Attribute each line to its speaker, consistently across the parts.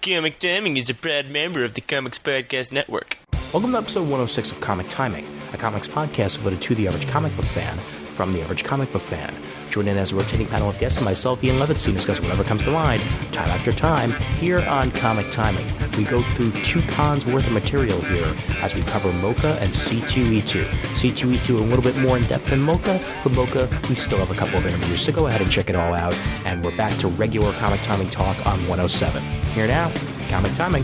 Speaker 1: Comic Timing is a proud member of the Comics Podcast Network.
Speaker 2: Welcome to episode 106 of Comic Timing, a comics podcast devoted to the average comic book fan from the average comic book fan. Join in as a rotating panel of guests and myself, Ian Levitstein, discuss whatever comes to mind, time after time, here on Comic Timing. We go through 2 cons worth of material here as we cover MoCCA and C2E2. C2E2 a little bit more in depth than MoCCA, but MoCCA, we still have a couple of interviews, so go ahead and check it all out. And we're back to regular Comic Timing talk on 107. Here now, Comic Timing.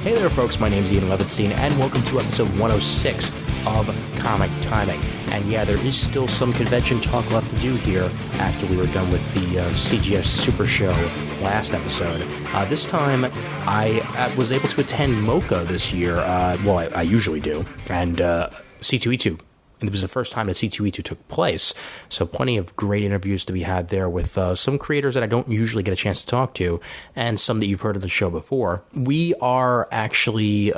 Speaker 2: Hey there, folks. My name's Ian Levitstein, and welcome to episode 106 of Comic Timing. And yeah, there is still some convention talk left to do here after we were done with the CGS Super Show last episode. This time, I was able to attend MoCCA this year. I usually do. And C2E2. And it was the first time that C2E2 took place, so plenty of great interviews to be had there with some creators that I don't usually get a chance to talk to, and some that you've heard of the show before. We are actually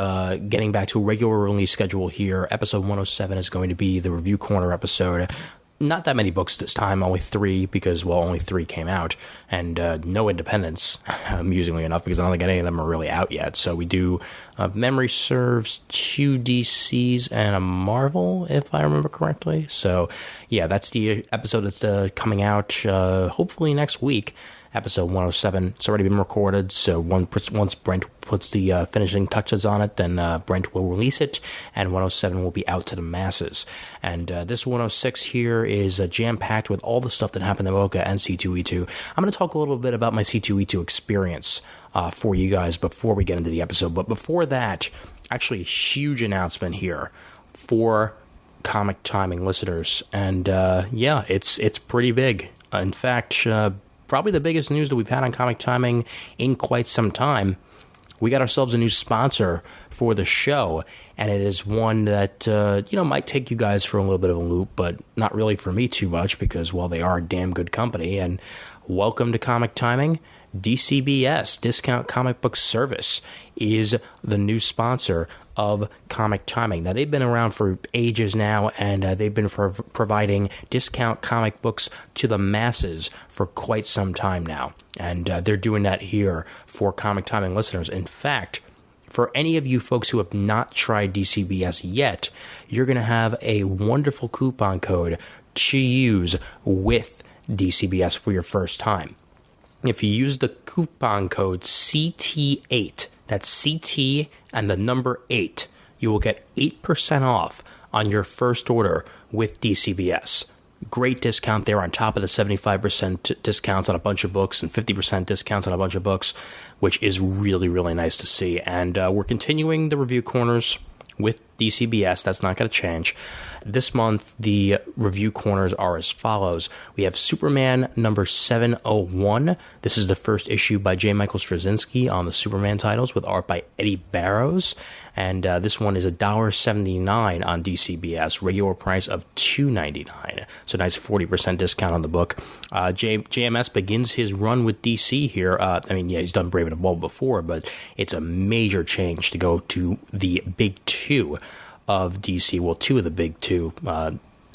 Speaker 2: getting back to a regular release schedule here. Episode 107 is going to be the Review Corner episode. Not that many books this time, only 3, because, well, only 3 came out, and no independents, amusingly enough, because I don't think any of them are really out yet. So we do, memory serves, 2 DCs and a Marvel, if I remember correctly. So, yeah, that's the episode that's coming out, hopefully next week. Episode 107. It's already been recorded, so once Brent puts the finishing touches on it, then Brent will release it, and 107 will be out to the masses. And this 106 here is jam-packed with all the stuff that happened to MoCCA and C2E2. I'm going to talk a little bit about my C2E2 experience for you guys before we get into the episode. But before that, actually a huge announcement here for Comic Timing listeners. And yeah, it's pretty big. In fact, probably the biggest news that we've had on Comic Timing in quite some time. We got ourselves a new sponsor for the show, and it is one that, might take you guys for a little bit of a loop, but not really for me too much because, well, they are a damn good company. And welcome to Comic Timing. DCBS, Discount Comic Book Service, is the new sponsor of Comic Timing. Now, they've been around for ages now, and they've been providing discount comic books to the masses for quite some time now. And they're doing that here for Comic Timing listeners. In fact, for any of you folks who have not tried DCBS yet, you're going to have a wonderful coupon code to use with DCBS for your first time. If you use the coupon code CT8, that's CT and the number 8, you will get 8% off on your first order with DCBS. Great discount there on top of the 75% discounts on a bunch of books and 50% discounts on a bunch of books, which is really, really nice to see. And we're continuing the review corners with DCBS. That's not going to change. This month, the review corners are as follows. We have Superman number 701. This is the first issue by J. Michael Straczynski on the Superman titles with art by Eddie Barrows. And this one is $1.79 on DCBS, regular price of $2.99. So nice 40% discount on the book. JMS begins his run with DC here. He's done Brave and the Bold before, but it's a major change to go to the big 2 of DC. Well, 2 of the big 2.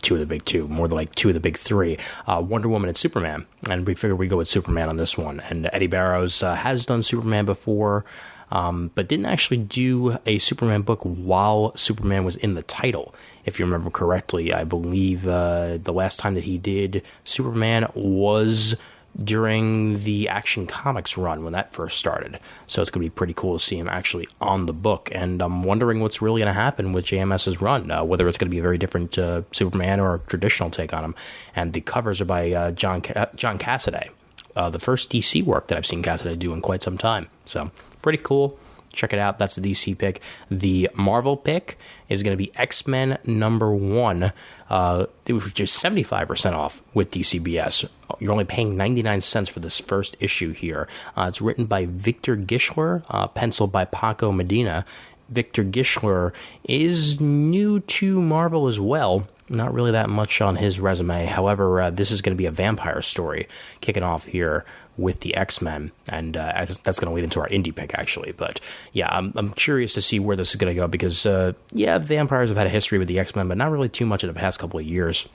Speaker 2: 2 of the big 2, more like 2 of the big 3, Wonder Woman and Superman. And we figured we'd go with Superman on this one. And Eddie Barrows has done Superman before, but didn't actually do a Superman book while Superman was in the title. If you remember correctly, I believe the last time that he did Superman was during the Action Comics run when that first started. So it's going to be pretty cool to see him actually on the book. And I'm wondering what's really going to happen with JMS's run, whether it's going to be a very different Superman or a traditional take on him. And the covers are by John Cassaday, the first DC work that I've seen Cassaday do in quite some time. So pretty cool. Check it out. That's the DC pick. The Marvel pick is going to be X-Men number 1, which is 75% off with DCBS. You're only paying 99 cents for this first issue here. It's written by Victor Gischler, penciled by Paco Medina. Victor Gischler is new to Marvel as well. Not really that much on his resume. However, this is going to be a vampire story kicking off here with the X-Men, and that's going to lead into our indie pick, actually. But yeah, I'm curious to see where this is going to go because, vampires have had a history with the X-Men, but not really too much in the past couple of years.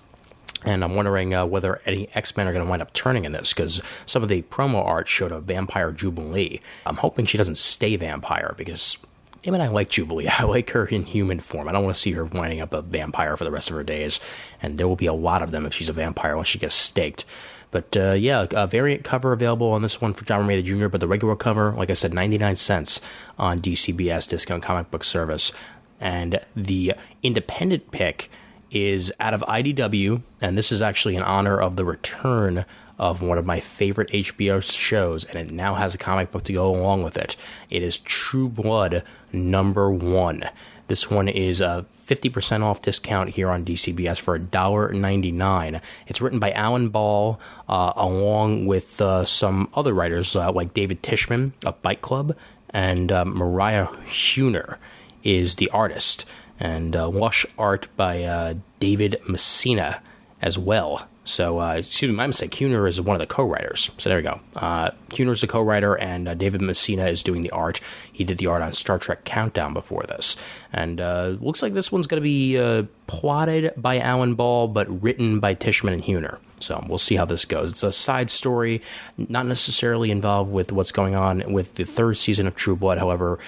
Speaker 2: And I'm wondering whether any X-Men are going to wind up turning in this, because some of the promo art showed a vampire Jubilee. I'm hoping she doesn't stay vampire, because I like Jubilee. I like her in human form. I don't want to see her winding up a vampire for the rest of her days, and there will be a lot of them if she's a vampire once she gets staked. But a variant cover available on this one for John Romita Jr., but the regular cover, like I said, 99 cents on DCBS, Discount Comic Book Service. And the independent pick is out of IDW, and this is actually in honor of the return of one of my favorite HBO shows, and it now has a comic book to go along with it. It is True Blood #1. This one is a 50% off discount here on DCBS for $1.99. It's written by Alan Ball, along with some other writers like David Tishman of Fight Club, and Mariah Huner is the artist. And lush art by David Messina as well. So, excuse me, my mistake. Huner is one of the co-writers. So there we go. Huner is the co-writer, and David Messina is doing the art. He did the art on Star Trek Countdown before this. And looks like this one's going to be plotted by Alan Ball, but written by Tishman and Huner. So we'll see how this goes. It's a side story, not necessarily involved with what's going on with the third season of True Blood. However,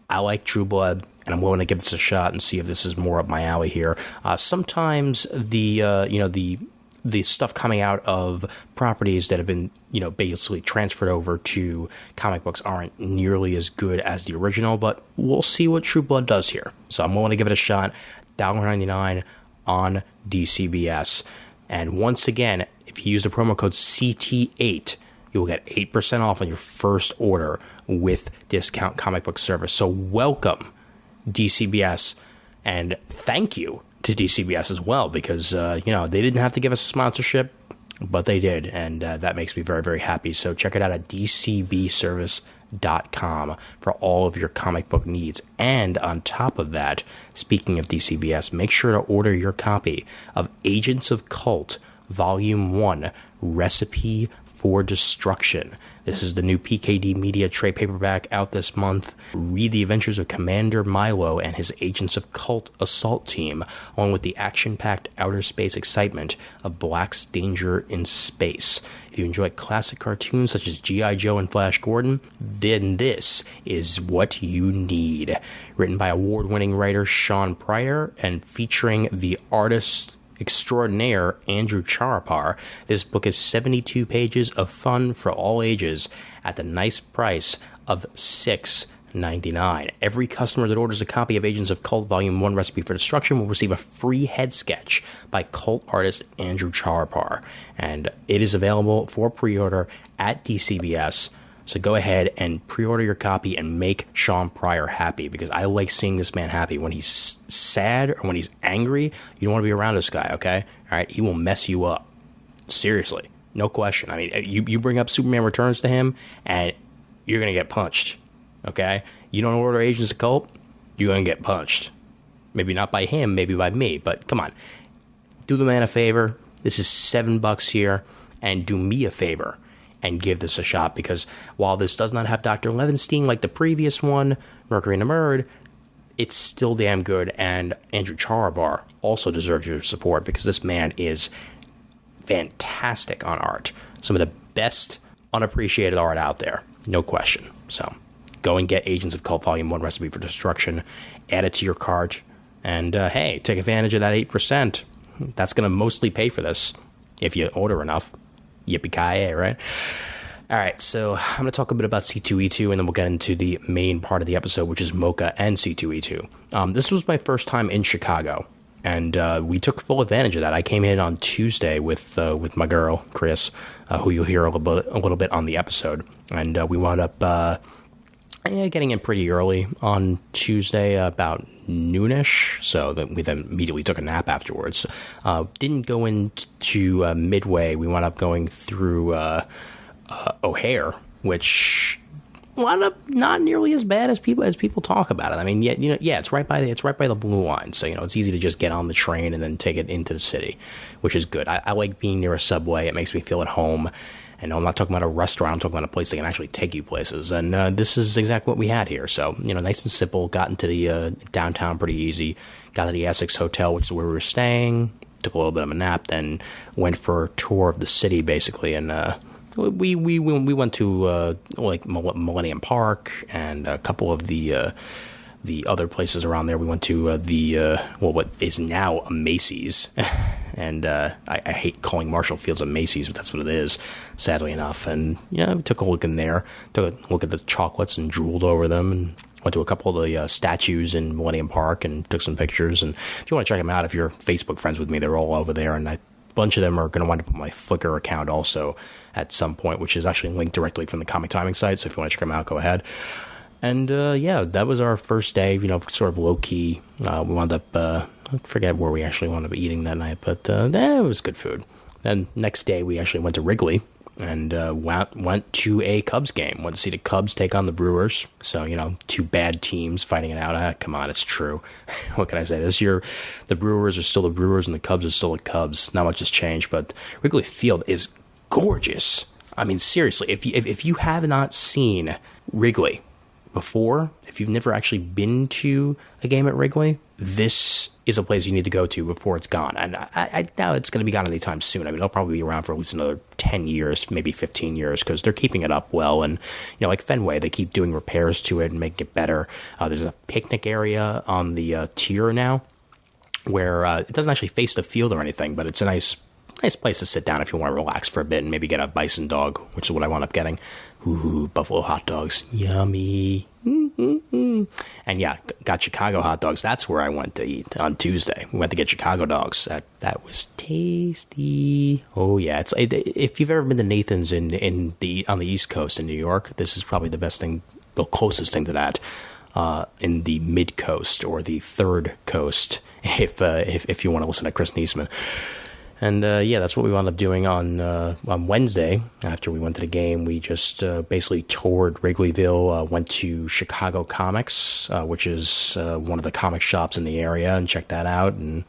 Speaker 2: I like True Blood, and I'm willing to give this a shot and see if this is more up my alley here. Sometimes the stuff coming out of properties that have been, basically transferred over to comic books aren't nearly as good as the original, but we'll see what True Blood does here. So I'm willing to give it a shot. $1.99 on DCBS. And once again, if you use the promo code CT8, you will get 8% off on your first order with Discount Comic Book Service. So welcome, DCBS, and thank you to DCBS as well, because, they didn't have to give us a sponsorship, but they did, and that makes me very, very happy. So check it out at dcbservice.com for all of your comic book needs. And on top of that, speaking of DCBS, make sure to order your copy of Agents of Cult Volume 1, Recipe for Destruction. This is the new PKD Media trade paperback out this month. Read the adventures of Commander Milo and his Agents of Cult assault team, along with the action-packed outer space excitement of Black's Danger in Space. If you enjoy classic cartoons such as G.I. Joe and Flash Gordon, then this is what you need. Written by award-winning writer Sean Pryor and featuring the artist extraordinaire Andrew Charapar, this book is 72 pages of fun for all ages at the nice price of $6.99. Every customer that orders a copy of Agents of Cult Volume 1 Recipe for Destruction will receive a free head sketch by cult artist Andrew Charapar, and it is available for pre-order at DCBS. So go ahead and pre-order your copy and make Sean Pryor happy, because I like seeing this man happy. When he's sad or when he's angry, you don't want to be around this guy, okay? All right, he will mess you up. Seriously, no question. I mean, you bring up Superman Returns to him, and you're going to get punched, okay? You don't order Agents of Cult, you're going to get punched. Maybe not by him, maybe by me, but come on. Do the man a favor. This is $7 here, and do me a favor and give this a shot, because while this does not have Dr. Levenstein like the previous one, Mercury and the Murd, it's still damn good, and Andrew Charapar also deserves your support, because this man is fantastic on art. Some of the best unappreciated art out there, no question. So go and get Agents of Cult Volume 1 Recipe for Destruction, add it to your cart, and hey, take advantage of that 8%. That's going to mostly pay for this if you order enough. Yippee-ki-yay, right? All right, so I'm going to talk a bit about C2E2, and then we'll get into the main part of the episode, which is MoCCA and C2E2. This was my first time in Chicago, and we took full advantage of that. I came in on Tuesday with my girl, Chris, who you'll hear a little bit on the episode, and we wound up getting in pretty early on Tuesday, about noonish, so that we then immediately took a nap afterwards. Didn't go into Midway. We wound up going through O'Hare, which wound up not nearly as bad as people talk about it. I mean, it's right by the Blue Line, so it's easy to just get on the train and then take it into the city, which is good. I like being near a subway. It makes me feel at home. And I'm not talking about a restaurant. I'm talking about a place that can actually take you places. And this is exactly what we had here. So, nice and simple. Got into the downtown pretty easy. Got to the Essex Hotel, which is where we were staying. took a little bit of a nap, then went for a tour of the city, basically, and we went to like Millennium Park and a couple of the other places around there. We went to what is now a Macy's, and I hate calling Marshall Fields a Macy's, but that's what it is, sadly enough. And yeah, we took a look in there, took a look at the chocolates and drooled over them, and went to a couple of the statues in Millennium Park and took some pictures. And if you want to check them out, if you're Facebook friends with me, they're all over there, and a bunch of them are going to wind up on my Flickr account also at some point, which is actually linked directly from the Comic Timing site. So if you want to check them out, go ahead. And yeah, that was our first day, sort of low-key. We wound up, I forget where we actually wound up eating that night, but it was good food. Then next day, we actually went to Wrigley and went to a Cubs game. Went to see the Cubs take on the Brewers. So, two bad teams fighting it out. Come on, it's true. What can I say? This year, the Brewers are still the Brewers and the Cubs are still the Cubs. Not much has changed, but Wrigley Field is gorgeous. I mean, seriously, if you have not seen Wrigley before, if you've never actually been to a game at Wrigley, this is a place you need to go to before it's gone. And I doubt it's going to be gone anytime soon. I mean, it'll probably be around for at least another 10 years, maybe 15 years, because they're keeping it up well. And, like Fenway, they keep doing repairs to it and making it better. There's a picnic area on the tier now where it doesn't actually face the field or anything, but it's a nice place to sit down if you want to relax for a bit and maybe get a bison dog, which is what I wound up getting. Ooh, buffalo hot dogs. Yummy. Mm-hmm. And yeah, got Chicago hot dogs. That's where I went to eat on Tuesday. We went to get Chicago dogs. That was tasty. Oh yeah, if you've ever been to Nathan's on the East Coast in New York, this is probably the closest thing to that in the Mid Coast or the Third Coast, if you want to listen to Chris Niesman. And yeah, that's what we wound up doing on Wednesday. After we went to the game, we just basically toured Wrigleyville, went to Chicago Comics, which is one of the comic shops in the area, and checked that out. And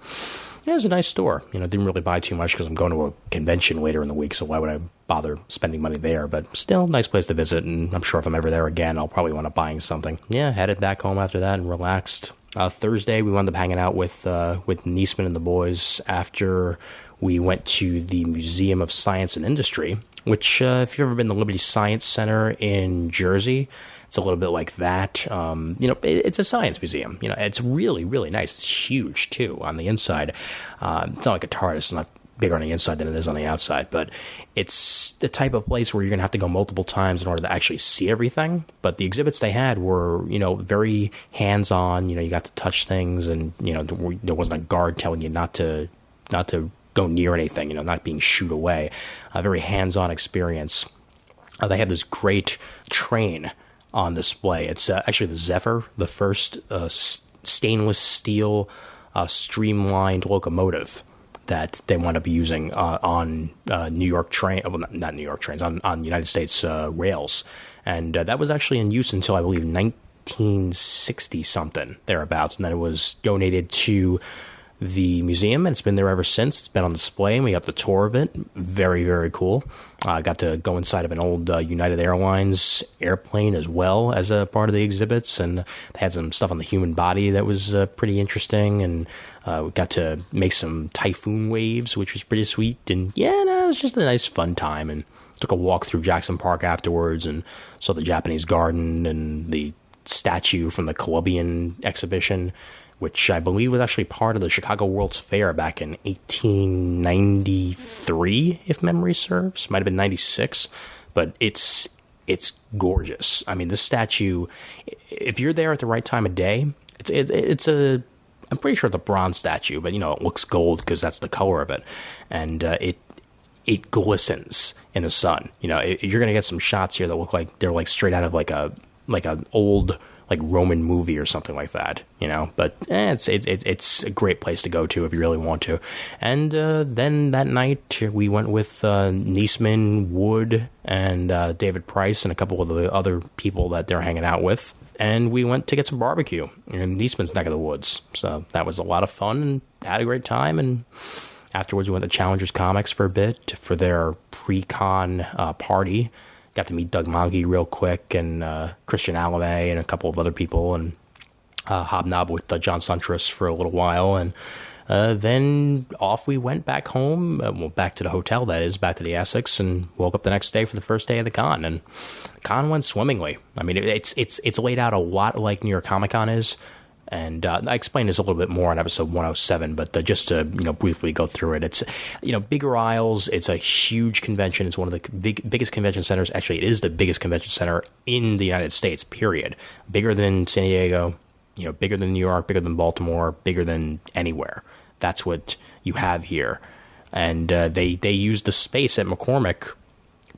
Speaker 2: yeah, it was a nice store. Didn't really buy too much because I'm going to a convention later in the week, so why would I bother spending money there? But still, nice place to visit, and I'm sure if I'm ever there again, I'll probably wind up buying something. Yeah, headed back home after that and relaxed. Thursday, we wound up hanging out with Niesman and the boys after we went to the Museum of Science and Industry, which, if you've ever been to Liberty Science Center in Jersey, it's a little bit like that. It's a science museum. It's really, really nice. It's huge, too, on the inside. It's not like a TARDIS. It's not bigger on the inside than it is on the outside, but it's the type of place where you're going to have to go multiple times in order to actually see everything. But the exhibits they had were, very hands-on. You got to touch things, and, there wasn't a guard telling you not to go near anything, not being shooed away. A very hands-on experience. They have this great train on display. It's actually the Zephyr, the first stainless steel streamlined locomotive that they want to be using on New York train, well, not New York trains, on United States rails. And that was actually in use until, I believe, 1960-something, thereabouts. And then it was donated to the museum, and it's been there ever since. It's been on display, and we got the tour of it. Very, very cool. I got to go inside of an old United Airlines airplane as well as a part of the exhibits, and they had some stuff on the human body that was pretty interesting, and we got to make some typhoon waves, which was pretty sweet. And yeah, no, it was just a nice, fun time, and took a walk through Jackson Park afterwards and saw the Japanese garden and the statue from the Columbian exhibition, which I believe was actually part of the Chicago World's Fair back in 1893, if memory serves. Might have been 96, but it's gorgeous. I mean, this statue, if you're there at the right time of day, I'm pretty sure it's a bronze statue, but, it looks gold because that's the color of it. And it glistens in the sun. You're going to get some shots here that look like they're like straight out of like an old Roman movie or something like that, but it's a great place to go to if you really want to. And then that night we went with Niesman, Wood, and David Price and a couple of the other people that they're hanging out with. And we went to get some barbecue in Niesman's neck of the woods. So that was a lot of fun and had a great time. And afterwards we went to Challengers Comics for a bit for their pre-con party. Got to meet Doug Moggy real quick, and Christian Alame and a couple of other people, and hobnob with John Suntress for a little while. And then off we went back home, back to the hotel, that is, back to the Essex, and woke up the next day for the first day of the con, and the con went swimmingly. I mean, it's laid out a lot like New York Comic Con is. And I explained this a little bit more on episode 107, but just to briefly go through it, it's bigger aisles. It's a huge convention. It's one of the biggest convention centers. Actually, it is the biggest convention center in the United States. Period. Bigger than San Diego. Bigger than New York. Bigger than Baltimore. Bigger than anywhere. That's what you have here. And they used the space at McCormick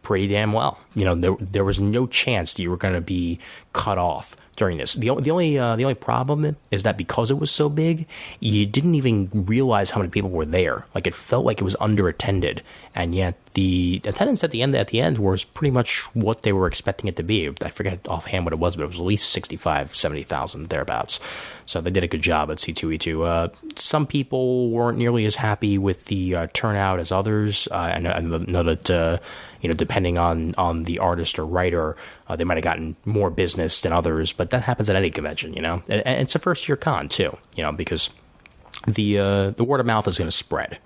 Speaker 2: pretty damn well. There was no chance that you were going to be cut off during this. The only problem is that because it was so big, you didn't even realize how many people were there. Like, it felt like it was underattended, and yet the attendance at the end was pretty much what they were expecting it to be. I forget offhand what it was, but it was at least 65, 70,000 thereabouts. So they did a good job at C2E2. Some people weren't nearly as happy with the turnout as others. I know that depending on the artist or writer, they might have gotten more business than others, but that happens at any convention, and it's a first-year con, too, because the word of mouth is going to spread,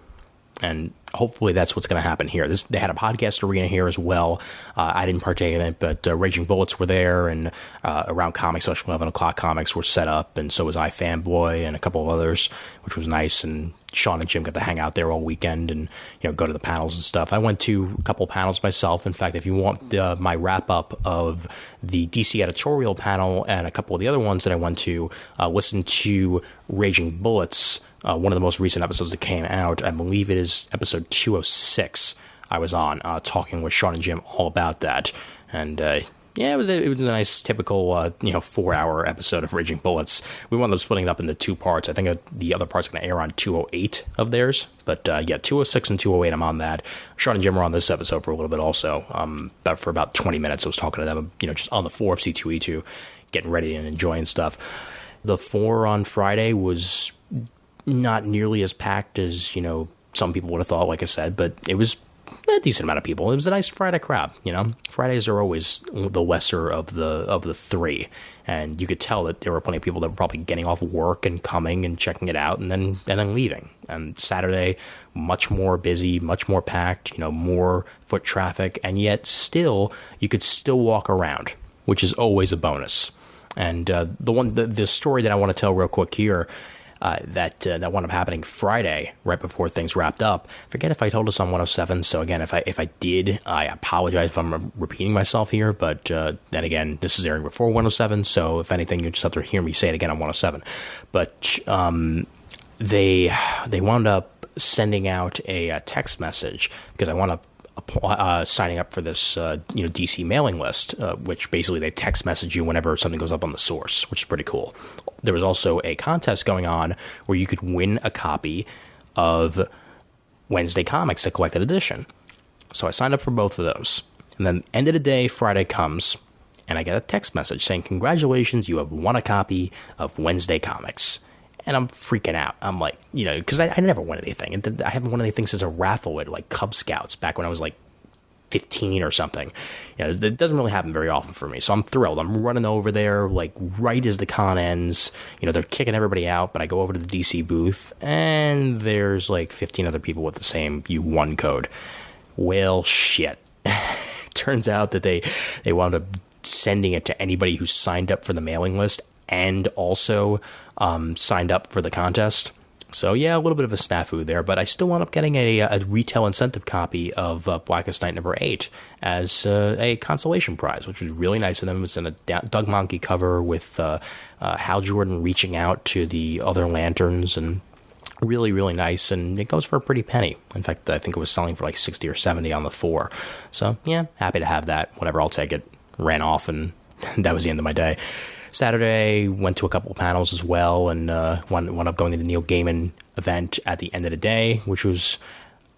Speaker 2: and hopefully that's what's going to happen here. They had a podcast arena here as well. I didn't partake in it, but Raging Bullets were there, and around Comics, 11 o'clock comics were set up, and so was iFanboy and a couple of others, which was nice, and Sean and Jim got to hang out there all weekend and go to the panels and stuff. I went to a couple panels myself. In fact, if you want my wrap-up of the DC editorial panel and a couple of the other ones that I went to, listen to Raging Bullets, one of the most recent episodes that came out. I believe it is episode 206 I was on, talking with Sean and Jim all about that. And it was a nice typical 4-hour episode of Raging Bullets. We wound up splitting it up into two parts. I think the other part's going to air on 208 of theirs, but 206 and 208 I'm on that. Sean and Jim were on this episode for a little bit also, for about 20 minutes. I was talking to them, just on the floor of C2E2, getting ready and enjoying stuff. The floor on Friday was not nearly as packed as some people would have thought, like I said, but it was a decent amount of people. It was a nice Friday crowd. Fridays are always the lesser of the three, and you could tell that there were plenty of people that were probably getting off work and coming and checking it out and then leaving. And Saturday, much more busy, much more packed, more foot traffic, and yet still you could still walk around, which is always a bonus. And the story that I want to tell real quick here, that wound up happening Friday, right before things wrapped up. Forget if I told us on 107. So again, if I did, I apologize if I'm repeating myself here. But then again, this is airing before 107. So if anything, you just have to hear me say it again on 107. But they wound up sending out a text message because I wound up signing up for this DC mailing list, which basically they text message you whenever something goes up on the source, which is pretty cool. There was also a contest going on where you could win a copy of Wednesday Comics, a collected edition. So I signed up for both of those. And then end of the day, Friday comes, and I get a text message saying, "Congratulations, you have won a copy of Wednesday Comics." And I'm freaking out. I'm like, because I never won anything. And I haven't won anything since a raffle at like Cub Scouts back when I was like 15 or something. It doesn't really happen very often for me. So I'm thrilled. I'm running over there like right as the con ends. They're kicking everybody out, but I go over to the DC booth and there's like 15 other people with the same U1 code. Well, shit. Turns out that they wound up sending it to anybody who signed up for the mailing list and also signed up for the contest. So yeah, a little bit of a snafu there, but I still wound up getting a retail incentive copy of Blackest Night number 8 as a consolation prize, which was really nice of them. It was in a Doug Mahnke cover with Hal Jordan reaching out to the other lanterns, and really, really nice, and it goes for a pretty penny. In fact, I think it was selling for like 60 or 70 on the 4. So yeah, happy to have that. Whatever, I'll take it. Ran off, and that was the end of my day. Saturday, went to a couple of panels as well, and wound up going to the Neil Gaiman event at the end of the day, which was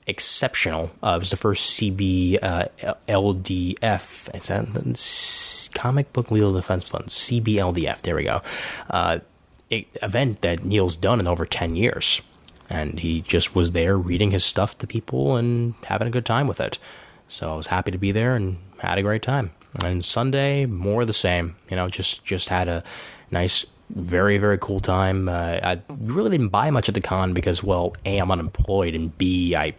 Speaker 2: exceptional. It was the first CBLDF, is that Comic Book Legal Defense Fund, CBLDF, there we go, event that Neil's done in over 10 years. And he just was there reading his stuff to people and having a good time with it. So I was happy to be there and had a great time. And Sunday, more of the same. Just had a nice very, very cool time. I really didn't buy much at the con because, well, A, I'm unemployed, and B, I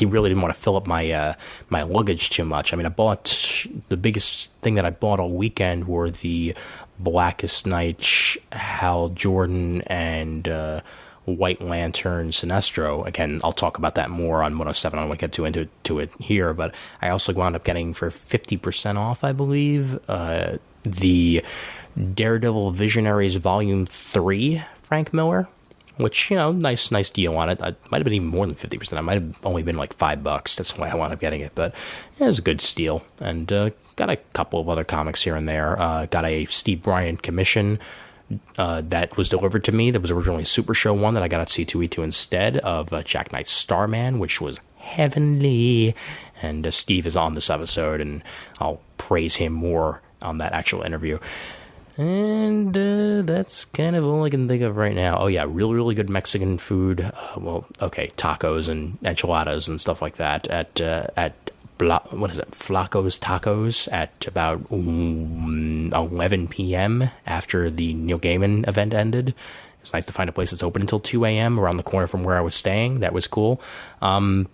Speaker 2: really didn't want to fill up my my luggage too much. I mean, the biggest thing that I bought all weekend were the Blackest Night, Hal Jordan, and White Lantern Sinestro. Again, I'll talk about that more on 107. I don't want to get into it here, but I also wound up getting for 50% off, I believe, the Daredevil Visionaries Volume 3, Frank Miller, which, nice deal on it. It might have been even more than 50%. It might have only been like $5. That's why I wound up getting it, but it was a good steal. And got a couple of other comics here and there. Got a Steve Bryant commission that was delivered to me. That was originally a Super Show one that I got at C2E2 instead of Jack Knight's Starman, which was heavenly. And Steve is on this episode, and I'll praise him more on that actual interview. And that's kind of all I can think of right now. Oh yeah, really, really good Mexican food. Tacos and enchiladas and stuff like that at Flaco's Tacos at about 11 p.m. after the Neil Gaiman event ended. It's nice to find a place that's open until 2 a.m. around the corner from where I was staying. That was cool. And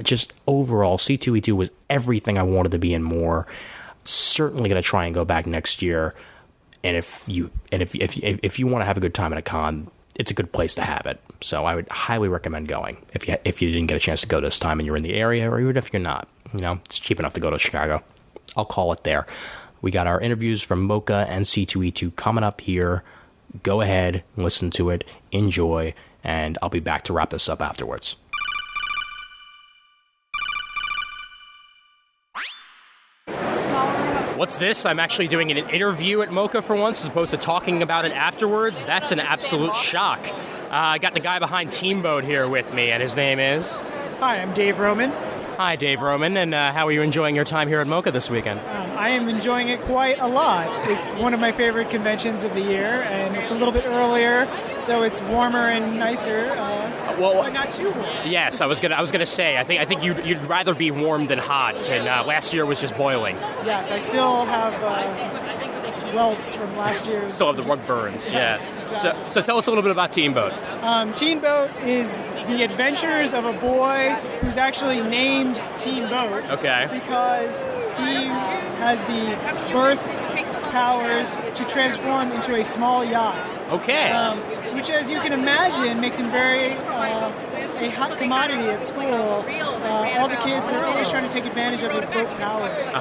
Speaker 2: just overall, C2E2 was everything I wanted to be and more. Certainly going to try and go back next year. And if you want to have a good time at a con, it's a good place to have it. So I would highly recommend going if you didn't get a chance to go this time and you're in the area, or even if you're not. It's cheap enough to go to Chicago. I'll call it there. We got our interviews from MoCCA and C2E2 coming up here. Go ahead, listen to it, enjoy, and I'll be back to wrap this up afterwards. What's this? I'm actually doing an interview at MoCCA for once as opposed to talking about it afterwards. That's an absolute shock. I got the guy behind Teamboat here with me, and his name is?
Speaker 3: Hi, I'm Dave Roman.
Speaker 2: Hi, Dave Roman, and how are you enjoying your time here at MoCCA this weekend?
Speaker 3: I am enjoying it quite a lot. It's one of my favorite conventions of the year, and it's a little bit earlier, so it's warmer and nicer, but not too warm.
Speaker 2: Yes, I was gonna say, I think you'd rather be warm than hot, and last year was just boiling.
Speaker 3: Yes, I still have welts from last year's.
Speaker 2: Still have the rug burns.
Speaker 3: Yes,
Speaker 2: yeah.
Speaker 3: Exactly.
Speaker 2: So tell us a little bit about Teamboat.
Speaker 3: Teamboat is the adventures of a boy who's actually named Teamboat.
Speaker 2: Okay.
Speaker 3: Because he has the birth powers to transform into a small yacht.
Speaker 2: Okay.
Speaker 3: Which, as you can imagine, makes him very a hot commodity at school. All the kids are always trying to take advantage of his boat powers.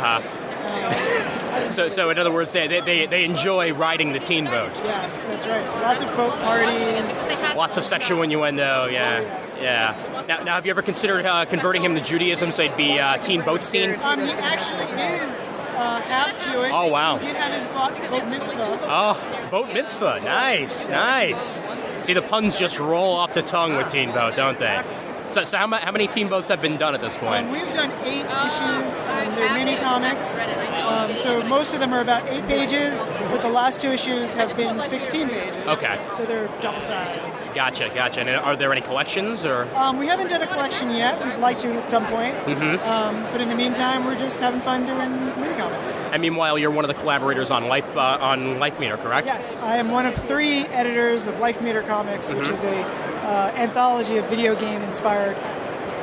Speaker 2: So in other words, they enjoy riding the teen boat.
Speaker 3: Yes, that's right. Lots of boat parties.
Speaker 2: Lots of sexual innuendo. Yeah,
Speaker 3: yes.
Speaker 2: Now, have you ever considered converting him to Judaism, so he'd be Teen Boatstein?
Speaker 3: He actually is half Jewish.
Speaker 2: Oh wow!
Speaker 3: He did have his boat mitzvah.
Speaker 2: Oh, boat mitzvah. Nice. See, the puns just roll off the tongue with Teen Boat, don't they? So how many Teen Boats have been done at this point?
Speaker 3: We've done 8 issues. They're mini comics. So most of them are about 8 pages, but the last 2 issues have been 16 pages.
Speaker 2: Okay.
Speaker 3: So they're double sized.
Speaker 2: Gotcha. And are there any collections? Or
Speaker 3: we haven't done a collection yet. We'd like to at some point.
Speaker 2: Mm-hmm.
Speaker 3: But in the meantime, we're just having fun doing mini comics.
Speaker 2: And meanwhile, you're one of the collaborators on Life Meter, correct?
Speaker 3: Yes. I am one of 3 editors of Life Meter Comics, which is a anthology of video game-inspired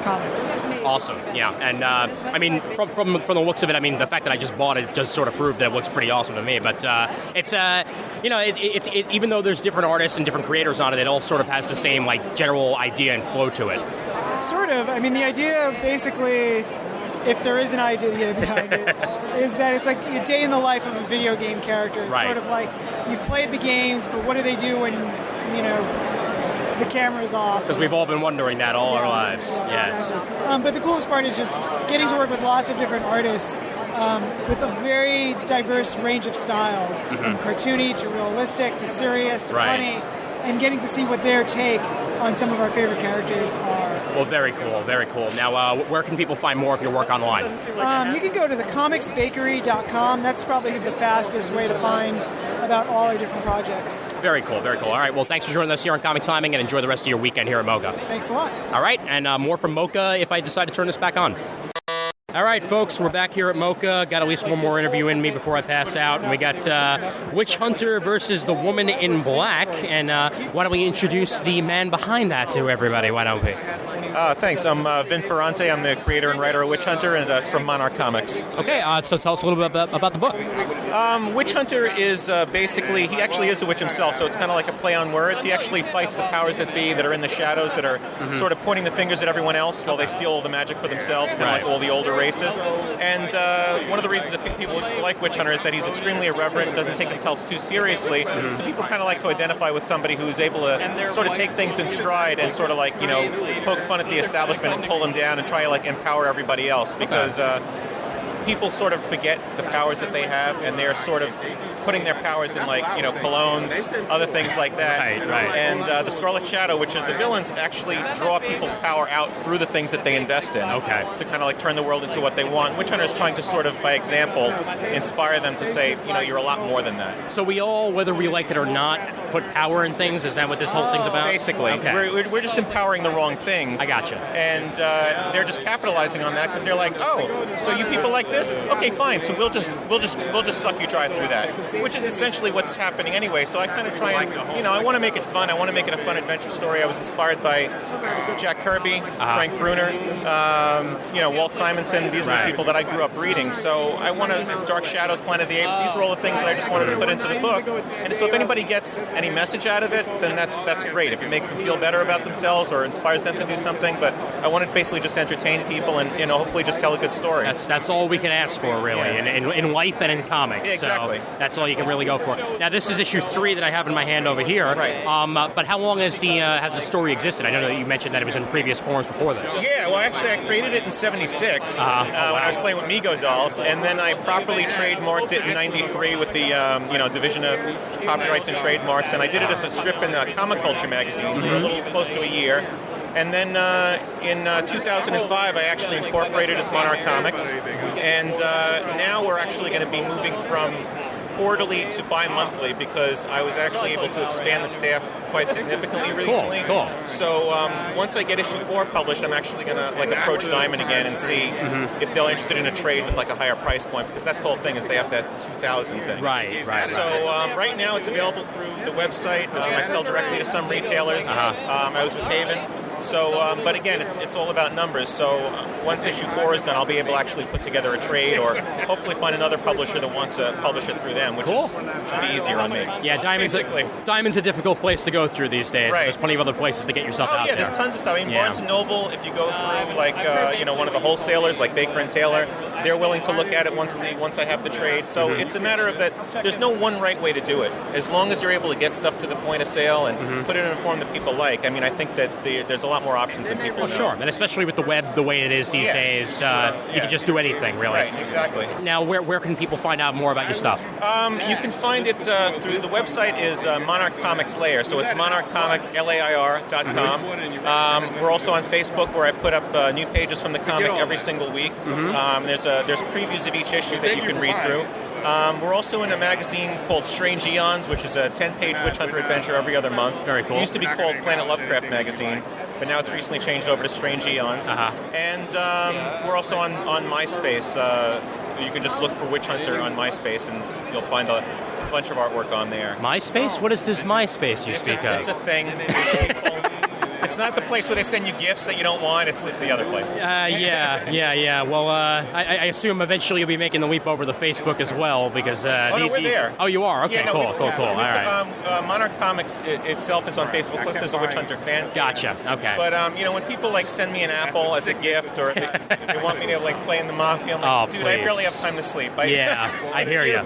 Speaker 3: comics.
Speaker 2: Awesome, yeah, and I mean, from the looks of it, I mean, the fact that I just bought it just sort of proved that it looks pretty awesome to me. But it's even though there's different artists and different creators on it, it all sort of has the same like general idea and flow to it.
Speaker 3: Sort of. I mean, the idea basically, if there is an idea behind it, is that it's like a day in the life of a video game character. It's sort of like you've played the games, but what do they do when the camera's off?
Speaker 2: Because we've all been wondering that all our lives. Yes.
Speaker 3: Exactly. But the coolest part is just getting to work with lots of different artists with a very diverse range of styles, from cartoony to realistic to serious to funny, and getting to see what their take on some of our favorite characters are.
Speaker 2: Well, very cool. Now, where can people find more of your work online?
Speaker 3: You can go to thecomicsbakery.com. That's probably the fastest way to find about all our different projects.
Speaker 2: Very cool. All right, well, thanks for joining us here on Comic Timing, and enjoy the rest of your weekend here at MoCCA.
Speaker 3: Thanks a lot.
Speaker 2: All right, and more from MoCCA if I decide to turn this back on. All right, folks, we're back here at MoCCA. Got at least one more interview in me before I pass out. And we got Witch Hunter versus the Woman in Black. And why don't we introduce the man behind that to everybody? Why don't we?
Speaker 4: Thanks. I'm Vin Ferrante. I'm the creator and writer of Witch Hunter and from Monarch Comics.
Speaker 2: Okay, so tell us a little bit about the book.
Speaker 4: Witch Hunter is basically, he actually is a witch himself, so it's kind of like a play on words. He actually fights the powers that be that are in the shadows, that are sort of pointing the fingers at everyone else while they steal all the magic for themselves, kind of like all the older races. And one of the reasons that people like Witch Hunter is that he's extremely irreverent, doesn't take himself too seriously, so people kind of like to identify with somebody who's able to sort of take things in stride and sort of like, poke fun at the establishment and pull them down and try to like empower everybody else, because people sort of forget the powers that they have, and they're sort of putting their powers in, like, colognes, other things like that.
Speaker 2: Right.
Speaker 4: And the Scarlet Shadow, which is the villains, actually draw people's power out through the things that they invest in.
Speaker 2: Okay.
Speaker 4: To kind of like turn the world into what they want. Witch Hunter is trying to sort of, by example, inspire them to say, you're a lot more than that.
Speaker 2: So we all, whether we like it or not, put power in things? Is that what this whole thing's about?
Speaker 4: Basically.
Speaker 2: Okay.
Speaker 4: We're just empowering the wrong things.
Speaker 2: I gotcha.
Speaker 4: And they're just capitalizing on that because they're like, oh, so you people like this? Okay, fine. So we'll just suck you dry through that, which is essentially what's happening anyway. So I kind of try and, I want to make it fun. I want to make it a fun adventure story. I was inspired by Jack Kirby, Frank Bruner, Walt Simonson. These are the people that I grew up reading. So I want to, Dark Shadows, Planet of the Apes. These are all the things that I just wanted to put into the book. And so if anybody gets any message out of it, then that's great. If it makes them feel better about themselves or inspires them to do something. But I want to basically just entertain people and, hopefully just tell a good story.
Speaker 2: That's all we can ask for, really, in life and in comics.
Speaker 4: Yeah, exactly.
Speaker 2: So that's all you can really go for. Now, this is issue 3 that I have in my hand over here.
Speaker 4: Right.
Speaker 2: But how long has the story existed? I know that you mentioned that it was in previous forms before this.
Speaker 4: Yeah, well, actually, I created it in '76 when I was playing with Mego dolls, and then I properly trademarked it in '93 with the Division of Copyrights and Trademarks, and I did it as a strip in Comic Culture magazine for a little close to a year. And then in 2005, I actually incorporated as Monarch Comics, and now we're actually going to be moving from quarterly to bi-monthly because I was actually able to expand the staff quite significantly recently.
Speaker 2: Cool.
Speaker 4: So once I get issue 4 published, I'm actually going to approach Diamond again and see if they're interested in a trade with like a higher price point, because that's the whole thing is they have that 2,000 thing.
Speaker 2: Right.
Speaker 4: So right now it's available through the website. I sell directly to some retailers. I was with Haven. So, but again, it's all about numbers. So once issue 4 is done, I'll be able to actually put together a trade or hopefully find another publisher that wants to publish it through them, which should be easier on me.
Speaker 2: Yeah, Diamond's a difficult place to go through these days.
Speaker 4: Right.
Speaker 2: There's plenty of other places to get yourself out there.
Speaker 4: There's tons of stuff. I mean, Barnes & Noble, if you go through like, one of the wholesalers like Baker & Taylor, they're willing to look at it once I have the trade. So it's a matter of that there's no one right way to do it. As long as you're able to get stuff to the point of sale and put it in a form that people like. I mean, I think that there's a lot more options than people know.
Speaker 2: Sure, and especially with the web the way it is these days, you can just do anything, really.
Speaker 4: Right, exactly.
Speaker 2: Now, where can people find out more about your stuff?
Speaker 4: You can find it through the website is Monarch Comics Lair, so it's monarchcomicslair.com. We're also on Facebook, where I put up new pages from the comic every single week. There's previews of each issue that you can read through. We're also in a magazine called Strange Eons, which is a 10-page witch hunter adventure every other month.
Speaker 2: Very cool.
Speaker 4: It used to be called Planet Lovecraft Magazine, but now it's recently changed over to Strange Eons. And we're also on MySpace. You can just look for Witch Hunter on MySpace, and you'll find a bunch of artwork on there.
Speaker 2: MySpace? What is this MySpace you speak of?
Speaker 4: It's a thing. There's people. It's not the place where they send you gifts that you don't want. It's the other place.
Speaker 2: Yeah. Well, I assume eventually you'll be making the leap over to Facebook as well, because...
Speaker 4: we're there.
Speaker 2: Oh, you are? Okay, cool. All
Speaker 4: right. Monarch Comics itself is on Facebook, plus there's a Witch Hunter fan page.
Speaker 2: Gotcha, okay.
Speaker 4: But, when people, send me an apple as a gift, or they want me to, play in the Mafia, I'm like, dude,
Speaker 2: please.
Speaker 4: I barely have time to sleep.
Speaker 2: I hear you.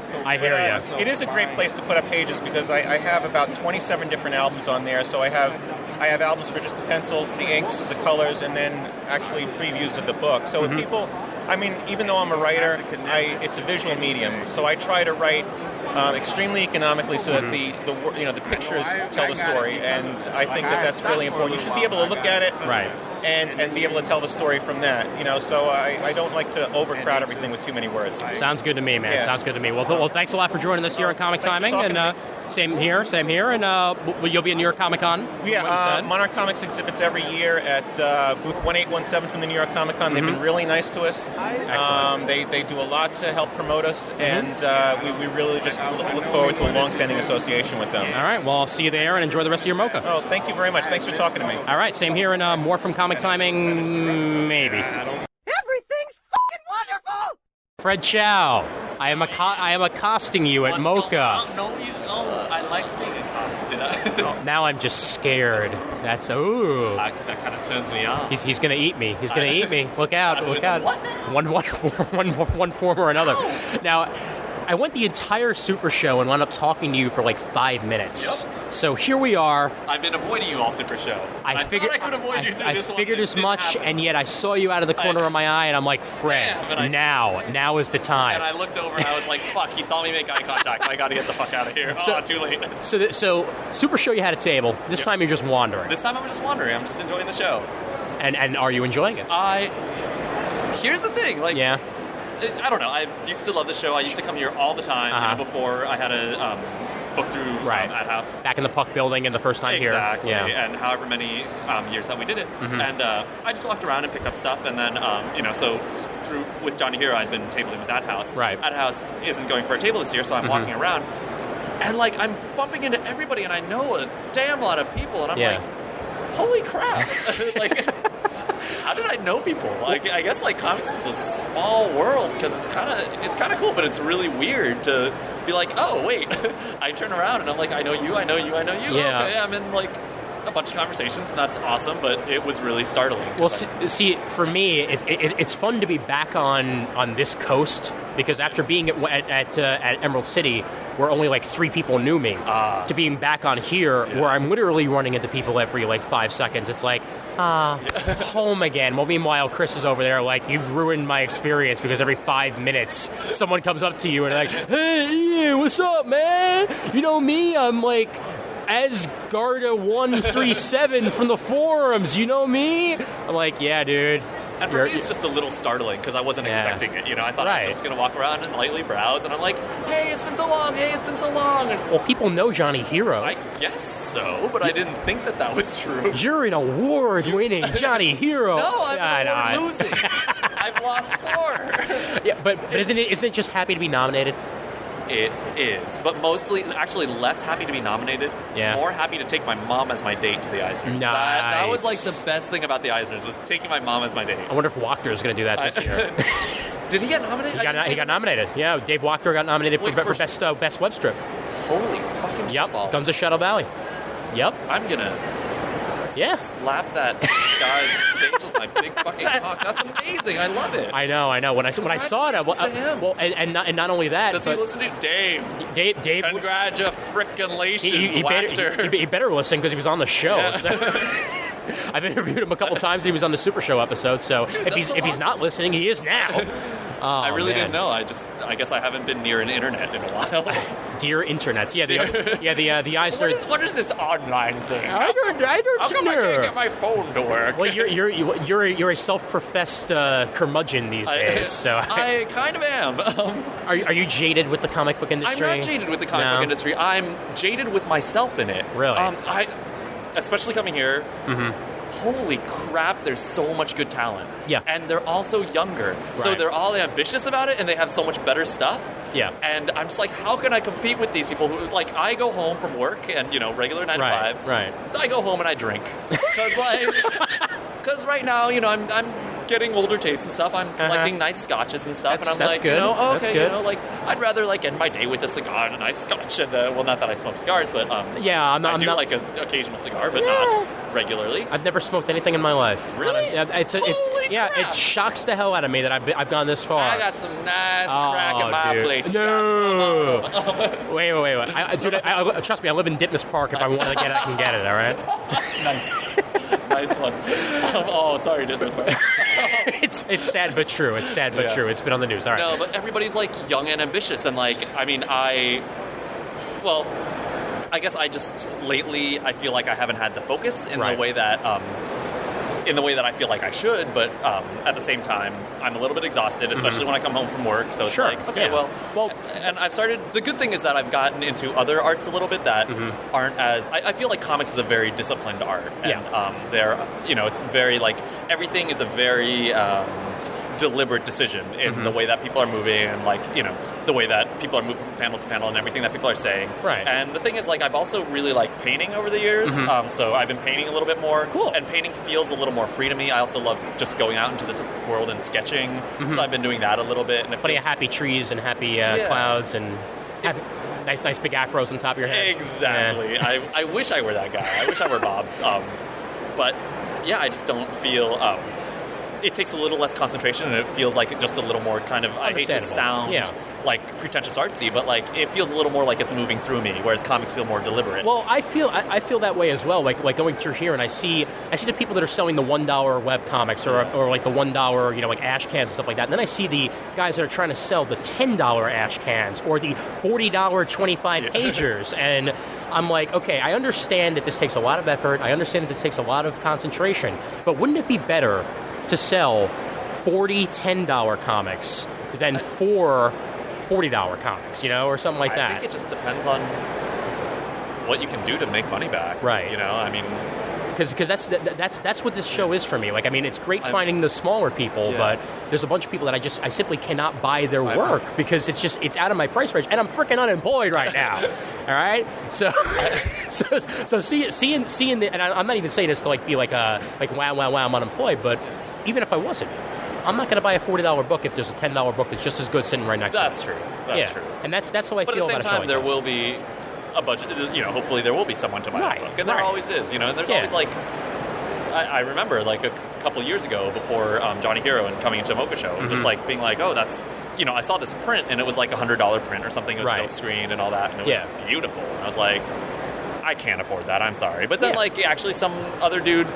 Speaker 4: It is a great place to put up pages, because I have about 27 different albums on there, so I have albums for just the pencils, the inks, the colors, and then actually previews of the book. So with people, even though I'm a writer, it's a visual medium. So I try to write extremely economically so that the pictures tell the story. And I think that that's really important. You should be able to look at it.
Speaker 2: Right.
Speaker 4: and be able to tell the story from that. So I don't like to overcrowd everything with too many words.
Speaker 2: Sounds good to me, man.
Speaker 4: Yeah.
Speaker 2: Sounds good to me. Well, thanks a lot for joining us here on Comic
Speaker 4: thanks for
Speaker 2: Timing.
Speaker 4: talking
Speaker 2: And
Speaker 4: to me.
Speaker 2: same here. And you'll be in New York Comic Con?
Speaker 4: Yeah, Monarch Comics exhibits every year at booth 1817 from the New York Comic Con. They've been really nice to us. They do a lot to help promote us, and we really just look forward to a long-standing association with them.
Speaker 2: All right, well, I'll see you there, and enjoy the rest of your MoCCA.
Speaker 4: Oh, thank you very much. Thanks for talking to me.
Speaker 2: All right, same here, and more from Comic Timing, maybe.
Speaker 5: Everything's fucking wonderful!
Speaker 2: Fred Chow, I am accosting you at MoCCA.
Speaker 6: No, I like being accosted.
Speaker 2: Now I'm just scared. That's
Speaker 6: That kind of turns me on.
Speaker 2: He's gonna eat me. He's gonna eat me. Look out! Look out!
Speaker 6: What?
Speaker 2: One form or another. Now, I went the entire Super Show and wound up talking to you for like 5 minutes.
Speaker 6: Yep.
Speaker 2: So here we are.
Speaker 6: I've been avoiding you all Super Show.
Speaker 2: I figured
Speaker 6: thought I could avoid you through this one.
Speaker 2: I figured as much, and yet I saw you out of the corner of my eye, and I'm like, Fred, now is the time.
Speaker 6: And I looked over and I was like, fuck, he saw me make eye contact. I gotta get the fuck out of here. Too late.
Speaker 2: So Super Show, you had a table. This time you're just wandering.
Speaker 6: This time I'm just wandering. I'm just enjoying the show.
Speaker 2: And are you enjoying it?
Speaker 6: Here's the thing,
Speaker 2: yeah.
Speaker 6: I don't know. I used to love the show. I used to come here all the time, before I had a book through at house.
Speaker 2: Back in the Puck building and the first time here.
Speaker 6: Exactly. And however many years that we did it. And I just walked around and picked up stuff. And then, so with Johnny Hero, I'd been tabling with At House.
Speaker 2: Right.
Speaker 6: At House isn't going for a table this year, so I'm walking around. And, I'm bumping into everybody, and I know a damn lot of people. And I'm like, holy crap. How did I know people? I guess comics is a small world because it's kind of cool, but it's really weird to be like, oh wait, I turn around and I'm like, I know you.
Speaker 2: Yeah.
Speaker 6: Okay, I'm in a bunch of conversations, and that's awesome. But it was really startling.
Speaker 2: Well, see, for me, it's fun to be back on this coast because after being at Emerald City, where only 3 people knew me, to being back on here, where I'm literally running into people every 5 seconds. It's like, home again. Well, meanwhile, Chris is over there you've ruined my experience because every 5 minutes someone comes up to you and hey, Ian, what's up, man? You know me? I'm Asgarda137 from the forums. You know me? I'm like, yeah, dude.
Speaker 6: And for me, it's just a little startling because I wasn't expecting it. I thought I was just going to walk around and lightly browse, and I'm like, hey, it's been so long.
Speaker 2: Well, people know Johnny Hero.
Speaker 6: I guess so, but I didn't think that was true.
Speaker 2: You're an award-winning Johnny Hero.
Speaker 6: No, I'm losing. I've lost 4.
Speaker 2: Yeah, but isn't it just happy to be nominated?
Speaker 6: It is, but mostly, actually, less happy to be nominated.
Speaker 2: Yeah.
Speaker 6: More happy to take my mom as my date to the Eisners.
Speaker 2: Nice.
Speaker 6: That was the best thing about the Eisners was taking my mom as my date.
Speaker 2: I wonder if Wachter is going to do that this year.
Speaker 6: Did he get nominated?
Speaker 2: He got nominated. Yeah, Dave Wachter got nominated for best web strip.
Speaker 6: Holy fucking shitballs.
Speaker 2: Guns of Shadow Valley. Yep.
Speaker 6: I'm gonna slap that guy's face with my big fucking cock. That's amazing. I love it.
Speaker 2: I know. When I saw it, and not only that,
Speaker 6: does he listen to Dave?
Speaker 2: Dave,
Speaker 6: congratulations, Wachter.
Speaker 2: He better listen because he was on the show.
Speaker 6: Yeah.
Speaker 2: So. I've interviewed him a couple times. And he was on the Super Show episode. So
Speaker 6: Dude,
Speaker 2: if he's not listening, he is now.
Speaker 6: I really didn't know. I guess I haven't been near an internet in a while.
Speaker 2: Dear internets, the Eisner.
Speaker 6: What is this online thing?
Speaker 2: I don't
Speaker 6: How come I can't get my phone to work?
Speaker 2: Well, you're a self-professed curmudgeon these days. So
Speaker 6: I kind of am.
Speaker 2: Are you jaded with the comic book industry?
Speaker 6: I'm not jaded with the comic book industry. I'm jaded with myself in it.
Speaker 2: Really?
Speaker 6: Especially coming here. Mm-hmm. Holy crap, there's so much good talent.
Speaker 2: Yeah.
Speaker 6: And they're all so younger. Right. So they're all ambitious about it, and they have so much better stuff.
Speaker 2: Yeah.
Speaker 6: And I'm just like, how can I compete with these people who, I go home from work and, regular 9 to 5.
Speaker 2: Right.
Speaker 6: I go home and I drink. Because right now, I'm getting older tastes and stuff. I'm collecting nice scotches and stuff.
Speaker 2: That's
Speaker 6: and I'm like,
Speaker 2: good.
Speaker 6: Okay,
Speaker 2: good.
Speaker 6: I'd rather, end my day with a cigar and a nice scotch. And, not that I smoke cigars, but,
Speaker 2: I'm not,
Speaker 6: I do like an occasional cigar, but not regularly.
Speaker 2: I've never smoked anything in my life.
Speaker 6: Really?
Speaker 2: It shocks the hell out of me that I've gone this far.
Speaker 6: I got some nice crack at my place.
Speaker 2: No. Wait. Trust me, I live in Ditmas Park. If I want to get it, I can get it, all right?
Speaker 6: Nice. Nice one. Sorry, Ditmas Park.
Speaker 2: It's sad but true. It's sad but true. It's been on the news. All right.
Speaker 6: No, but everybody's young and ambitious, and I guess I just lately I feel like I haven't had the focus in the way that in the way that I feel like I should, but at the same time, I'm a little bit exhausted, especially when I come home from work. So it's like, okay, well, and I've started. The good thing is that I've gotten into other arts a little bit that aren't as. I feel like comics is a very disciplined art, and they're, it's very like everything is a very deliberate decision in the way that people are moving, and like the way that people are moving from panel to panel and everything that people are saying.
Speaker 2: Right.
Speaker 6: And the thing is, like, I've also really liked painting over the years, so I've been painting a little bit more.
Speaker 2: Cool.
Speaker 6: And painting feels a little more free to me. I also love just going out into this world and sketching, so I've been doing that a little bit. And
Speaker 2: plenty of happy trees and happy clouds and nice big afros on top of your head.
Speaker 6: Exactly. Yeah. I wish I were that guy. I wish I were Bob. But yeah, I just don't feel. It takes a little less concentration, and it feels like just a little more kind of. I hate to sound like pretentious artsy, but like it feels a little more like it's moving through me, whereas comics feel more deliberate.
Speaker 2: Well, I feel that way as well. Like going through here, and I see the people that are selling the $1 web comics or like the $1 like ash cans and stuff like that. And then I see the guys that are trying to sell the $10 ash cans or the $40 25 pagers, and I'm like, okay, I understand that this takes a lot of effort. I understand that this takes a lot of concentration, but wouldn't it be better to sell 40 $10 comics than 4 $40 comics, or something like that?
Speaker 6: I think it just depends on what you can do to make money back.
Speaker 2: Right.
Speaker 6: I mean,
Speaker 2: because that's what this show is for me. Like, I mean, it's great finding the smaller people, but there's a bunch of people that I simply cannot buy their work because it's out of my price range, and I'm freaking unemployed right now. All right, so seeing the, and I'm not even saying this to like be like wow I'm unemployed, but even if I wasn't, I'm not going to buy a $40 book if there's a $10 book that's just as good sitting right next to me.
Speaker 6: That's true. That's true.
Speaker 2: And that's how I feel about a show.
Speaker 6: But at the same time, there
Speaker 2: like
Speaker 6: will be a budget. Hopefully there will be someone to buy a book, and there always is. And there's always like. I remember like a couple years ago before Johnny Hero and coming into MoCCA show, and just like being like, oh, that's I saw this print and it was like $100 print or something. It was silk screened and all that, and it was beautiful. And I was like, I can't afford that. I'm sorry. But then like actually some other dude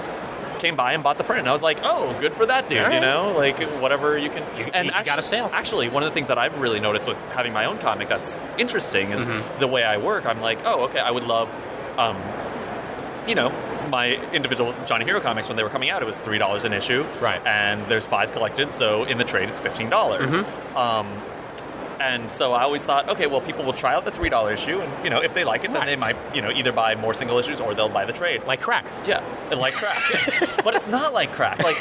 Speaker 6: came by and bought the print, and I was like, oh, good for that dude. Like whatever you can. And
Speaker 2: you got a sale.
Speaker 6: Actually, one of the things that I've really noticed with having my own comic that's interesting is the way I work. I'm like, oh, okay, I would love, my individual Johnny Hero comics, when they were coming out, it was $3 an issue.
Speaker 2: Right.
Speaker 6: And there's 5 collected, so in the trade it's $15. And so I always thought, okay, well, people will try out the $3 issue, and, if they like it, then they might, either buy more single issues or they'll buy the trade.
Speaker 2: Like crack.
Speaker 6: Yeah, and like crack. But it's not like crack. Like,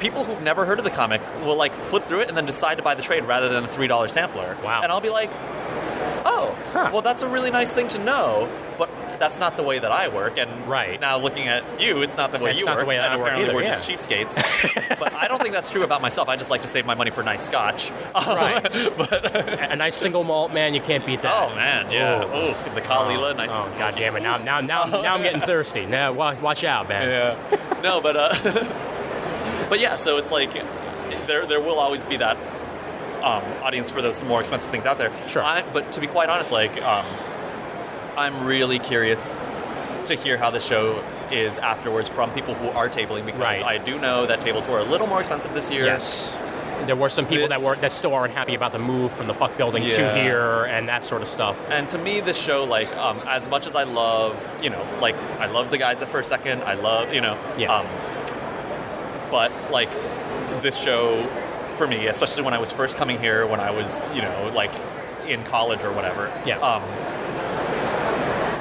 Speaker 6: people who've never heard of the comic will, like, flip through it and then decide to buy the trade rather than the $3 sampler.
Speaker 2: Wow.
Speaker 6: And I'll be like, oh, well, that's a really nice thing to know, but that's not the way that I work. And now looking at you, it's not the way you work.
Speaker 2: Not the way that I work
Speaker 6: apparently
Speaker 2: either,
Speaker 6: we're just cheapskates. But I don't think that's true about myself. I just like to save my money for nice scotch.
Speaker 2: Right. But a nice single malt, man, you can't beat that.
Speaker 6: Oh, man, yeah. Oh, the Kalila, nice and
Speaker 2: God damn it. Now I'm getting thirsty. Now, watch out, man.
Speaker 6: Yeah. No, but but yeah, so it's like there will always be that audience for those more expensive things out there.
Speaker 2: Sure.
Speaker 6: But to be quite honest, like, I'm really curious to hear how the show is afterwards from people who are tabling, because I do know that tables were a little more expensive this year.
Speaker 2: Yes. There were some people that still aren't happy about the move from the Puck Building to here and that sort of stuff.
Speaker 6: And to me, this show, like, as much as I love, like, I love the guys at First Second, I love, but, like, this show, for me, especially when I was first coming here, when I was, like, in college or whatever,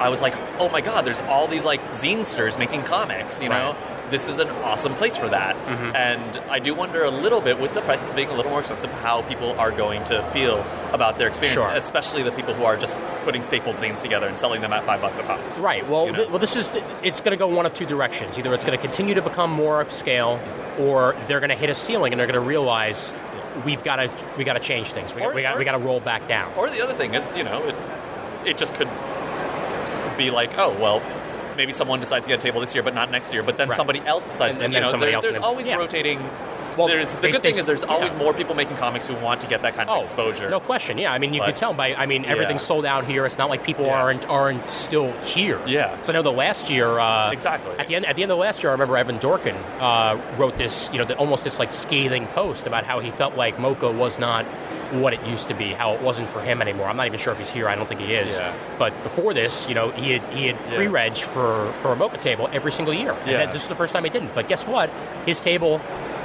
Speaker 6: I was like, oh my God, there's all these like zinesters making comics, you know? This is an awesome place for that. And I do wonder a little bit, with the prices being a little more expensive, how people are going to feel about their experience, especially the people who are just putting stapled zines together and selling them at $5 a pop.
Speaker 2: Right. Well, it's going to go one of two directions. Either it's going to continue to become more upscale, or they're going to hit a ceiling and they're going to realize we got to change things. We got to roll back down.
Speaker 6: Or the other thing is, it just could be like, oh, well, maybe someone decides to get a table this year, but not next year. But then somebody else decides. And there's always rotating
Speaker 2: Well,
Speaker 6: the good thing is there's always more people making comics who want to get that kind of exposure.
Speaker 2: No question. Yeah, I mean, you could tell by. I mean, everything's sold out here. It's not like people aren't still here.
Speaker 6: Yeah.
Speaker 2: So I know the last year.
Speaker 6: Exactly.
Speaker 2: At the end of the last year, I remember Evan Dorkin wrote this, almost this like scathing post about how he felt like MoCCA was not what it used to be, how it wasn't for him anymore. I'm not even sure if he's here. I don't think he is. Yeah. But before this, he had pre-reg for a MoCCA table every single year. And this is the first time he didn't. But guess what? His table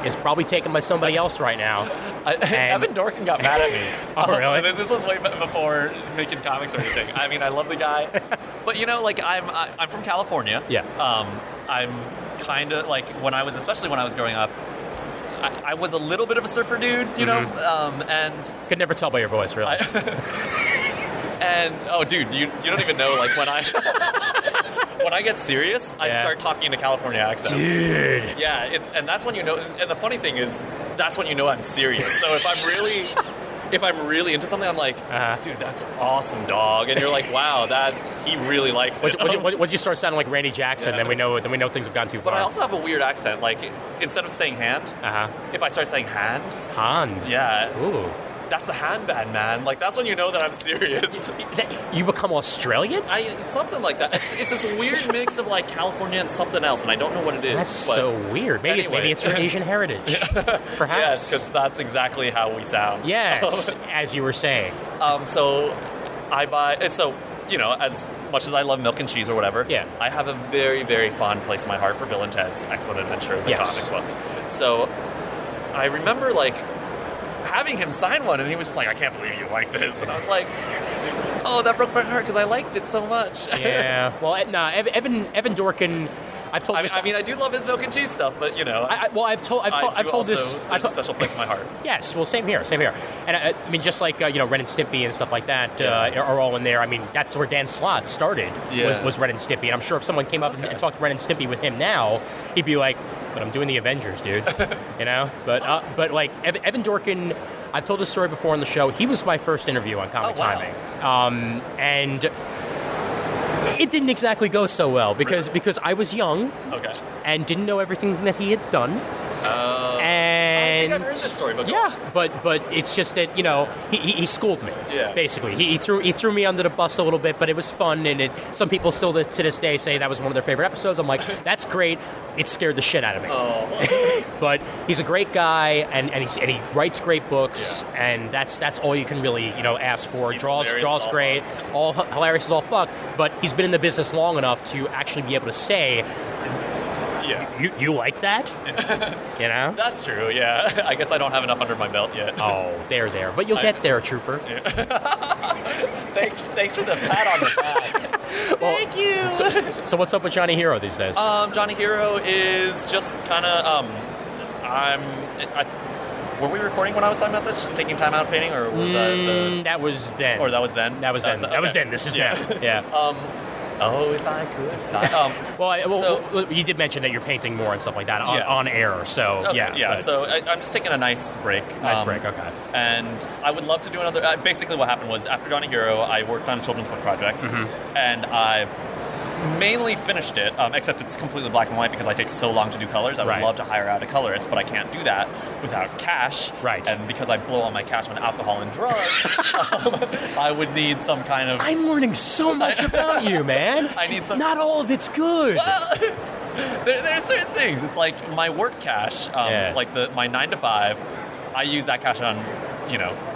Speaker 2: is probably taken by somebody else right now.
Speaker 6: Evan Dorkin got mad at me.
Speaker 2: Oh, really?
Speaker 6: This was way before making comics or anything. I mean, I love the guy. But, I'm from California.
Speaker 2: Yeah.
Speaker 6: I'm kind of, especially when I was growing up, I was a little bit of a surfer dude, you know, and...
Speaker 2: Could never tell by your voice, really.
Speaker 6: And, oh, dude, you don't even know, like, when I... when I get serious, I start talking in a California accent.
Speaker 2: Dude.
Speaker 6: Yeah, and that's when you know... And the funny thing is, that's when you know I'm serious. So if I'm really into something, I'm like, dude, that's awesome, dog. And you're like, wow, he really likes it.
Speaker 2: Once you start sounding like Randy Jackson, then we know things have gone too far.
Speaker 6: But I also have a weird accent. Like, instead of saying hand, if I start saying hand. Yeah.
Speaker 2: Ooh.
Speaker 6: That's the handband, man. Like, that's when you know that I'm serious.
Speaker 2: You become Australian?
Speaker 6: Something like that. It's this weird mix of, like, California and something else, and I don't know what it is.
Speaker 2: That's so weird. Maybe it's your Asian heritage. Perhaps.
Speaker 6: Yes, because that's exactly how we sound.
Speaker 2: Yes, as you were saying.
Speaker 6: So I buy... So, as much as I love milk and cheese or whatever, I have a very, very fond place in my heart for Bill and Ted's Excellent Adventure, the comic book. So I remember, like, having him sign one, and he was just like, I can't believe you like this. And I was like, oh, that broke my heart because I liked it so much.
Speaker 2: Yeah. Well, Evan Dorkin... I've told this.
Speaker 6: I mean, I do love his milk and cheese stuff, but
Speaker 2: I've told this.
Speaker 6: There's a special place in my heart.
Speaker 2: Yes, well, same here. And I mean, just like Ren and Stimpy and stuff like that are all in there. I mean, that's where Dan Slott started. Was Ren and Stimpy, and I'm sure if someone came up and talked Ren and Stimpy with him now, he'd be like, "But I'm doing the Avengers, dude." But like Evan Dorkin, I've told this story before on the show. He was my first interview on Comic Timing, and it didn't exactly go so well because I was young and didn't know everything that he had done.
Speaker 6: I think I've heard this story, but
Speaker 2: but it's just that he schooled me. Yeah. Basically, he threw me under the bus a little bit, but it was fun, and some people still to this day say that was one of their favorite episodes. I'm like, that's great. It scared the shit out of me.
Speaker 6: Oh.
Speaker 2: But he's a great guy, and he writes great books, and that's all you can really ask for.
Speaker 6: He's
Speaker 2: draws great, all hilarious as all fuck. But he's been in the business long enough to actually be able to say. Yeah. You like that?
Speaker 6: That's true, yeah. I guess I don't have enough under my belt yet.
Speaker 2: Oh, there. But you'll get there, trooper.
Speaker 6: Yeah. Thanks for the pat on the back. Thank you.
Speaker 2: So what's up with Johnny Hero these days?
Speaker 6: Johnny Hero is just kind of... were we recording when I was talking about this? Just taking time out painting? Or was
Speaker 2: that was then.
Speaker 6: Or that was then?
Speaker 2: That was then. That was then. This is now. Yeah.
Speaker 6: Oh, if I could fly.
Speaker 2: Well, you did mention that you're painting more and stuff like that on air, so
Speaker 6: yeah. So I'm just taking a nice break.
Speaker 2: Okay.
Speaker 6: And I would love to do another... basically what happened was, after Johnny Hero, I worked on a children's book project, and I've mainly finished it, except it's completely black and white because I take so long to do colors. I would love to hire out a colorist, but I can't do that without cash.
Speaker 2: Right.
Speaker 6: And because I blow all my cash on alcohol and drugs, I would need some kind of...
Speaker 2: I'm learning so much about you, man.
Speaker 6: I need some...
Speaker 2: Not all of it's good.
Speaker 6: Well, there are certain things. It's like my work cash, like my 9 to 5, I use that cash on,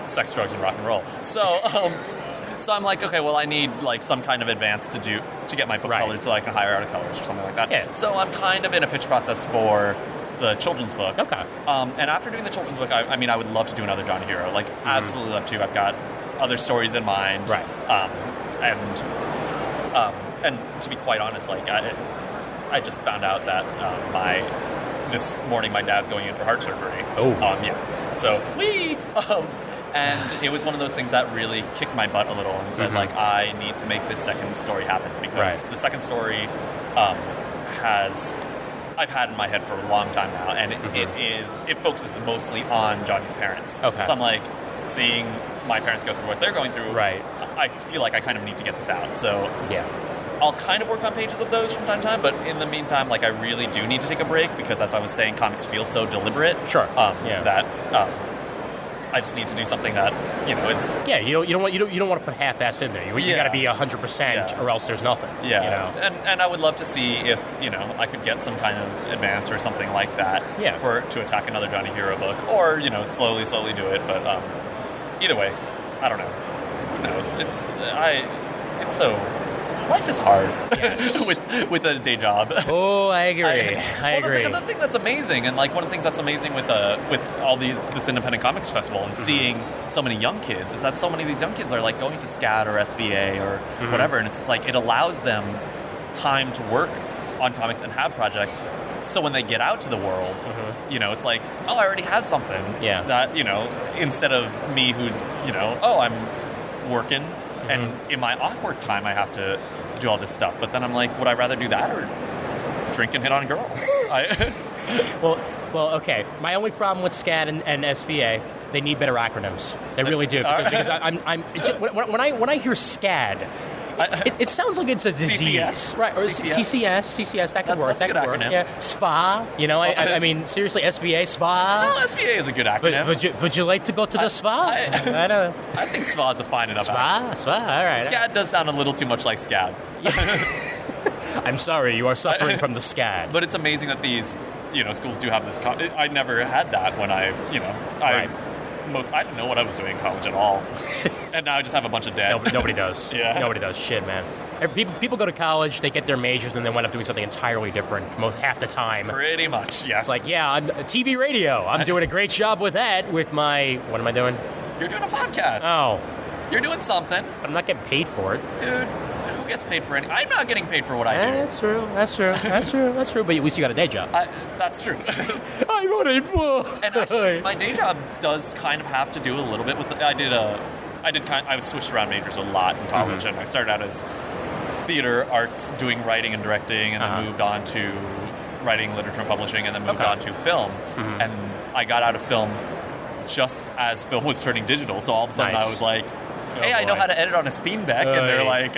Speaker 6: sex, drugs, and rock and roll. So I'm like, okay, well, I need like some kind of advance to get my book colored so I can hire out a colorist or something like that.
Speaker 2: Yeah.
Speaker 6: So I'm kind of in a pitch process for the children's book.
Speaker 2: Okay.
Speaker 6: And after doing the children's book, I mean, I would love to do another Johnny Hero. Like, absolutely love to. I've got other stories in mind.
Speaker 2: Right.
Speaker 6: And to be quite honest, like, I just found out that this morning my dad's going in for heart surgery.
Speaker 2: Oh.
Speaker 6: Yeah. So, and it was one of those things that really kicked my butt a little and said, like, I need to make this second story happen because the second story I've had in my head for a long time now, and it focuses mostly on Johnny's parents.
Speaker 2: Okay.
Speaker 6: So I'm like, seeing my parents go through what they're going through,
Speaker 2: right.
Speaker 6: I feel like I kind of need to get this out. So I'll kind of work on pages of those from time to time, but in the meantime, like, I really do need to take a break because, as I was saying, comics feel so deliberate.
Speaker 2: Sure.
Speaker 6: That I just need to do something that, is...
Speaker 2: Yeah, you don't want to put half-ass in there. You got to be 100%, or else there's nothing.
Speaker 6: Yeah, and I would love to see if I could get some kind of advance or something like that.
Speaker 2: Yeah.
Speaker 6: To attack another Johnny Hero book, or slowly do it. But either way, I don't know. Who knows? It's so. Life is hard with a day job.
Speaker 2: Oh, I agree. I agree.
Speaker 6: The thing that's amazing, and like one of the things that's amazing with all this independent comics festival and seeing so many young kids is that so many of these young kids are like going to SCAD or SVA or whatever, and it's just like it allows them time to work on comics and have projects. So when they get out to the world, it's like, oh, I already have something.
Speaker 2: Yeah.
Speaker 6: That instead of me who's I'm working. And in my off-work time, I have to do all this stuff. But then I'm like, would I rather do that or drink and hit on girls?
Speaker 2: Well, okay. My only problem with SCAD and SVA, they need better acronyms. They really do. Because when I hear SCAD, it sounds like it's a disease.
Speaker 6: CCS.
Speaker 2: Right, or CCS, that could work.
Speaker 6: That's a good acronym.
Speaker 2: Yeah. SVA, I mean, seriously, SVA, SVA.
Speaker 6: No, SVA is a good acronym.
Speaker 2: Would you like to go to the SVA? I don't.
Speaker 6: I think SVA is a fine enough acronym.
Speaker 2: SVA, all right.
Speaker 6: SCAD does sound a little too much like SCAD.
Speaker 2: I'm sorry, you are suffering from the SCAD.
Speaker 6: But it's amazing that these, schools do have this. I never had that when I didn't know what I was doing in college at all, and now I just have a bunch of debt.
Speaker 2: Nobody does.
Speaker 6: Yeah.
Speaker 2: Nobody does. Shit, man. People go to college, they get their majors, and then wind up doing something entirely different half the time.
Speaker 6: Pretty much, yes.
Speaker 2: It's like, I'm TV radio. I'm doing a great job with that. With my, what am I doing?
Speaker 6: You're doing a podcast.
Speaker 2: Oh,
Speaker 6: you're doing something.
Speaker 2: But I'm not getting paid for it,
Speaker 6: dude. Who gets paid for anything? I'm not getting paid for what I do.
Speaker 2: That's true. But at least you got a day job.
Speaker 6: That's true.
Speaker 2: I want a book.
Speaker 6: And actually, my day job does kind of have to do a little bit with. I was switched around majors a lot in college, and I started out as theater arts, doing writing and directing, and then moved on to writing, literature, and publishing, and then moved on to film. And I got out of film just as film was turning digital. So all of a sudden, I was like, hey, I know how to edit on a Steam Deck, and they're like,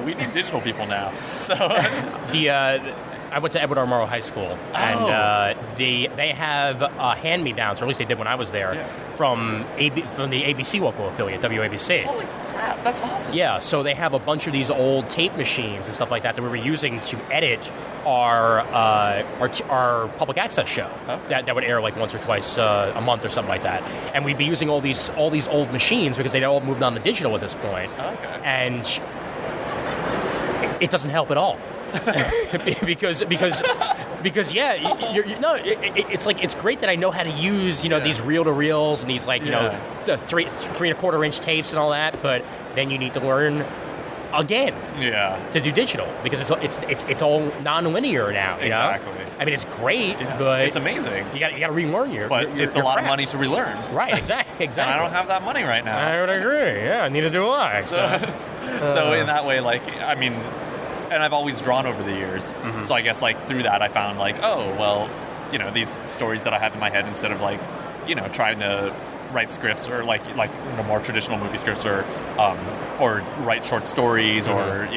Speaker 6: we need digital people now. So
Speaker 2: I went to Edward R. Murrow High School, and they have hand-me-downs, or at least they did when I was there, from the ABC local affiliate, WABC.
Speaker 6: Holy crap, that's awesome.
Speaker 2: Yeah, so they have a bunch of these old tape machines and stuff like that we were using to edit our public access show that would air like once or twice a month or something like that. And we'd be using all these old machines because they'd all moved on to digital at this point.
Speaker 6: Okay.
Speaker 2: And it doesn't help at all. because it's like it's great that I know how to use these reel-to-reels and these the 3 3/4 inch tapes and all that, but then you need to learn again to do digital because it's all non-linear now.
Speaker 6: Exactly.
Speaker 2: I mean, it's great, but
Speaker 6: it's amazing.
Speaker 2: You got to relearn your.
Speaker 6: But it's a lot of money to relearn.
Speaker 2: Right. Exactly.
Speaker 6: And I don't have that money right now.
Speaker 2: I would agree. Yeah, neither do I.
Speaker 6: So in that way, and I've always drawn over the years. So I guess through that I found these stories that I have in my head, instead of trying to write scripts or more traditional movie scripts or write short stories or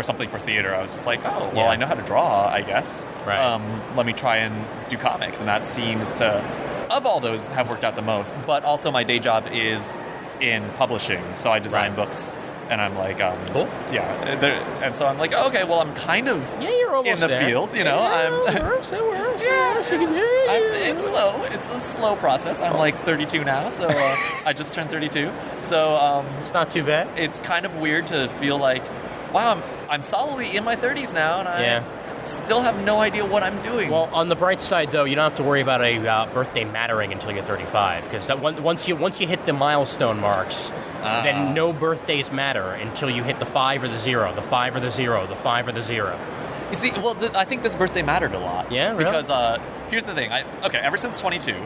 Speaker 6: something for theater. I was just like, I know how to draw, I guess.
Speaker 2: Right.
Speaker 6: Let me try and do comics, and that seems to, of all those, have worked out the most. But also my day job is in publishing, so I design books. And I'm like,
Speaker 2: cool.
Speaker 6: Yeah. And so I'm like, okay, well, I'm kind of
Speaker 2: you're almost
Speaker 6: in the field,
Speaker 2: It works.
Speaker 6: It's slow. It's a slow process. I'm 32 now, so I just turned 32. So
Speaker 2: it's not too bad.
Speaker 6: It's kind of weird to feel like, wow, I'm solidly in my 30s now, and I still have no idea what I'm doing.
Speaker 2: Well, on the bright side, though, you don't have to worry about a birthday mattering until you're 35, because once you hit the milestone marks, then no birthdays matter until you hit the 5 or the 0, the 5 or the 0, the 5 or the 0.
Speaker 6: You see, well, I think this birthday mattered a lot.
Speaker 2: Yeah, really?
Speaker 6: Because here's the thing. Ever since 22,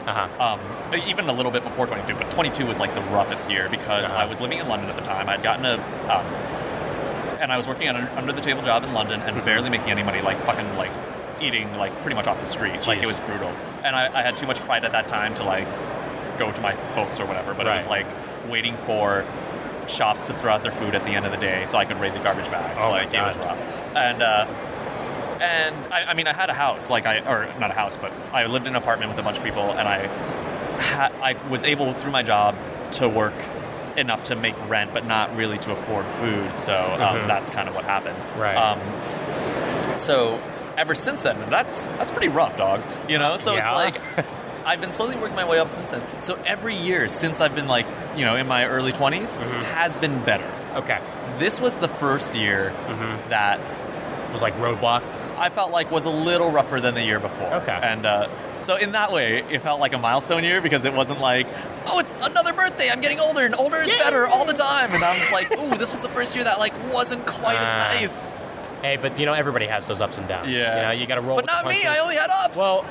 Speaker 6: even a little bit before 22, but 22 was the roughest year because I was living in London at the time. I'd gotten and I was working on an under-the-table job in London and barely making any money, eating, pretty much off the street.
Speaker 2: Jeez.
Speaker 6: It was brutal. And I had too much pride at that time to, go to my folks or whatever. But it was, waiting for shops to throw out their food at the end of the day so I could raid the garbage bags.
Speaker 2: Oh,
Speaker 6: like, it was rough. And I mean, I had a house, or not a house, but I lived in an apartment with a bunch of people, and I was able, through my job, to work enough to make rent, but not really to afford food. So that's kind of what happened.
Speaker 2: Right.
Speaker 6: So ever since then, that's pretty rough, dog. You know. So it's like I've been slowly working my way up since then. So every year since I've been in my early 20s has been better.
Speaker 2: Okay.
Speaker 6: This was the first year that
Speaker 2: was like roadblock.
Speaker 6: I felt like was a little rougher than the year before.
Speaker 2: Okay.
Speaker 6: And so in that way, it felt like a milestone year because it wasn't like, oh, it's another birthday. I'm getting older, and older is better all the time. And I'm just like, ooh, this was the first year that wasn't quite as nice.
Speaker 2: Hey, but everybody has those ups and downs.
Speaker 6: Yeah.
Speaker 2: You got to roll.
Speaker 6: But not me. I only had ups.
Speaker 2: Well,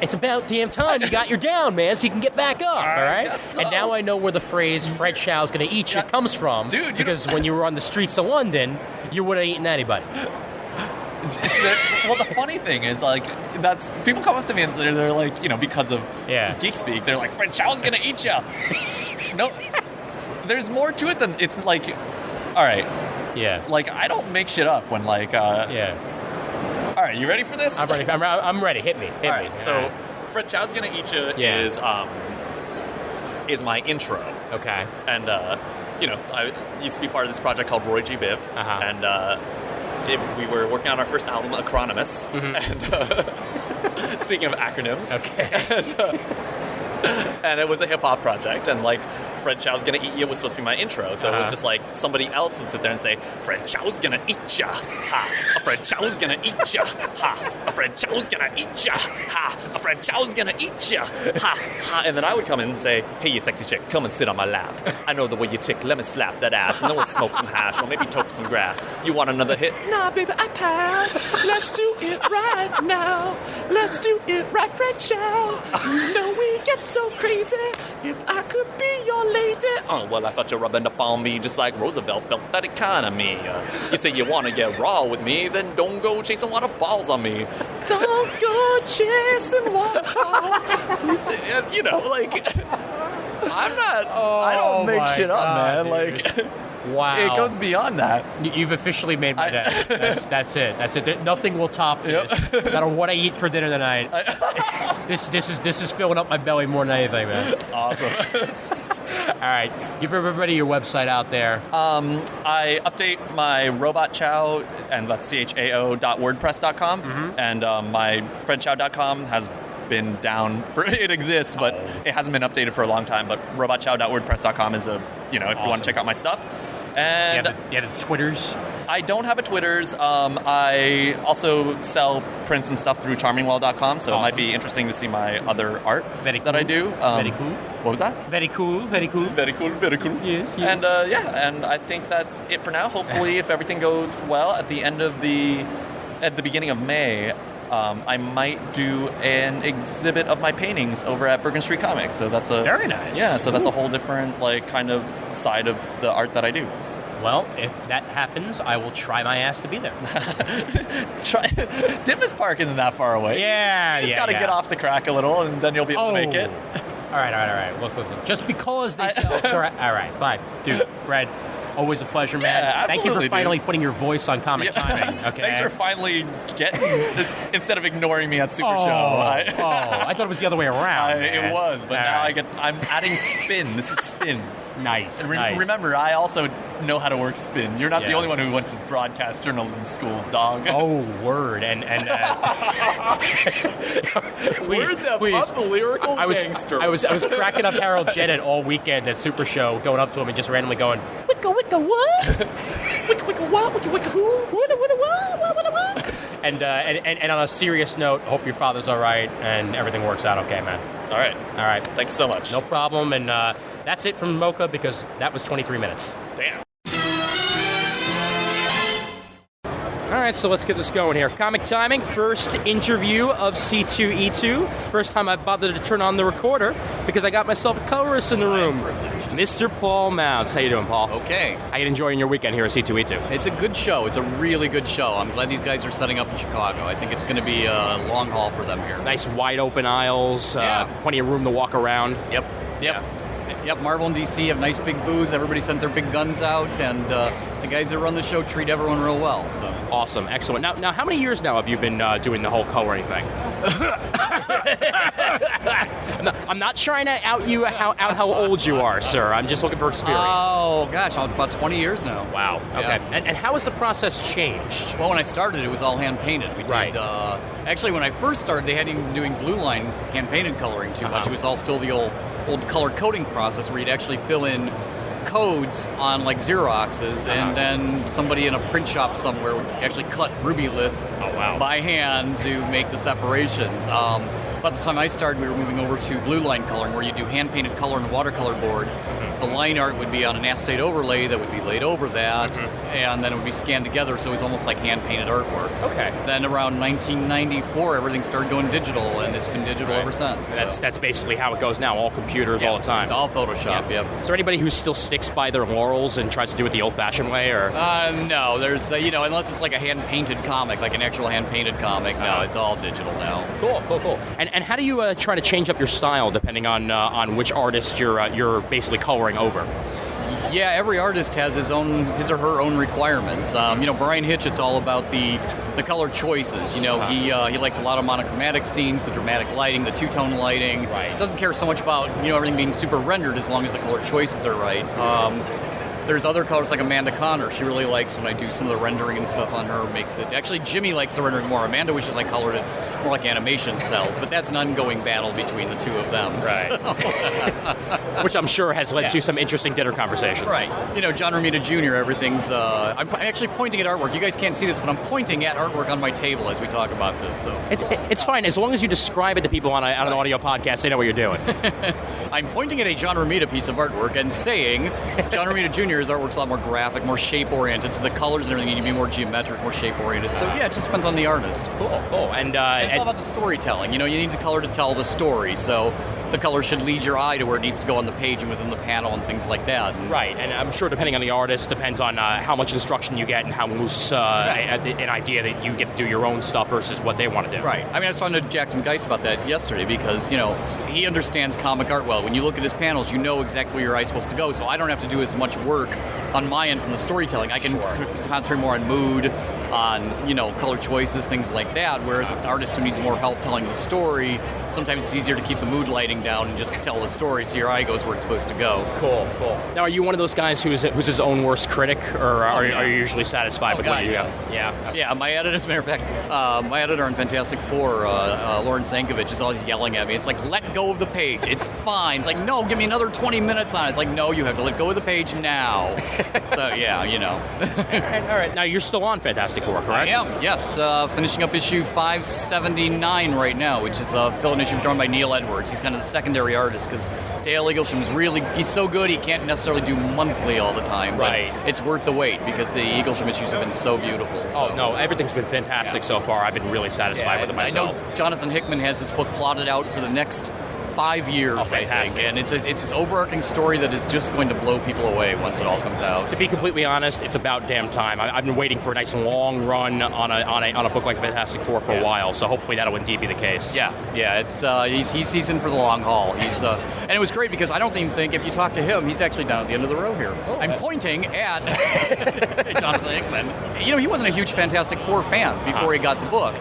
Speaker 2: it's about damn time you got your down, man, so you can get back up. All right.
Speaker 6: So.
Speaker 2: And now I know where the phrase "Fred Show's gonna eat you" comes from,
Speaker 6: dude.
Speaker 2: Because when you were on the streets of London, you wouldn't have eaten anybody.
Speaker 6: Well, the funny thing is, that's people come up to me and they're like, because of geek speak, they're like, Fred Chow's gonna eat you. No, there's more to it than it's like. All right.
Speaker 2: Yeah.
Speaker 6: I don't make shit up when
Speaker 2: Yeah.
Speaker 6: All right, you ready for this?
Speaker 2: I'm ready. I'm ready. Hit me. Hit me.
Speaker 6: So, Fred Chow's gonna eat you is my intro.
Speaker 2: Okay.
Speaker 6: And I used to be part of this project called Roy G. Biv, and we were working on our first album, Acronymus. And speaking of acronyms,
Speaker 2: okay.
Speaker 6: And it was a hip hop project, and Fred Chow's gonna eat you was supposed to be my intro, so it was just somebody else would sit there and say, Fred Chow's gonna eat ya, ha! A Fred Chow's gonna eat ya, ha! A Fred Chow's gonna eat ya, ha! A Fred Chow's gonna eat ya, ha! Ha! And then I would come in and say, hey, you sexy chick, come and sit on my lap. I know the way you tick, let me slap that ass, and then we'll smoke some hash, or maybe toke some grass. You want another hit? Nah, baby, I pass. Let's do it right now. Let's do it right, Fred Chow. You know we get so crazy. If I could be your lady. Oh, well, I thought you were rubbing up on me just like Roosevelt felt that economy. You say you want to get raw with me, then don't go chasing waterfalls on me. Don't go chasing waterfalls. Please, I'm not, I don't make shit up, man.
Speaker 2: Dude. Wow.
Speaker 6: It goes beyond that.
Speaker 2: You've officially made my day. That's it. That's it. Nothing will top this. No matter what I eat for dinner tonight. This is filling up my belly more than anything, man.
Speaker 6: Awesome.
Speaker 2: All right. Give everybody your website out there.
Speaker 6: I update my Robot Chow, and that's chao.wordpress.com. And my fredchow.com has been down for it exists, but it hasn't been updated for a long time. But robotchow.wordpress.com is if you want to check out my stuff. And
Speaker 2: you have the Twitters?
Speaker 6: I don't have a Twitters. I also sell prints and stuff through charmingwell.com, so It might be interesting to see my other art that I do.
Speaker 2: Very cool.
Speaker 6: What was that?
Speaker 2: Very cool. Very cool.
Speaker 6: Very cool. Very cool.
Speaker 2: Yes.
Speaker 6: And and I think that's it for now. Hopefully, if everything goes well, at the beginning of May, I might do an exhibit of my paintings over at Bergen Street Comics. So that's
Speaker 2: very nice.
Speaker 6: Yeah, so that's a whole different kind of side of the art that I do.
Speaker 2: Well, if that happens, I will try my ass to be there.
Speaker 6: Ditmas Park isn't that far away.
Speaker 2: Yeah,
Speaker 6: you just got to get off the crack a little, and then you'll be able to make it.
Speaker 2: All right. Look. Just because they sell crack. All right, fine. Dude, Fred, always a pleasure, man.
Speaker 6: Yeah,
Speaker 2: thank you for finally putting your voice on Comic Timing. Okay.
Speaker 6: Thanks for finally instead of ignoring me at Super Show.
Speaker 2: I thought it was the other way around.
Speaker 6: It was, but now I'm adding spin. This is spin.
Speaker 2: Nice.
Speaker 6: Remember, I also know how to work spin. You're not the only one who went to broadcast journalism school, dog.
Speaker 2: Oh, word. And please.
Speaker 6: The lyrical gangster.
Speaker 2: I was cracking up Harold Jennett all weekend at Super Show, going up to him and just randomly going, wicka wicka what? Wicka wicka what? Wicka wicka who? Wicka wicka what? Wicka what? And on a serious note, hope your father's all right and everything works out okay, man.
Speaker 6: All right. Thanks so much.
Speaker 2: No problem. And that's it from MoCCA because that was 23 minutes.
Speaker 6: Damn.
Speaker 2: All right, so let's get this going here. Comic Timing, first interview of C2E2. First time I bothered to turn on the recorder because I got myself a colorist in the room. Mr. Paul Mounts. How you doing, Paul?
Speaker 7: Okay.
Speaker 2: How you enjoying your weekend here at C2E2?
Speaker 7: It's a good show. It's a really good show. I'm glad these guys are setting up in Chicago. I think it's going to be a long haul for them here.
Speaker 2: Nice wide open aisles, plenty of room to walk around.
Speaker 7: Yep.
Speaker 2: Yeah.
Speaker 7: Yep, Marvel and DC have nice big booths. Everybody sent their big guns out, and the guys that run the show treat everyone real well. So
Speaker 2: awesome, excellent. Now, how many years now have you been doing the whole coloring thing? I'm not trying to out how old you are, sir. I'm just looking for experience.
Speaker 7: Oh gosh, about 20 years now.
Speaker 2: Wow. Okay.
Speaker 7: Yeah.
Speaker 2: And how has the process changed?
Speaker 7: Well, when I started, it was all hand painted. We did. Actually, when I first started, they hadn't even doing blue line hand painted coloring too much. It was all still the old color coding process where you'd actually fill in codes on like Xeroxes, and then somebody in a print shop somewhere would actually cut ruby lith by hand to make the separations. By the time I started, we were moving over to blue line coloring, where you do hand painted color on a watercolor board. The line art would be on an acetate overlay that would be laid over that, and then it would be scanned together, so it was almost like hand-painted artwork.
Speaker 2: Okay.
Speaker 7: Then around 1994, everything started going digital, and it's been digital ever since.
Speaker 2: That's basically how it goes now, all computers all the time.
Speaker 7: All Photoshop, yep.
Speaker 2: Is there anybody who still sticks by their laurels and tries to do it the old-fashioned way, or?
Speaker 7: No, there's, unless it's like a hand-painted comic, like an actual hand-painted comic, no, it's all digital now.
Speaker 2: Cool. And how do you try to change up your style depending on which artist you're basically coloring over?
Speaker 7: Yeah, every artist has his or her own requirements. Brian Hitch, it's all about the color choices. He likes a lot of monochromatic scenes, the dramatic lighting, the two-tone lighting.
Speaker 2: Right.
Speaker 7: Doesn't care so much about everything being super rendered as long as the color choices are right. There's other colors like Amanda Connor. She really likes when I do some of the rendering and stuff on her. Makes it actually Jimmy likes the rendering more. Amanda wishes I colored it more like animation cells, but that's an ongoing battle between the two of them.
Speaker 2: Right. So. Which I'm sure has led to some interesting dinner conversations.
Speaker 7: Right. John Romita Jr. Everything's. I'm actually pointing at artwork. You guys can't see this, but I'm pointing at artwork on my table as we talk about this. So
Speaker 2: it's fine as long as you describe it to people on an audio podcast. They know what you're doing.
Speaker 7: I'm pointing at a John Romita piece of artwork and saying John Romita Jr. His artwork's a lot more graphic, more shape-oriented, so the colors and everything need to be more geometric, more shape-oriented. So, yeah, it just depends on the artist.
Speaker 2: Cool. And
Speaker 7: it's all about the storytelling. You need the color to tell the story, so the color should lead your eye to where it needs to go on the page and within the panel and things like that.
Speaker 2: Right, and I'm sure depending on the artist, depends on how much instruction you get and how loose an idea that you get to do your own stuff versus what they want to do.
Speaker 7: Right. I was talking to Jackson Geist about that yesterday because, he understands comic art well. When you look at his panels, you know exactly where your eye's supposed to go, so I don't have to do as much work on my end from the storytelling. I can concentrate more on mood, on color choices, things like that, whereas an artist who needs more help telling the story, sometimes it's easier to keep the mood lighting down and just tell the story so your eye goes where it's supposed to go.
Speaker 2: Cool. Now, are you one of those guys who's his own worst critic, or are you usually satisfied with what you have?
Speaker 7: Yeah, my editor, as a matter of fact, my editor on Fantastic Four, Lauren Sankovic, is always yelling at me. It's like, let go of the page. It's fine. It's like, no, give me another 20 minutes on it. It's like, no, you have to let go of the page now. So, yeah,
Speaker 2: All right. Now, you're still on Fantastic Four, correct?
Speaker 7: I am, yes. Finishing up issue 579 right now, which is a fill-in issue drawn by Neil Edwards. He's kind of the secondary artist because Dale Eaglesham's he's so good he can't necessarily do monthly all the time.
Speaker 2: Right.
Speaker 7: But it's worth the wait because the Eaglesham issues have been so beautiful. So.
Speaker 2: Oh, no, everything's been fantastic so far. I've been really satisfied with it myself.
Speaker 7: I know Jonathan Hickman has this book plotted out for the next 5 years, I think, and it's this overarching story that is just going to blow people away once it all comes out.
Speaker 2: To be completely honest, it's about damn time. I've been waiting for a nice long run on a book like Fantastic Four for a while, so hopefully that'll indeed be the case.
Speaker 7: Yeah, it's he's in for the long haul. And it was great because I don't even think if you talk to him, he's actually down at the end of the row here. Oh, I'm pointing at Jonathan Hickman. He wasn't a huge Fantastic Four fan before he got the book.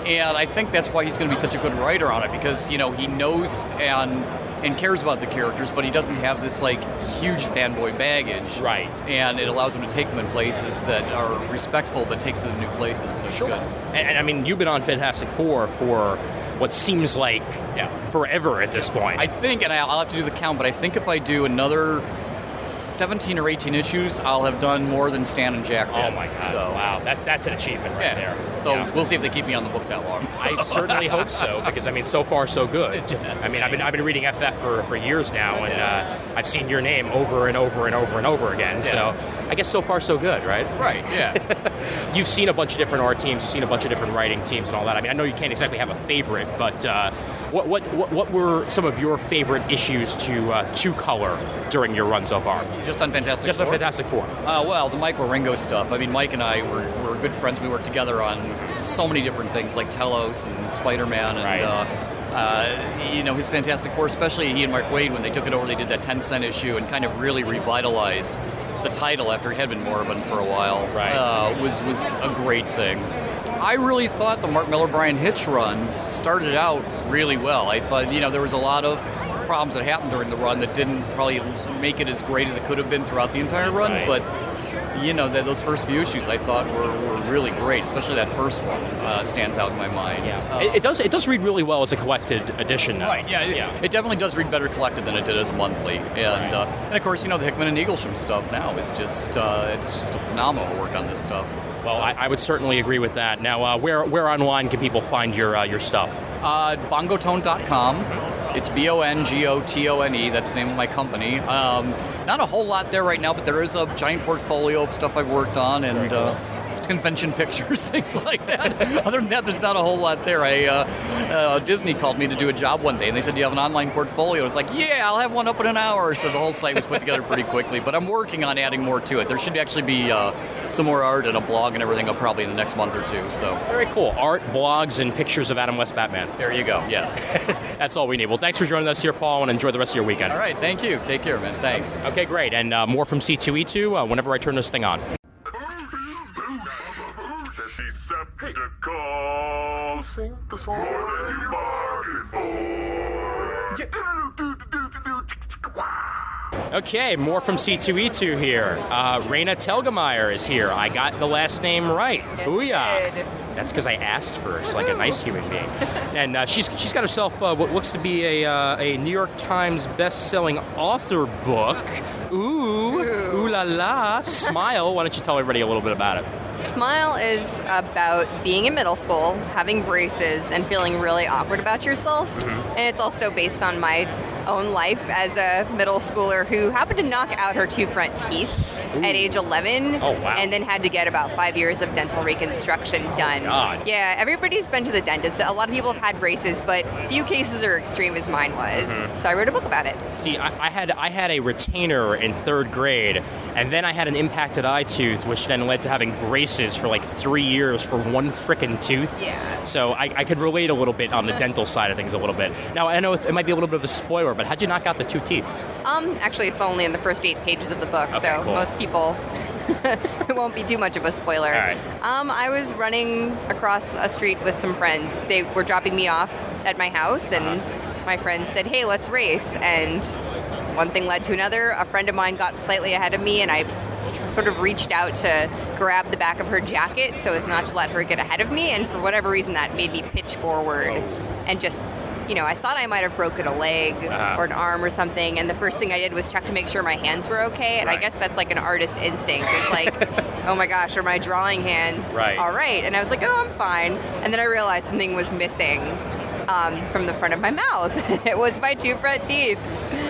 Speaker 7: And I think that's why he's going to be such a good writer on it because, he knows and cares about the characters, but he doesn't have this, huge fanboy baggage.
Speaker 2: Right.
Speaker 7: And it allows him to take them in places that are respectful, but takes them to new places, so it's good.
Speaker 2: And I mean, you've been on Fantastic Four for what seems like forever at this point.
Speaker 7: I think, and I'll have to do the count, but I think if I do another 17 or 18 issues, I'll have done more than Stan and Jack did.
Speaker 2: Oh my God! So, wow, that's an achievement right there.
Speaker 7: So we'll see if they keep me on the book that long.
Speaker 2: I certainly hope so because so far so good. I've been reading FF for years now, and I've seen your name over and over and over and over again. Yeah. So I guess so far so good, right?
Speaker 7: Right. Yeah.
Speaker 2: You've seen a bunch of different art teams. You've seen a bunch of different writing teams and all that. I know you can't exactly have a favorite, but what were some of your favorite issues to color during your run so far?
Speaker 7: Just on Fantastic Four?
Speaker 2: Just on Fantastic Four.
Speaker 7: Well, the Mike Waringo stuff. Mike and I were good friends. We worked together on so many different things like Telos and Spider-Man and his Fantastic Four, especially he and Mark Waid, when they took it over, they did that 10-cent issue and kind of really revitalized the title after it had been moribund for a while.
Speaker 2: Right.
Speaker 7: Was a great thing. I really thought the Mark Miller Brian Hitch run started out really well. I thought, there was a lot of problems that happened during the run that didn't probably make it as great as it could have been throughout the entire run,
Speaker 2: right.
Speaker 7: but those first few issues I thought were really great, especially that first one stands out in my mind.
Speaker 2: Yeah. It does read really well as a collected edition now.
Speaker 7: Right, yeah. It definitely does read better collected than it did as a monthly. And of course, the Hickman and Eaglesham stuff now is just it's just a phenomenal work on this stuff.
Speaker 2: Well, I would certainly agree with that. Now, where online can people find your stuff?
Speaker 7: Bongotone.com. It's Bongotone. That's the name of my company. Not a whole lot there right now, but there is a giant portfolio of stuff I've worked on and convention pictures, things like that. Other than that, there's not a whole lot there. Disney called me to do a job one day, and they said, "Do you have an online portfolio?" It's like, "Yeah, I'll have one up in an hour." So the whole site was put together pretty quickly, but I'm working on adding more to it. There should actually be some more art and a blog and everything up probably in the next month or two. So
Speaker 2: very cool. Art, blogs, and pictures of Adam West Batman.
Speaker 7: There you go. Yes.
Speaker 2: That's all we need. Well, thanks for joining us here, Paul, and enjoy the rest of your weekend.
Speaker 7: All right. Thank you. Take care, man. Thanks.
Speaker 2: Okay, great. And more from C2E2 whenever I turn this thing on.
Speaker 8: Sing the song more than you bargained for.
Speaker 2: Okay, more from C2E2 here. Raina Telgemeier is here. I got the last name right.
Speaker 9: Yes,
Speaker 2: Booyah. That's because I asked first, like a nice human being. And she's got herself what looks to be a New York Times best-selling author book. Ooh la la. Smile. Why don't you tell everybody a little bit about it?
Speaker 9: Smile is about being in middle school, having braces, and feeling really awkward about yourself. Mm-hmm. And it's also based on my own life as a middle schooler who happened to knock out her 2 front teeth at age 11.
Speaker 2: Oh, wow.
Speaker 9: And then had to get about 5 years of dental reconstruction done.
Speaker 2: God.
Speaker 9: Yeah, everybody's been to the dentist. A lot of people have had braces, but few cases are extreme as mine was. Mm-hmm. So I wrote a book about it.
Speaker 2: See, I had a retainer in 3rd grade, and then I had an impacted eye tooth, which then led to having braces for like 3 years for one frickin' tooth.
Speaker 9: Yeah.
Speaker 2: So I could relate a little bit on the dental side of things a little bit. Now, I know it might be a little bit of a spoiler, but how'd you knock out the 2 teeth?
Speaker 9: Actually, it's only in the first 8 pages of the book,
Speaker 2: okay,
Speaker 9: so
Speaker 2: cool.
Speaker 9: Most people, it won't be too much of a spoiler.
Speaker 2: All right.
Speaker 9: I was running across a street with some friends. They were dropping me off at my house, and my friends said, "Hey, let's race." And one thing led to another. A friend of mine got slightly ahead of me, and I sort of reached out to grab the back of her jacket so as not to let her get ahead of me, and for whatever reason that made me pitch forward and just, I thought I might have broken a leg or an arm or something, and the first thing I did was check to make sure my hands were okay, and I guess that's like an artist instinct. It's like, oh my gosh, are my drawing hands all right? And I was like, oh, I'm fine. And then I realized something was missing from the front of my mouth. It was my 2 front teeth.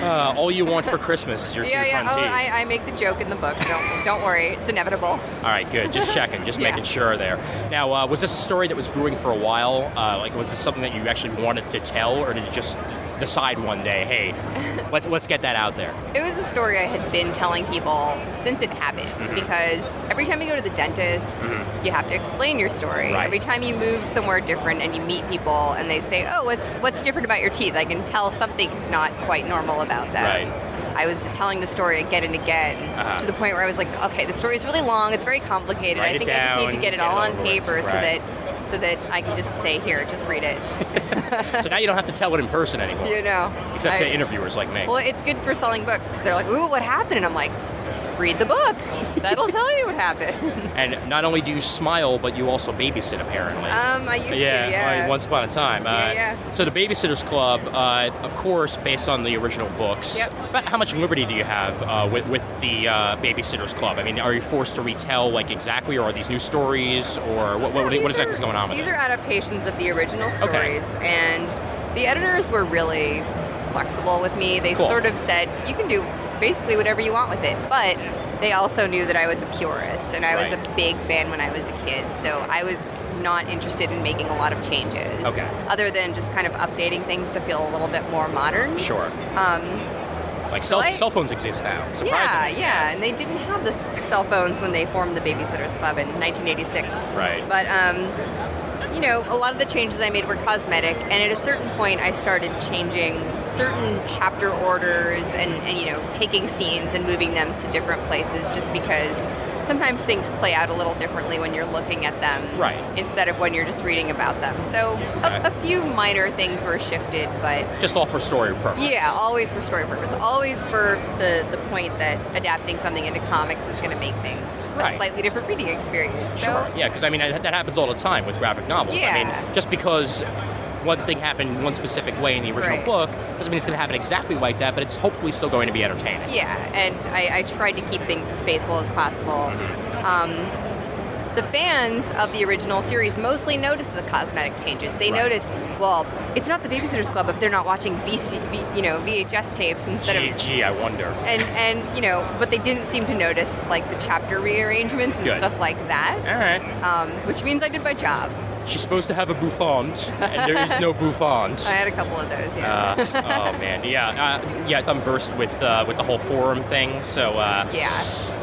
Speaker 2: All you want for Christmas is your 2 front teeth.
Speaker 9: I make the joke in the book. Don't worry, it's inevitable.
Speaker 2: All right, good. Just checking, just making sure there. Now, was this a story that was brewing for a while? Was this something that you actually wanted to tell, or did you just decide one day, hey, let's get that out there?
Speaker 9: It was a story I had been telling people since it happened, because every time you go to the dentist, you have to explain your story.
Speaker 2: Right.
Speaker 9: Every time you move somewhere different and you meet people and they say, oh, what's different about your teeth? I can tell something's not quite normal about them.
Speaker 2: Right.
Speaker 9: I was just telling the story again and again to the point where I was like, okay, the story's really long, it's very complicated. I think I just need to get it all on paper so that I can just say, here, just read it.
Speaker 2: So now you don't have to tell it in person anymore. Except to interviewers like me.
Speaker 9: Well, it's good for selling books because they're like, ooh, what happened? And I'm like, read the book. That'll tell you what happened.
Speaker 2: And not only do you smile, but you also babysit, apparently.
Speaker 9: I used to, yeah.
Speaker 2: Once upon a time. So the Babysitters Club, of course, based on the original books.
Speaker 9: Yep.
Speaker 2: But how much liberty do you have with the Babysitters Club? I mean, are you forced to retell like exactly, or are these new stories, or what exactly is going on with
Speaker 9: these
Speaker 2: it?
Speaker 9: These are adaptations of the original stories, and the editors were really flexible with me. They sort of said, you can do basically whatever you want with it, but they also knew that I was a purist, and I was a big fan when I was a kid, so I was not interested in making a lot of changes. Other than just kind of updating things to feel a little bit more modern.
Speaker 2: Sure. Cell phones exist now, surprisingly.
Speaker 9: Yeah, and they didn't have the cell phones when they formed the Babysitters Club in 1986.
Speaker 2: Right.
Speaker 9: But, a lot of the changes I made were cosmetic, and at a certain point I started changing certain chapter orders and taking scenes and moving them to different places just because sometimes things play out a little differently when you're looking at them instead of when you're just reading about them. So a few minor things were shifted, but...
Speaker 2: Just all for story purpose.
Speaker 9: Yeah, always for story purpose. Always for the point that adapting something into comics is going to make things a slightly different reading experience.
Speaker 2: Sure,
Speaker 9: So,
Speaker 2: yeah, because, that happens all the time with graphic novels.
Speaker 9: Yeah.
Speaker 2: Just because one thing happened one specific way in the original book doesn't mean it's going to happen exactly like that, but it's hopefully still going to be entertaining.
Speaker 9: Yeah, and I tried to keep things as faithful as possible. The fans of the original series mostly noticed the cosmetic changes. They noticed, well, it's not the Babysitter's Club if they're not watching VHS tapes instead of...
Speaker 2: Gee, I wonder.
Speaker 9: And but they didn't seem to notice, like, the chapter rearrangements and stuff like that.
Speaker 2: All right.
Speaker 9: Which means I did my job.
Speaker 2: She's supposed to have a bouffant, and there is no bouffant.
Speaker 9: I had a couple of those, yeah.
Speaker 2: Oh, man. Yeah, I'm versed with the whole forum thing, so...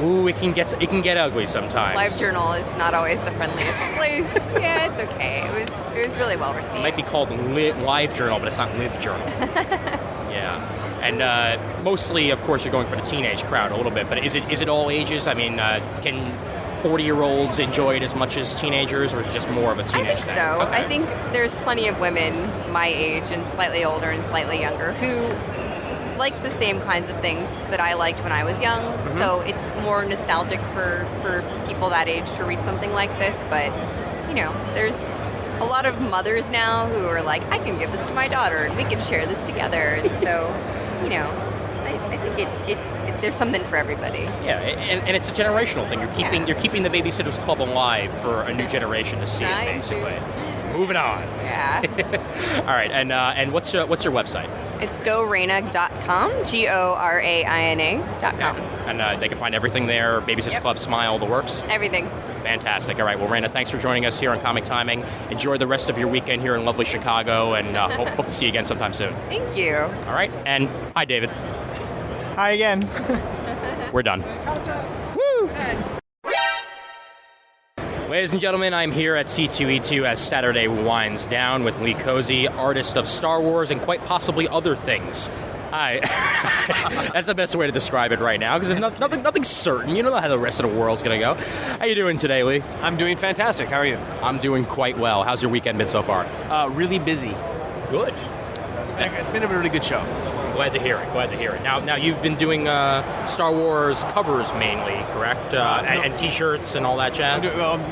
Speaker 2: Ooh, it can get ugly sometimes.
Speaker 9: LiveJournal is not always the friendliest place. Yeah, it's okay. It was really well received.
Speaker 2: It might be called LiveJournal, but it's not LiveJournal. Yeah. And mostly, of course, you're going for the teenage crowd a little bit, but is it all ages? I mean, can 40-year-olds enjoy it as much as teenagers, or is it just more of a teenage thing?
Speaker 9: I think so.
Speaker 2: Okay.
Speaker 9: I think there's plenty of women my age and slightly older and slightly younger who liked the same kinds of things that I liked when I was young. Mm-hmm. So it's more nostalgic for people that age to read something like this. But, there's a lot of mothers now who are like, I can give this to my daughter and we can share this together. And so, I think it there's something for everybody.
Speaker 2: Yeah, and it's a generational thing. You're keeping the Babysitter's Club alive for a new generation to see it, basically. Moving on.
Speaker 9: Yeah.
Speaker 2: All right, and what's your website?
Speaker 9: It's goraina.com, GORAINA.com.
Speaker 2: And they can find everything there, Babysitter's Club, Smile, the works?
Speaker 9: Everything.
Speaker 2: Fantastic. All right, well, Raina, thanks for joining us here on Comic Timing. Enjoy the rest of your weekend here in lovely Chicago, and hope to see you again sometime soon.
Speaker 9: Thank you.
Speaker 2: All right, and hi, David.
Speaker 3: Hi again.
Speaker 2: We're done. Woo! Ladies and gentlemen, I'm here at C2E2 as Saturday winds down with Lee Cozy, artist of Star Wars and quite possibly other things. Hi. That's the best way to describe it right now, because there's nothing certain. You don't know how the rest of the world's going to go. How you doing today, Lee?
Speaker 10: I'm doing fantastic. How are you?
Speaker 2: I'm doing quite well. How's your weekend been so far?
Speaker 10: Really busy.
Speaker 2: Good.
Speaker 10: It's been a really good show.
Speaker 2: Glad to hear it. Now you've been doing Star Wars covers mainly, correct? And T-shirts and all that jazz?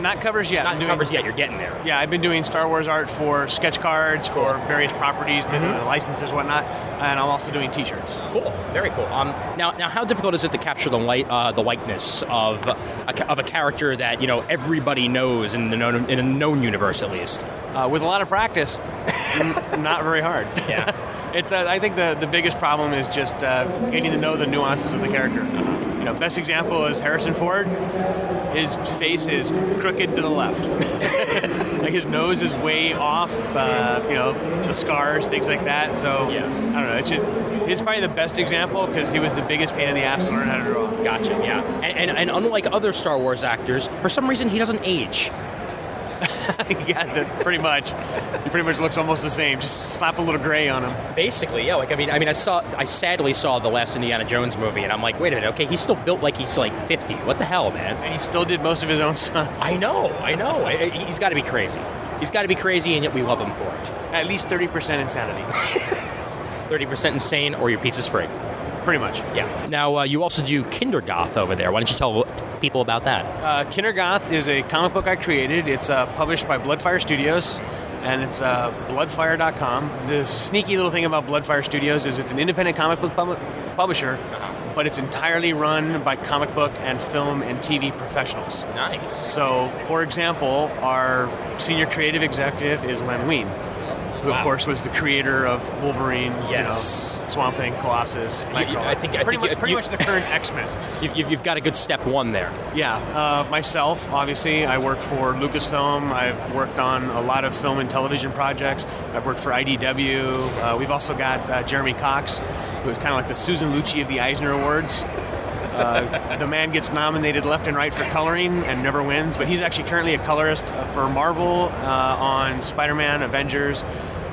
Speaker 10: Not covers yet.
Speaker 2: Not covers yet. You're getting there.
Speaker 10: Yeah, I've been doing Star Wars art for sketch cards, for various properties, licenses, whatnot, and I'm also doing T-shirts.
Speaker 2: Cool. Very cool. Now, how difficult is it to capture the likeness of a character that everybody knows in a known universe at least?
Speaker 10: With a lot of practice, not very hard.
Speaker 2: Yeah.
Speaker 10: It's. I think the biggest problem is just getting to know the nuances of the character. Best example is Harrison Ford. His face is crooked to the left. Like his nose is way off. The scars, things like that. So I don't know. It's probably the best example because he was the biggest pain in the ass to learn how to draw.
Speaker 2: Gotcha. Yeah. And unlike other Star Wars actors, for some reason he doesn't age.
Speaker 10: Yeah, pretty much. He pretty much looks almost the same. Just slap a little gray on him.
Speaker 2: Basically, yeah. I sadly saw the last Indiana Jones movie, and I'm like, wait a minute. Okay, he's still built like he's like 50. What the hell, man?
Speaker 10: And he still did most of his own stunts.
Speaker 2: I know. He's got to be crazy. He's got to be crazy, and yet we love him for it.
Speaker 10: At least 30% insanity.
Speaker 2: 30% insane, or your pizza's free.
Speaker 10: Pretty much.
Speaker 2: Yeah. Now, you also do Kindergoth over there. Why don't you tell people about that?
Speaker 10: Kindergoth is a comic book I created. It's published by Bloodfire Studios, and it's bloodfire.com. The sneaky little thing about Bloodfire Studios is it's an independent comic book publisher, but it's entirely run by comic book and film and TV professionals.
Speaker 2: Nice.
Speaker 10: So, for example, our senior creative executive is Len Wein, who, of course, was the creator of Wolverine, Swamp Thing, Colossus, Nightcrawler. Pretty much the current X-Men.
Speaker 2: You've got a good step one there.
Speaker 10: Yeah. Myself, obviously, I work for Lucasfilm. I've worked on a lot of film and television projects. I've worked for IDW. We've also got Jeremy Cox, who is kind of like the Susan Lucci of the Eisner Awards. The man gets nominated left and right for coloring and never wins, but he's actually currently a colorist for Marvel on Spider-Man, Avengers.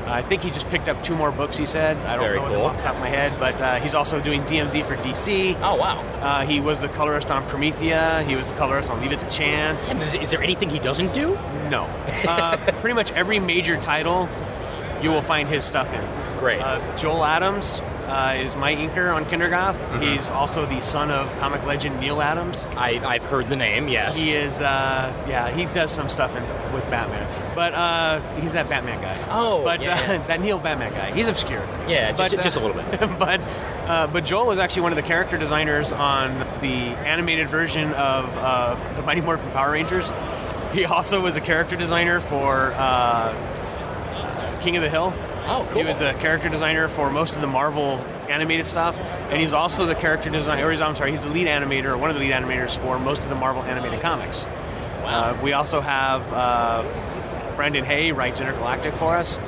Speaker 10: I think he just picked up 2 more books, he said. I don't know them off the top of my head, but he's also doing DMZ for DC.
Speaker 2: Oh, wow.
Speaker 10: He was the colorist on Promethea. He was the colorist on Leave It to Chance.
Speaker 2: And is there anything he doesn't do?
Speaker 10: No. Pretty much every major title you will find his stuff in.
Speaker 2: Great.
Speaker 10: Joel Adams is my inker on Kindergarth. Mm-hmm. He's also the son of comic legend Neil Adams.
Speaker 2: I've heard the name, yes.
Speaker 10: He is, he does some stuff with Batman. But he's that Batman guy.
Speaker 2: Oh,
Speaker 10: but that Neil Batman guy. He's obscure.
Speaker 2: Yeah, just a little bit.
Speaker 10: But Joel was actually one of the character designers on the animated version of the Mighty Morphin Power Rangers. He also was a character designer for King of the Hill.
Speaker 2: Oh, cool.
Speaker 10: He was a character designer for most of the Marvel animated stuff, and he's also the character designer, he's the lead animator, or one of the lead animators for most of the Marvel animated comics. Wow. We also have Brendan Hay writes Intergalactic for us.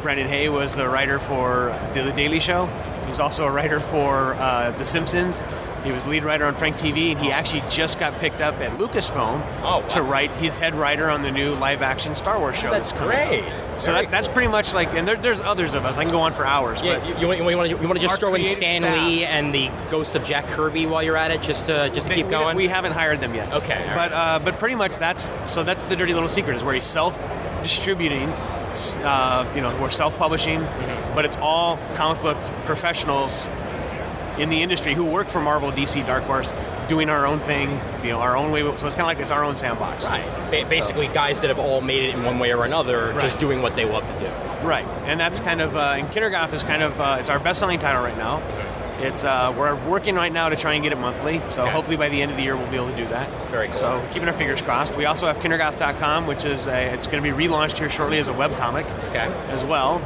Speaker 10: Brendan Hay was the writer for The Daily Show. He's also a writer for The Simpsons. He was lead writer on Frank TV, and he actually just got picked up at Lucasfilm to write. He's head writer on the new live-action Star Wars show.
Speaker 2: That's great.
Speaker 10: So that's pretty much like, and there's others of us. I can go on for hours.
Speaker 2: Yeah,
Speaker 10: but
Speaker 2: you want to just throw in Stan Lee and the ghost of Jack Kirby while you're at it, just to keep going.
Speaker 10: We haven't hired them yet.
Speaker 2: Okay,
Speaker 10: but pretty much that's the dirty little secret, is where he's self-distributing. We're self-publishing, but it's all comic book professionals in the industry who work for Marvel, DC, Dark Horse, doing our own thing, our own way. So it's kind of like it's our own sandbox.
Speaker 2: Right. Basically, guys that have all made it in one way or another, just doing what they love to do.
Speaker 10: Right. And that's kind of, and Kindergarth is kind of, it's our best-selling title right now. It's we're working right now to try and get it monthly, so hopefully by the end of the year we'll be able to do that.
Speaker 2: Very cool.
Speaker 10: So keeping our fingers crossed. We also have kindergarth.com, which is it's going to be relaunched here shortly as a webcomic as well,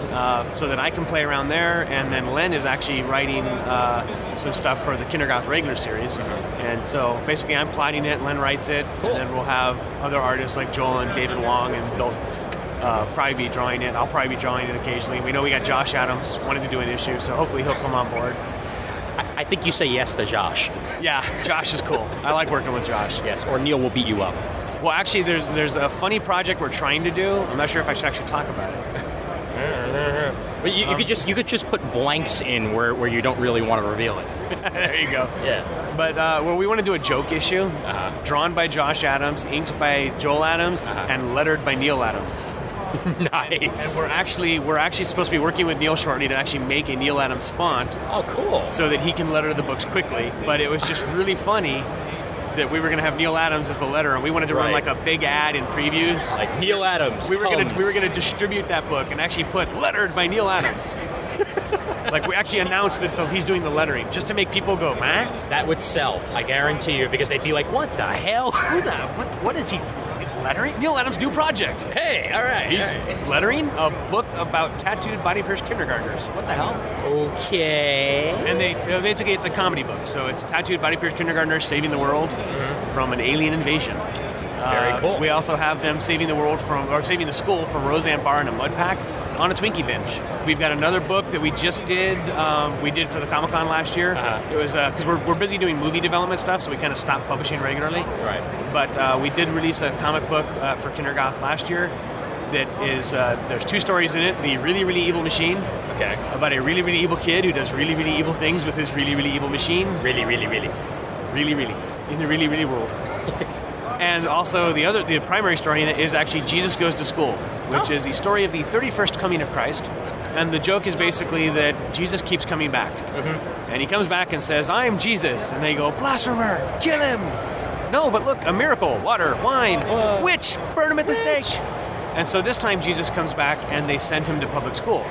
Speaker 10: so that I can play around there. And then Len is actually writing some stuff for the Kindergarth regular series. And so basically I'm plotting it, Len writes it, and then we'll have other artists like Joel and David Long, and they'll probably be drawing it. I'll probably be drawing it occasionally. We know we got Josh Adams wanted to do an issue, so hopefully he'll come on board.
Speaker 2: I think you say yes to Josh.
Speaker 10: Yeah, Josh is cool. I like working with Josh.
Speaker 2: Yes, or Neil will beat you up.
Speaker 10: Well, actually, there's a funny project we're trying to do. I'm not sure if I should actually talk about it.
Speaker 2: But you could just put blanks in where you don't really want to reveal it.
Speaker 10: There you go.
Speaker 2: Yeah.
Speaker 10: But we want to do a joke issue, drawn by Josh Adams, inked by Joel Adams, and lettered by Neil Adams.
Speaker 2: Nice.
Speaker 10: And we're actually supposed to be working with Neil shortly to actually make a Neil Adams font.
Speaker 2: Oh, cool.
Speaker 10: So that he can letter the books quickly. But it was just really funny that we were going to have Neil Adams as the letterer, and we wanted to run like a big ad in previews.
Speaker 2: Like Neil Adams.
Speaker 10: We were going to distribute that book and actually put lettered by Neil Adams. Like, we actually announced that he's doing the lettering, just to make people go, man.
Speaker 2: That would sell, I guarantee you, because they'd be like, what the hell?
Speaker 10: What is he lettering? Neil Adams' new project.
Speaker 2: Hey, all right.
Speaker 10: He's lettering a book about tattooed body-pierced kindergartners. What the hell?
Speaker 2: Okay.
Speaker 10: And basically it's a comedy book, so it's tattooed body-pierced kindergartners saving the world from an alien invasion.
Speaker 2: Very cool.
Speaker 10: We also have them saving the school from Roseanne Barr in a mud pack on a Twinkie binge. We've got another book that we just did. We did for the Comic-Con last year. It was because we're busy doing movie development stuff, so we kind of stopped publishing regularly.
Speaker 2: Right.
Speaker 10: But we did release a comic book for Kindergarth last year. That is, there's 2 stories in it. The Really, Really Evil Machine.
Speaker 2: Okay.
Speaker 10: About a really, really evil kid who does really, really evil things with his really, really evil machine.
Speaker 2: Really, really, really.
Speaker 10: Really, really. In the really, really world. And also the primary story in it is actually Jesus Goes to School, which is the story of the 31st coming of Christ. And the joke is basically that Jesus keeps coming back. And he comes back and says, "I'm Jesus." And they go, "Blasphemer, kill him." "No, but look, a miracle, water, wine, witch, burn him at the stake." And so this time Jesus comes back and they send him to public school.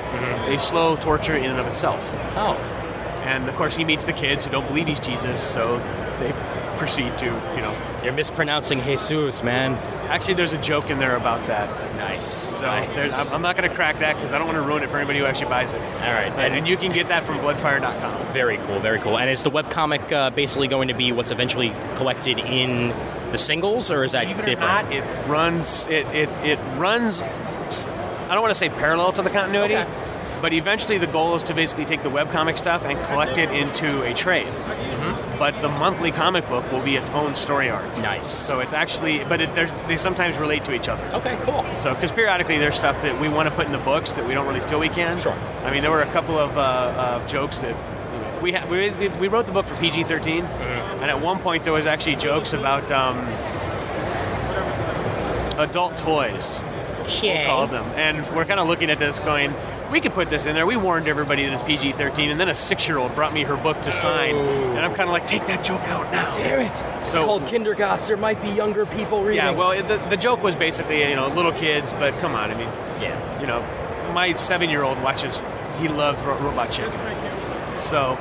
Speaker 10: A slow torture in and of itself.
Speaker 2: Oh.
Speaker 10: And of course he meets the kids who don't believe he's Jesus, so they proceed to,
Speaker 2: You're mispronouncing Jesus, man.
Speaker 10: Actually, there's a joke in there about that.
Speaker 2: Nice.
Speaker 10: So I'm not going to crack that because I don't want to ruin it for anybody who actually buys it.
Speaker 2: All right.
Speaker 10: And you can get that from bloodfire.com.
Speaker 2: Very cool, very cool. And is the webcomic basically going to be what's eventually collected in the singles, or is that
Speaker 10: different?
Speaker 2: Even
Speaker 10: or not, it runs, I don't want to say parallel to the continuity, but eventually the goal is to basically take the webcomic stuff and collect it into a trade. but the monthly comic book will be its own story arc.
Speaker 2: Nice.
Speaker 10: So it's actually, but they sometimes relate to each other.
Speaker 2: Okay, cool.
Speaker 10: So, because periodically there's stuff that we want to put in the books that we don't really feel we can.
Speaker 2: Sure.
Speaker 10: I mean, there were a couple of jokes that we wrote the book for PG-13, and at one point there was actually jokes about adult toys.
Speaker 2: Okay.
Speaker 10: We'll call them, and we're kind of looking at this going, we could put this in there. We warned everybody that it's PG-13, and then a 6-year-old brought me her book to sign, and I'm kind of like, take that joke out now.
Speaker 2: Damn it! It's called Kindergarten. There might be younger people reading.
Speaker 10: Yeah, well, the joke was basically, little kids, but come on, I mean, my 7-year-old watches. He loves Robot Chicken. So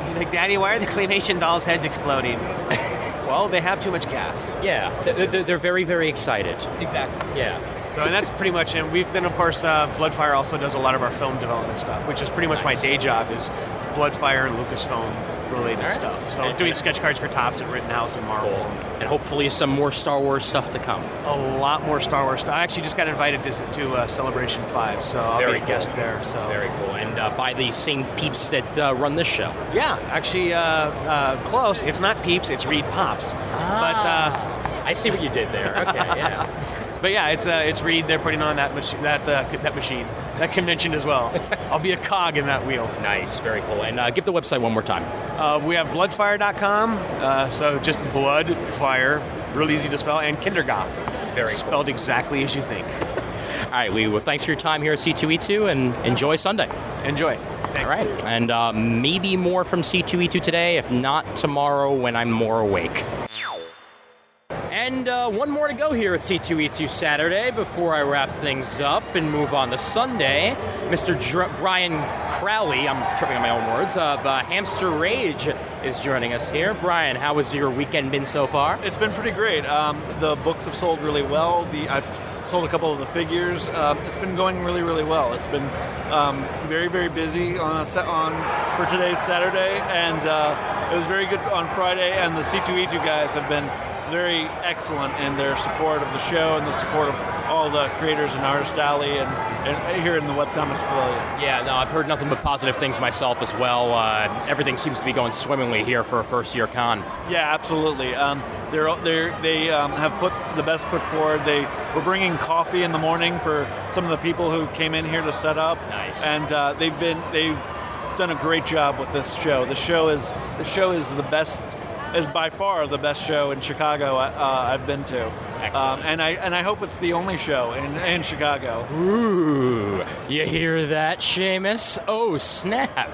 Speaker 10: he's like, Daddy, why are the claymation dolls' heads exploding? Well, they have too much gas.
Speaker 2: Yeah, they're very, very excited.
Speaker 10: Exactly.
Speaker 2: Yeah.
Speaker 10: So, and that's pretty much, and then of course, Bloodfire also does a lot of our film development stuff, which is pretty much my day job is Bloodfire and Lucasfilm related stuff. So doing sketch cards for Topps and Rittenhouse and Marvel.
Speaker 2: Cool. And hopefully some more Star Wars stuff to come.
Speaker 10: A lot more Star Wars stuff. I actually just got invited to Celebration 5, so I'll be a guest there. So
Speaker 2: very cool. And by the same peeps that run this show.
Speaker 10: Yeah, actually close. It's not peeps, it's Reed Pops. But
Speaker 2: I see what you did there. Okay, yeah.
Speaker 10: But yeah, it's Reed. They're putting on that convention as well. I'll be a cog in that wheel.
Speaker 2: Nice, very cool. And give the website one more time.
Speaker 10: We have bloodfire.com. So just blood, fire, real easy to spell, and Kindergarten.
Speaker 2: Very
Speaker 10: spelled
Speaker 2: cool.
Speaker 10: exactly as you think.
Speaker 2: All right, well, thanks for your time here at C2E2, and enjoy Sunday.
Speaker 10: Enjoy. Thanks.
Speaker 2: All right, and maybe more from C2E2 today, if not tomorrow when I'm more awake. And one more to go here at C2E2 Saturday before I wrap things up and move on to Sunday. Mr. Brian Crowley, I'm tripping on my own words, of Hamster Rage is joining us here. Brian, how has your weekend been so far?
Speaker 11: It's been pretty great. The books have sold really well. I've sold a couple of the figures. It's been going really, really well. It's been very, very busy for today's Saturday, and it was very good on Friday, and the C2E2 guys have been very excellent in their support of the show and the support of all the creators and Artist Alley and here in the Webcomics Pavilion.
Speaker 2: Yeah, no, I've heard nothing but positive things myself as well. Everything seems to be going swimmingly here for a first-year con.
Speaker 11: Yeah, absolutely. They have put the best foot forward. They were bringing coffee in the morning for some of the people who came in here to set up.
Speaker 2: Nice.
Speaker 11: And they've done a great job with this show. The show is the best. Is by far the best show in Chicago I've been to.
Speaker 2: Excellent.
Speaker 11: And I hope it's the only show in Chicago.
Speaker 2: Ooh, you hear that, Seamus? Oh, snap.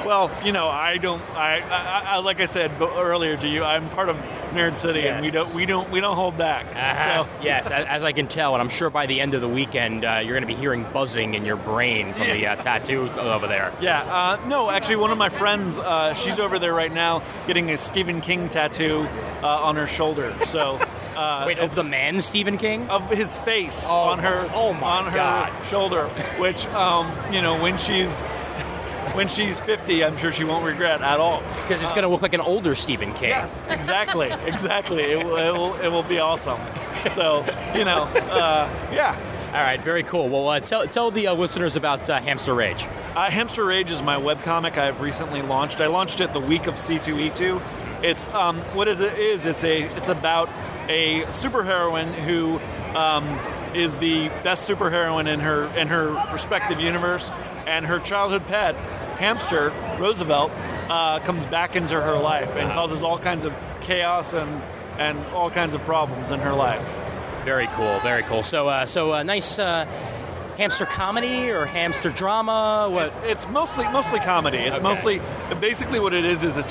Speaker 11: Well, I like I said earlier to you, I'm part of Nerd City,
Speaker 2: yes.
Speaker 11: and we don't hold back. So
Speaker 2: yes, as I can tell, and I'm sure by the end of the weekend, you're going to be hearing buzzing in your brain from the tattoo over there.
Speaker 11: Yeah, no, actually, one of my friends, she's over there right now getting a Stephen King tattoo on her shoulder. So,
Speaker 2: wait, of the man Stephen King?
Speaker 11: Of his face on her shoulder, which when she's 50, I'm sure she won't regret at all.
Speaker 2: Because it's going to look like an older Stephen King.
Speaker 11: Yes, exactly. It will be awesome. So, yeah.
Speaker 2: All right, very cool. Well, tell the listeners about Hamster Rage.
Speaker 11: Hamster Rage is my webcomic I've recently launched. I launched it the week of C2E2. It's what is it? It's about a superheroine who is the best superheroine in her respective universe, and her childhood pet, hamster Roosevelt, comes back into her life and causes all kinds of chaos and all kinds of problems in her life.
Speaker 2: Very cool, very cool. So nice hamster comedy or hamster drama? What?
Speaker 11: It's mostly comedy. It's mostly, basically what it is a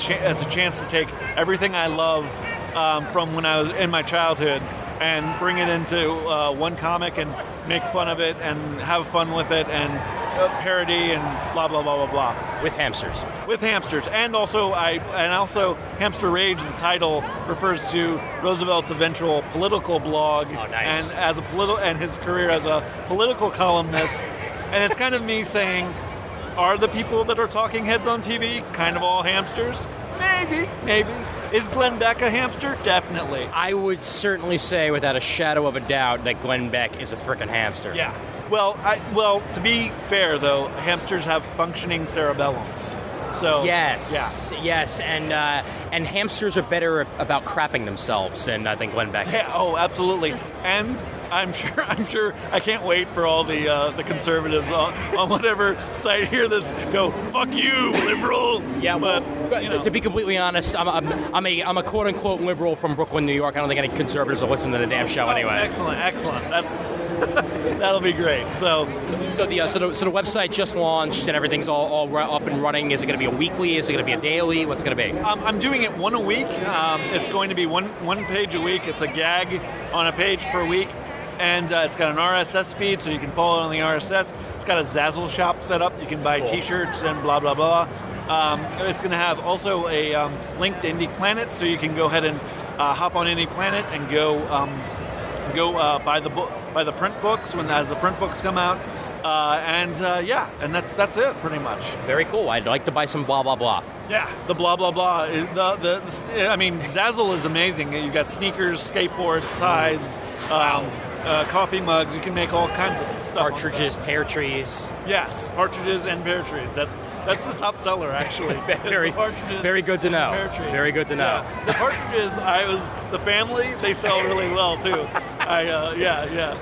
Speaker 11: chance to take everything I love from when I was in my childhood and bring it into one comic and make fun of it and have fun with it and parody and blah blah blah blah blah.
Speaker 2: With hamsters. With hamsters,
Speaker 11: and also Hamster Rage. The title refers to Roosevelt's eventual political blog,
Speaker 2: nice.
Speaker 11: and his career as a political columnist. And it's kind of me saying, are the people that are talking heads on TV kind of all hamsters? Maybe. Is Glenn Beck a hamster? Definitely.
Speaker 2: I would certainly say, without a shadow of a doubt, that Glenn Beck is a frickin' hamster.
Speaker 11: Yeah. Well, to be fair, though, hamsters have functioning cerebellums. So
Speaker 2: yes, and hamsters are better about crapping themselves than I think Glenn Beck is.
Speaker 11: Yeah, oh, absolutely. And I'm sure I can't wait for all the conservatives on whatever site hear this go, fuck you, liberal.
Speaker 2: Yeah,
Speaker 11: but
Speaker 2: to be completely honest, I'm a quote unquote liberal from Brooklyn, New York. I don't think any conservatives will listen to the damn show anyway.
Speaker 11: Excellent. That's that'll be great. So
Speaker 2: the website just launched and everything's all up and running. Is it going to be a weekly? Is it going to be a daily? What's it going to be?
Speaker 11: I'm doing it one a week. It's going to be one page a week. It's a gag on a page per week. And it's got an RSS feed, so you can follow it on the RSS. It's got a Zazzle shop set up. You can buy T-shirts and blah, blah, blah. It's going to have also a link to Indie Planet, so you can go ahead and hop on Indie Planet and go buy the print books as the print books come out. And that's it pretty much.
Speaker 2: Very cool. I'd like to buy some blah, blah, blah.
Speaker 11: Yeah, the blah, blah, blah. Zazzle is amazing. You've got sneakers, skateboards, ties, coffee mugs. You can make all kinds of stuff.
Speaker 2: Partridges, pear trees.
Speaker 11: Yes, partridges and pear trees. That's the top seller, actually.
Speaker 2: Very good to know. Very good to know.
Speaker 11: Yeah. The partridges, the family, they sell really well, too.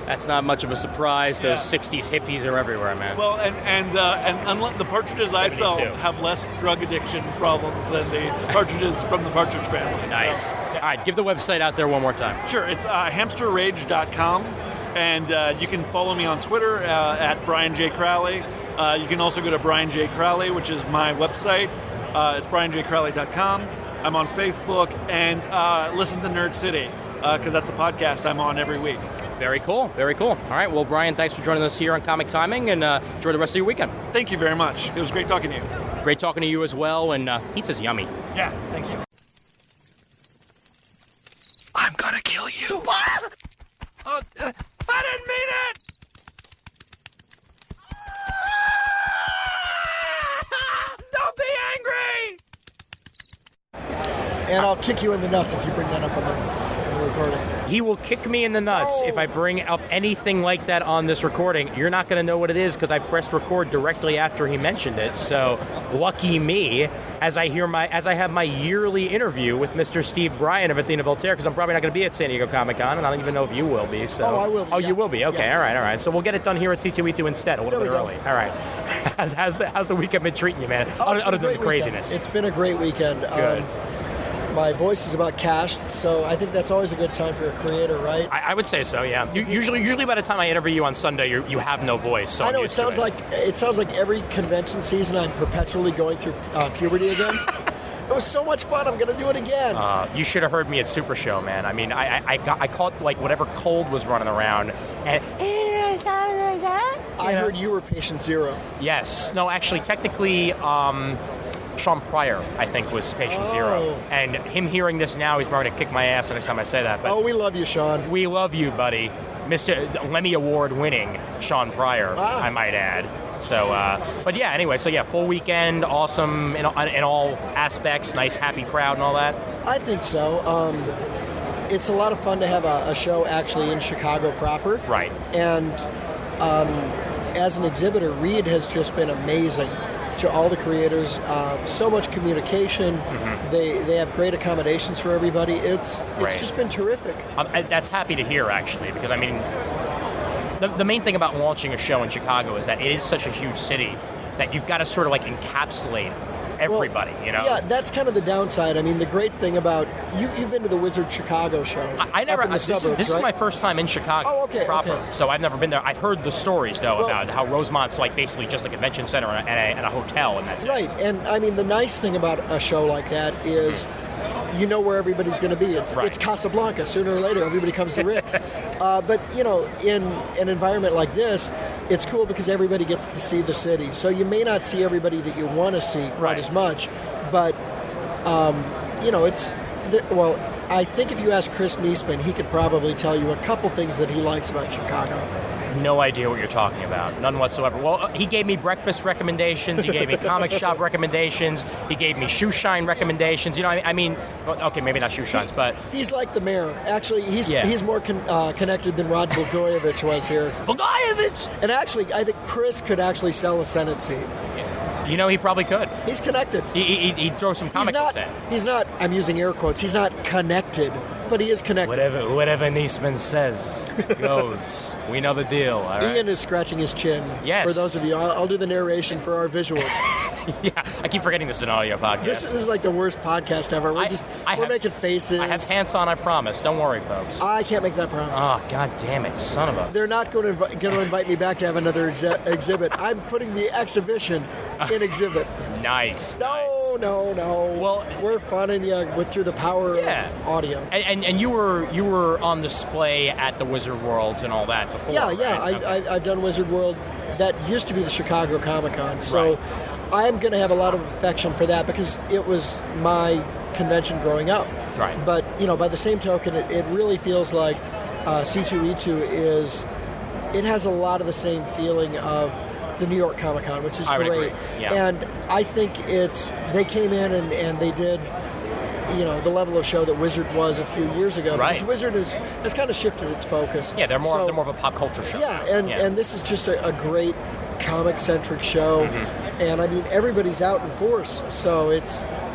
Speaker 2: That's not much of a surprise. Those 60s hippies are everywhere, man.
Speaker 11: Well, and unlike the partridges I sell have less drug addiction problems than the partridges from the partridge family.
Speaker 2: Nice.
Speaker 11: So.
Speaker 2: All right, give the website out there one more time.
Speaker 11: Sure, it's hamsterrage.com, and you can follow me on Twitter at Brian J. Crowley. You can also go to Brian J. Crowley, which is my website. It's brianjcrowley.com. I'm on Facebook, and listen to Nerd City, because that's the podcast I'm on every week.
Speaker 2: Very cool. Very cool. All right, well, Brian, thanks for joining us here on Comic Timing, and enjoy the rest of your weekend.
Speaker 11: Thank you very much. It was great talking to you.
Speaker 2: Great talking to you as well, and pizza's yummy.
Speaker 11: Yeah, thank you. I'm gonna kill you.
Speaker 5: What?
Speaker 11: I didn't mean it! Don't be angry!
Speaker 12: And I'll kick you in the nuts if you bring that up on the recording.
Speaker 2: He will kick me in the nuts if I bring up anything like that on this recording. You're not going to know what it is because I pressed record directly after he mentioned it. So lucky me, as I have my yearly interview with Mr. Steve Bryan of Athena Voltaire, because I'm probably not going to be at San Diego Comic-Con, and I don't even know if you will be. So.
Speaker 12: Oh, I will be.
Speaker 2: Oh, you will be. Okay, yeah. All right. So we'll get it done here at C2E2 instead, a little bit early. All right. How's the weekend been treating you, man? Other than the craziness.
Speaker 12: It's been a great weekend.
Speaker 2: Good.
Speaker 12: My voice is about cashed, so I think that's always a good sign for a creator, right?
Speaker 2: I would say so, yeah. Usually by the time I interview you on Sunday, you have no voice. So
Speaker 12: I know, it sounds like every convention season I'm perpetually going through puberty again. It was so much fun. I'm going to do it again.
Speaker 2: You should have heard me at Super Show, man. I mean, I caught like whatever cold was running around, and
Speaker 12: I heard you were patient zero.
Speaker 2: Yes. No, actually, technically, Sean Pryor, I think, was patient zero. And him hearing this now, he's probably going to kick my ass the next time I say that. But
Speaker 12: we love you, Sean.
Speaker 2: We love you, buddy. Mr. Lemmy Award-winning Sean Pryor, I might add. So, but yeah, anyway, full weekend, awesome in all aspects, nice, happy crowd and all that.
Speaker 12: I think so. It's a lot of fun to have a show actually in Chicago proper.
Speaker 2: Right.
Speaker 12: And as an exhibitor, Reed has just been amazing to all the creators. So much communication. Mm-hmm. They have great accommodations for everybody. It's just been terrific.
Speaker 2: That's happy to hear, actually, because, I mean, the main thing about launching a show in Chicago is that it is such a huge city that you've got to sort of, like, encapsulate everybody, you know?
Speaker 12: Yeah, that's kind of the downside. I mean, the great thing about... You've been to the Wizard Chicago show.
Speaker 2: I never... This is my first time in Chicago proper. Okay. So I've never been there. I've heard the stories, though, about how Rosemont's like basically just a convention center and a hotel, and that's
Speaker 12: right. And, I mean, the nice thing about a show like that is... You know where everybody's going to be. It's Casablanca. Sooner or later, everybody comes to Rick's. But, you know, in an environment like this, it's cool because everybody gets to see the city. So you may not see everybody that you want to see quite as much. But, you know, I think if you ask Chris Niesman, he could probably tell you a couple things that he likes about Chicago.
Speaker 2: No idea what you're talking about. None whatsoever. Well, he gave me breakfast recommendations. He gave me comic shop recommendations. He gave me shoe shine recommendations. You know, I mean, okay, maybe not shoe shines, but...
Speaker 12: He's like the mayor. Actually, he's more connected than Rod Blagojevich was here.
Speaker 2: Blagojevich!
Speaker 12: And actually, I think Chris could actually sell a Senate seat.
Speaker 2: You know, he probably could.
Speaker 12: He's connected.
Speaker 2: He'd throw some comic books in.
Speaker 12: He's not, I'm using air quotes, he's not connected, but he is connected.
Speaker 2: Whatever Niesman says goes. We know the deal, all right?
Speaker 12: Ian is scratching his chin.
Speaker 2: Yes.
Speaker 12: For those of you, I'll do the narration for our visuals.
Speaker 2: Yeah, I keep forgetting this is an audio podcast.
Speaker 12: This is like the worst podcast ever. We're making faces.
Speaker 2: I have pants on, I promise. Don't worry, folks.
Speaker 12: I can't make that promise.
Speaker 2: Oh, god damn it, son of a...
Speaker 12: They're not going to invite me back to have another exhibit. I'm putting the exhibition in exhibit.
Speaker 2: Nice.
Speaker 12: No. Well, we're funning you through the power of audio.
Speaker 2: And you were on display at the Wizard Worlds and all that before.
Speaker 12: Yeah.
Speaker 2: Right?
Speaker 12: I've done Wizard World. That used to be the Chicago Comic-Con. So I am going to have a lot of affection for that because it was my convention growing up.
Speaker 2: Right.
Speaker 12: But, by the same token, it really feels like C2E2 it has a lot of the same feeling of the New York Comic Con, which is
Speaker 2: I would
Speaker 12: great.
Speaker 2: agree. Yeah.
Speaker 12: And I think they came in and they did, the level of show that Wizard was a few years ago.
Speaker 2: Right.
Speaker 12: Because Wizard has kind of shifted its focus.
Speaker 2: Yeah, they're more of a pop culture show.
Speaker 12: Yeah, and this is just a great comic-centric show.
Speaker 2: Mm-hmm.
Speaker 12: And I mean, everybody's out in force, so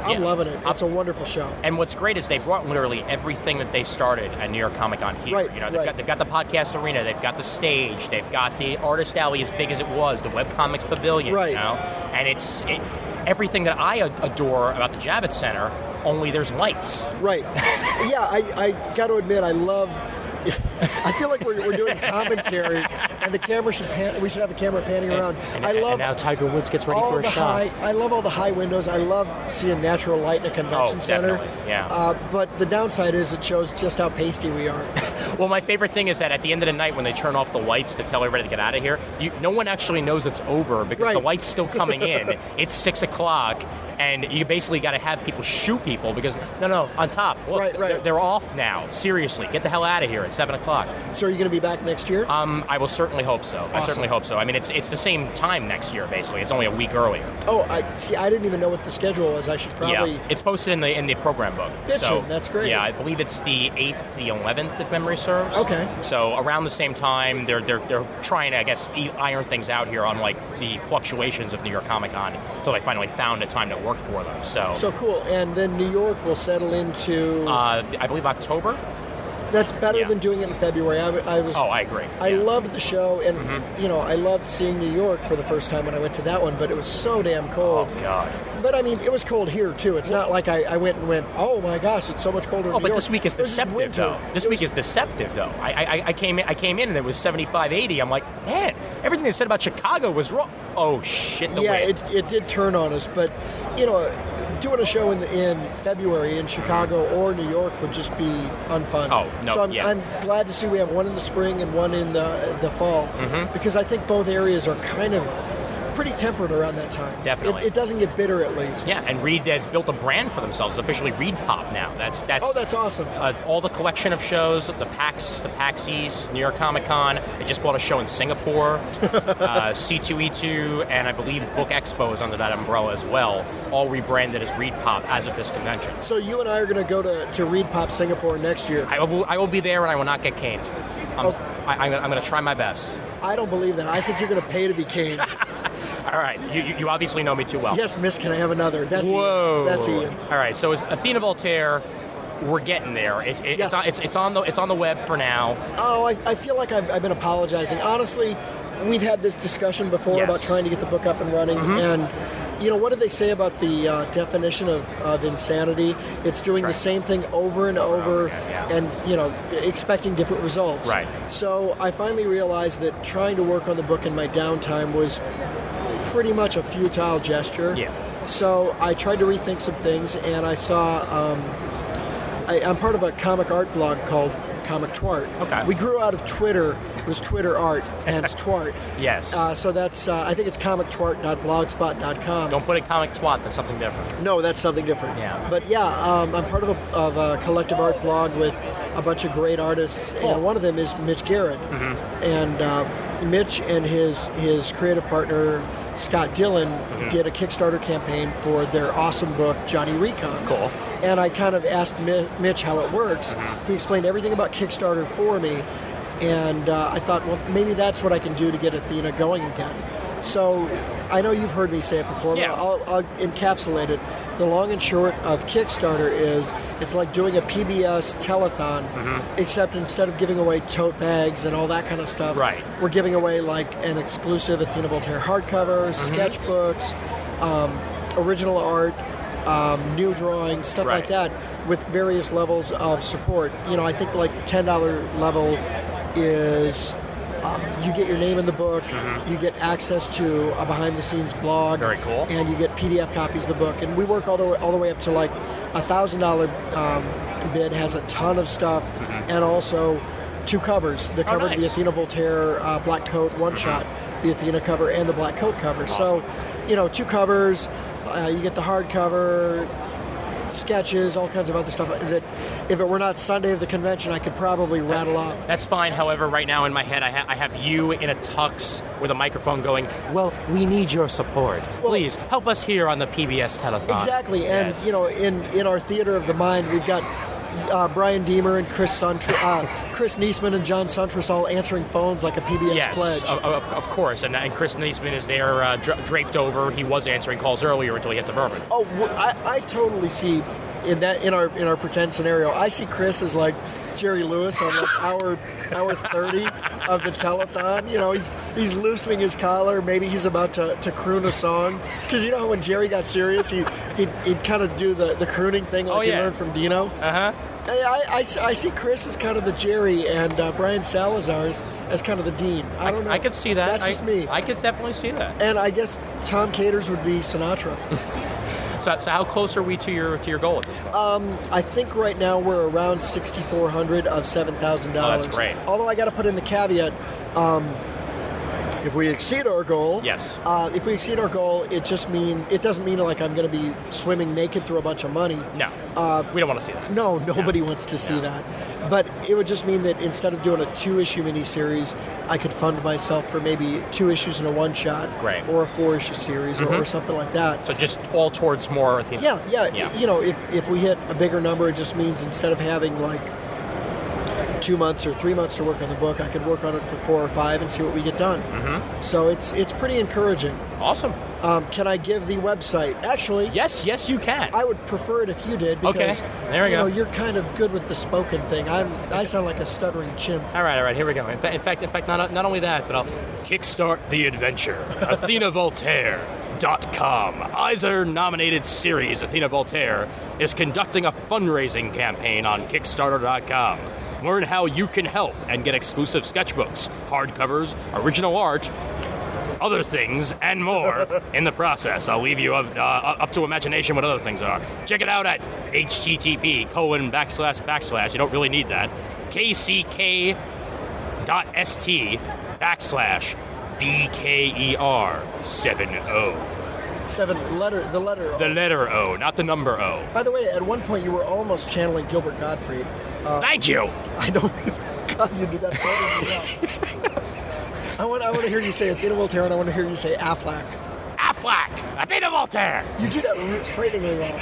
Speaker 12: I'm loving it. It's a wonderful show.
Speaker 2: And what's great is they brought literally everything that they started at New York Comic Con here.
Speaker 12: Right,
Speaker 2: They've got the podcast arena, they've got the stage, they've got the artist alley as big as it was, the webcomics pavilion.
Speaker 12: Right.
Speaker 2: And it's everything that I adore about the Javits Center. Only there's lights.
Speaker 12: Right. Yeah, I got to admit, I feel like we're doing commentary, and the camera should pan. We should have a camera panning around.
Speaker 2: And now Tiger Woods gets ready for a shot.
Speaker 12: I love all the high windows. I love seeing natural light in a convention center.
Speaker 2: Yeah.
Speaker 12: But the downside is it shows just how pasty we are.
Speaker 2: Well, my favorite thing is that at the end of the night, when they turn off the lights to tell everybody to get out of here, no one actually knows it's over because the light's still coming in. It's 6 o'clock. And you basically got to have people shoot people because, no, on top. Look, they're off now. Seriously, get the hell out of here at 7 o'clock.
Speaker 12: So are you going to be back next year?
Speaker 2: I will certainly hope so.
Speaker 12: Awesome.
Speaker 2: I certainly hope so. I mean, it's the same time next year, basically. It's only a week earlier.
Speaker 12: Oh, I didn't even know what the schedule was. I should probably...
Speaker 2: Yeah, it's posted in the program book.
Speaker 12: So, that's great.
Speaker 2: Yeah, I believe it's the 8th to the 11th, if memory serves.
Speaker 12: Okay.
Speaker 2: So around the same time, they're trying to, I guess, iron things out here on, like, the fluctuations of New York Comic Con until they finally found a time that worked for them.
Speaker 12: So cool. And then New York will settle into...
Speaker 2: I believe October.
Speaker 12: That's better than doing it in February.
Speaker 2: I agree.
Speaker 12: I loved the show, and I loved seeing New York for the first time when I went to that one, but it was so damn cold.
Speaker 2: Oh, God.
Speaker 12: But, I mean, it was cold here, too. It's not like I went, oh, my gosh, it's so much colder in New York.
Speaker 2: But this week is deceptive, though. This week is deceptive, though. I came in and it was 75, 80. I'm like, man, everything they said about Chicago was wrong. Oh, shit, the wind.
Speaker 12: It did turn on us. But, doing a show in February in Chicago or New York would just be unfun.
Speaker 2: Oh, no,
Speaker 12: So I'm glad to see we have one in the spring and one in the fall.
Speaker 2: Mm-hmm.
Speaker 12: Because I think both areas are kind of pretty temperate around that time.
Speaker 2: Definitely.
Speaker 12: It doesn't get bitter, at least.
Speaker 2: Yeah, and Reed has built a brand for themselves, officially Reed Pop now. That's
Speaker 12: awesome.
Speaker 2: All the collection of shows, the PAX East, New York Comic Con. They just bought a show in Singapore. C2E2, and I believe Book Expo is under that umbrella as well, all rebranded as Reed Pop as of this convention.
Speaker 12: So you and I are going to go to Reed Pop Singapore next year.
Speaker 2: I will be there, and I will not get caned. I'm going to try my best.
Speaker 12: I don't believe that. I think you're going to pay to be caned.
Speaker 2: All right, you obviously know me too well.
Speaker 12: Yes, miss, can I have another? That's
Speaker 2: Whoa.
Speaker 12: Ian. That's Ian.
Speaker 2: All right, so as Athena Voltaire, we're getting there. It's on the web for now.
Speaker 12: Oh, I feel like I've been apologizing. Honestly, we've had this discussion before about trying to get the book up and running, and what did they say about the definition of insanity? It's doing the same thing over and over and, expecting different results.
Speaker 2: Right.
Speaker 12: So I finally realized that trying to work on the book in my downtime was pretty much a futile gesture.
Speaker 2: Yeah.
Speaker 12: So I tried to rethink some things, and I saw... I'm part of a comic art blog called Comic Twart.
Speaker 2: Okay.
Speaker 12: We grew out of Twitter. It was Twitter art, hence Twart.
Speaker 2: Yes.
Speaker 12: So that's, I think it's comictwart.blogspot.com.
Speaker 2: Don't put it Comic Twat, that's something different.
Speaker 12: No, that's something different.
Speaker 2: Yeah.
Speaker 12: But I'm part of a collective art blog with a bunch of great artists, and one of them is Mitch Garrett.
Speaker 2: Mm-hmm.
Speaker 12: And Mitch and his creative partner, Scott Dillon, did a Kickstarter campaign for their awesome book, Johnny Recon.
Speaker 2: Cool.
Speaker 12: And I kind of asked Mitch how it works. He explained everything about Kickstarter for me, and I thought, well, maybe that's what I can do to get Athena going again. So I know you've heard me say it before, but I'll encapsulate it. The long and short of Kickstarter is it's like doing a PBS telethon, except instead of giving away tote bags and all that kind of stuff, we're giving away like an exclusive Athena Voltaire hardcover, sketchbooks, original art, new drawings, stuff like that, with various levels of support. You know, I think like the $10 level is... you get your name in the book, you get access to a behind-the-scenes blog,
Speaker 2: very cool,
Speaker 12: and you get PDF copies of the book. And we work all the way up to like $1,000 bid has a ton of stuff, and also 2 covers: the cover of the Athena Voltaire Black Coat one-shot, the Athena cover, and the Black Coat cover. So, you know, 2 covers. You get the hardcover, sketches, all kinds of other stuff that if it were not Sunday of the convention, I could probably rattle off.
Speaker 2: That's fine. However, right now in my head, I have you in a tux with a microphone going, well, we need your support. Please help us here on the PBS telethon.
Speaker 12: Exactly. And, you know, in our theater of the mind, we've got Brian Deemer and Chris Niesman and John Suntress all answering phones like a PBS pledge.
Speaker 2: Of course. And Chris Niesman is there draped over. He was answering calls earlier until he hit the bourbon.
Speaker 12: Oh, I totally see in our pretend scenario. I see Chris as like Jerry Lewis on like hour 30 of the telethon. You know, he's loosening his collar. Maybe he's about to croon a song. Because you know when Jerry got serious, he'd kind of do the crooning thing like he learned from Dino. I see Chris as kind of the Jerry and Brian Salazar as kind of the Dean. I don't know.
Speaker 2: I could see that.
Speaker 12: That's just me.
Speaker 2: I could definitely see that.
Speaker 12: And I guess Tom Caters would be Sinatra.
Speaker 2: So how close are we to your goal at this point?
Speaker 12: I think right now we're around $6,400 of $7,000.
Speaker 2: Oh, that's great.
Speaker 12: Although I got to put in the caveat, if we exceed our goal, if we exceed our goal, it doesn't mean like I'm going to be swimming naked through a bunch of money.
Speaker 2: No, we don't want to see that.
Speaker 12: No, nobody wants to see that. But it would just mean that instead of doing a 2-issue miniseries, I could fund myself for maybe 2 issues in a one-shot, or a 4-issue series, or something like that.
Speaker 2: So just all towards more Athena.
Speaker 12: Yeah. You know, if we hit a bigger number, it just means instead of having like 2 months or 3 months to work on the book, I could work on it for 4 or 5 and see what we get done. So it's pretty encouraging.
Speaker 2: Awesome.
Speaker 12: Can I give the website? Actually,
Speaker 2: yes, you can.
Speaker 12: I would prefer it if you did because
Speaker 2: there we go.
Speaker 12: You're kind of good with the spoken thing. I sound like a stuttering chimp.
Speaker 2: All right, here we go. In fact, not only that, but I'll kickstart the adventure. AthenaVoltaire.com. Eisner-nominated series Athena Voltaire is conducting a fundraising campaign on Kickstarter.com. Learn how you can help and get exclusive sketchbooks, hardcovers, original art, other things, and more in the process. I'll leave you up to imagination what other things are. Check it out at http:// you don't really need that, kck.st/BKER70.
Speaker 12: The letter O.
Speaker 2: The letter O, not the number O.
Speaker 12: By the way, at one point you were almost channeling Gilbert Gottfried.
Speaker 2: Thank you.
Speaker 12: I don't. God, you do that better than I want to hear you say Athena Voltaire, and I want to hear you say Affleck.
Speaker 2: Affleck! Athena Voltaire!
Speaker 12: You do that frighteningly well.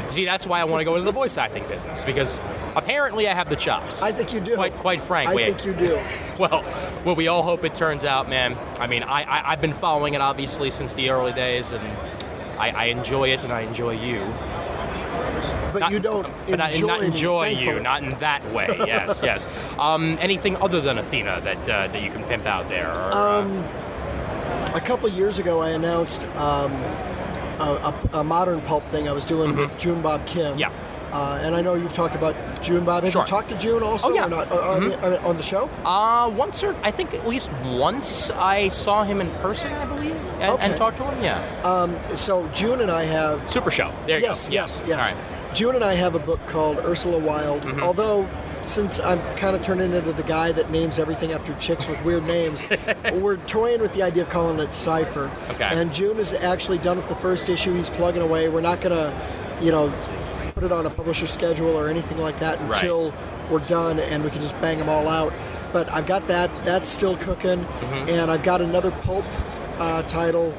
Speaker 2: See, that's why I want to go into the voice acting business, because apparently I have the chops.
Speaker 12: I think you do.
Speaker 2: Quite frankly.
Speaker 12: I think you do.
Speaker 2: Well, we all hope it turns out, man. I mean, I've been following it, obviously, since the early days, and I enjoy it, and I enjoy you.
Speaker 12: But you don't
Speaker 2: enjoy you, not in that way. Yes. Anything other than Athena that you can pimp out there? Or,
Speaker 12: a couple years ago, I announced a modern pulp thing I was doing with June Bob Kim.
Speaker 2: Yeah.
Speaker 12: And I know you've talked about June Bob. Have you talked to June also or not on the show?
Speaker 2: Once I think at least once I saw him in person, I believe, and talked to him. Yeah.
Speaker 12: So June and I have
Speaker 2: Super Show. There you go.
Speaker 12: Yes.
Speaker 2: All right.
Speaker 12: June and I have a book called Ursula Wilde. Although, since I'm kind of turning into the guy that names everything after chicks with weird names, we're toying with the idea of calling it Cypher.
Speaker 2: Okay.
Speaker 12: And June has actually done it the first issue. He's plugging away. We're not going to, put it on a publisher schedule or anything like that until we're done and we can just bang them all out. But I've got that's still cooking, and I've got another pulp title.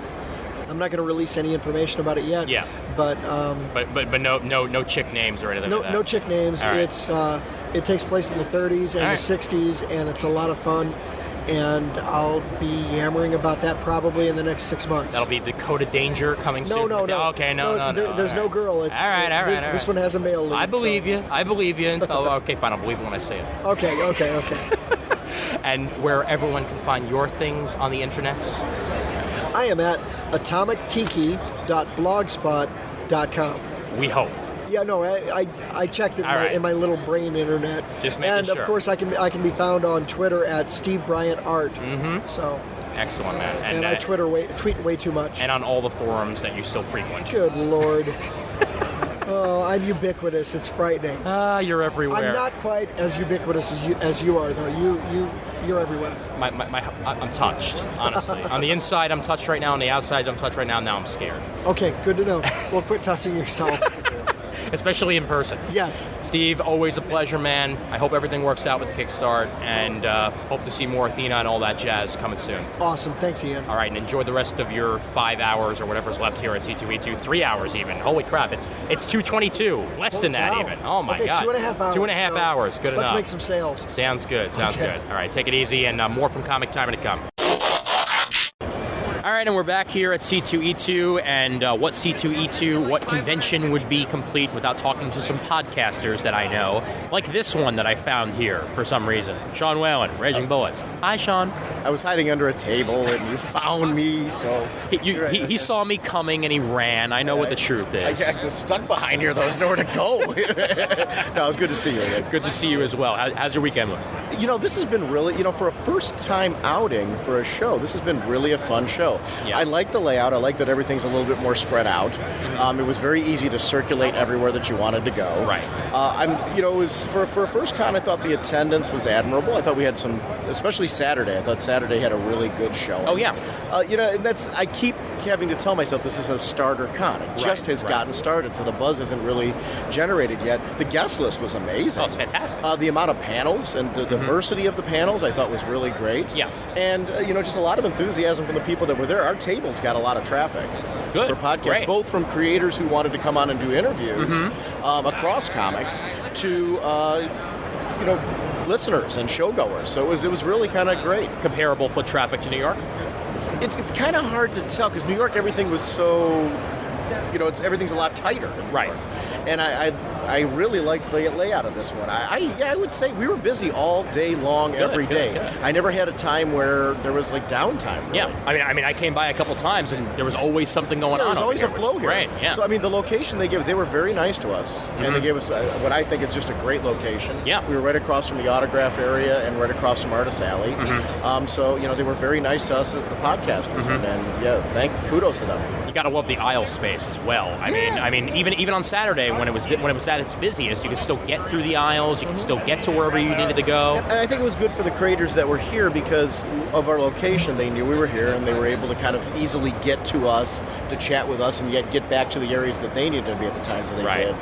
Speaker 12: I'm not going to release any information about it yet.
Speaker 2: Yeah.
Speaker 12: But
Speaker 2: no chick names or anything like that.
Speaker 12: No chick names.
Speaker 2: Right.
Speaker 12: It takes place in the 30s and the 60s, and it's a lot of fun. and I'll be yammering about that probably in the next 6 months.
Speaker 2: That'll be Dakota Danger coming soon.
Speaker 12: No.
Speaker 2: Okay, no.
Speaker 12: There's no girl. It's,
Speaker 2: all right.
Speaker 12: This one has a male lead.
Speaker 2: I believe you. Oh, okay, fine. I'll believe it when I say it.
Speaker 12: Okay.
Speaker 2: And where everyone can find your things on the internets?
Speaker 12: I am at atomictiki.blogspot.com.
Speaker 2: We hope.
Speaker 12: Yeah, no, I checked it in my little brain internet.
Speaker 2: Just making
Speaker 12: sure. And of course, I can be found on Twitter at Steve Bryant Art.
Speaker 2: Mm-hmm.
Speaker 12: So.
Speaker 2: Excellent, man.
Speaker 12: And I tweet way too much.
Speaker 2: And on all the forums that you still frequent.
Speaker 12: Good Lord. Oh, I'm ubiquitous. It's frightening.
Speaker 2: You're everywhere.
Speaker 12: I'm not quite as ubiquitous as you are, though. You're everywhere.
Speaker 2: I'm touched, honestly. On the inside, I'm touched right now. On the outside, I'm touched right now. Now I'm scared.
Speaker 12: Okay, good to know. Well, quit touching yourself.
Speaker 2: Especially in person.
Speaker 12: Yes.
Speaker 2: Steve, always a pleasure, man. I hope everything works out with the Kickstart, and hope to see more Athena and all that jazz coming soon.
Speaker 12: Awesome. Thanks, Ian.
Speaker 2: All right, and enjoy the rest of your 5 hours or whatever's left here at C2E2. 3 hours even. Holy crap, it's 2:22. Less than that even. Oh, my God.
Speaker 12: 2.5 hours.
Speaker 2: 2.5 hours. Good enough.
Speaker 12: Let's make some sales.
Speaker 2: Sounds good. Good. All right, take it easy, and more from Comic Timer to come. All right, and we're back here at C2E2, and what C2E2, what convention would be complete without talking to some podcasters that I know, like this one that I found here for some reason. Sean Whalen, Raging Bullets. Hi, Sean.
Speaker 13: I was hiding under a table, and you found me, so...
Speaker 2: He saw me coming, and he ran. I know what the truth is.
Speaker 13: I was stuck behind here, though. There was nowhere to go. No, it was good to see you again.
Speaker 2: Good to see you as well. How's your weekend look?
Speaker 13: This has been really, for a first-time outing for a show, this has been really a fun show. Yeah. I like the layout. I like that everything's a little bit more spread out. It was very easy to circulate everywhere that you wanted to go.
Speaker 2: Right.
Speaker 13: It was for a first con. I thought the attendance was admirable. I thought we had some, especially Saturday. I thought Saturday had a really good show.
Speaker 2: Oh yeah.
Speaker 13: And I keep having to tell myself this is a starter con. It just has gotten started, so the buzz isn't really generated yet. The guest list was amazing.
Speaker 2: Oh, it's fantastic.
Speaker 13: The amount of panels and the diversity of the panels I thought was really great.
Speaker 2: Yeah.
Speaker 13: And just a lot of enthusiasm from the people that were there. Our tables got a lot of traffic.
Speaker 2: Good.
Speaker 13: For podcasts,
Speaker 2: Great.
Speaker 13: Both from creators who wanted to come on and do interviews across comics to listeners and showgoers. So it was really kind of great.
Speaker 2: Comparable foot traffic to New York?
Speaker 13: It's kind of hard to tell because New York, everything was so, everything's a lot tighter.
Speaker 2: Right.
Speaker 13: And I really liked the layout of this one. I would say we were busy all day long, every day. Good. I never had a time where there was downtime. Really.
Speaker 2: Yeah, I mean, I came by a couple times and there was always something going on.
Speaker 13: There was always a flow here.
Speaker 2: Right. Yeah.
Speaker 13: So the location they were very nice to us, and they gave us what I think is just a great location.
Speaker 2: Yeah.
Speaker 13: We were right across from the autograph area and right across from Artist Alley. So they were very nice to us, the podcasters, and kudos to them.
Speaker 2: You got to love the aisle space as well. I mean, even on Saturday when it was at its busiest, you could still get through the aisles. You could still get to wherever you needed to go.
Speaker 13: And I think it was good for the creators that were here because of our location. They knew we were here, and they were able to kind of easily get to us, to chat with us, and yet get back to the areas that they needed to be at the times that they did.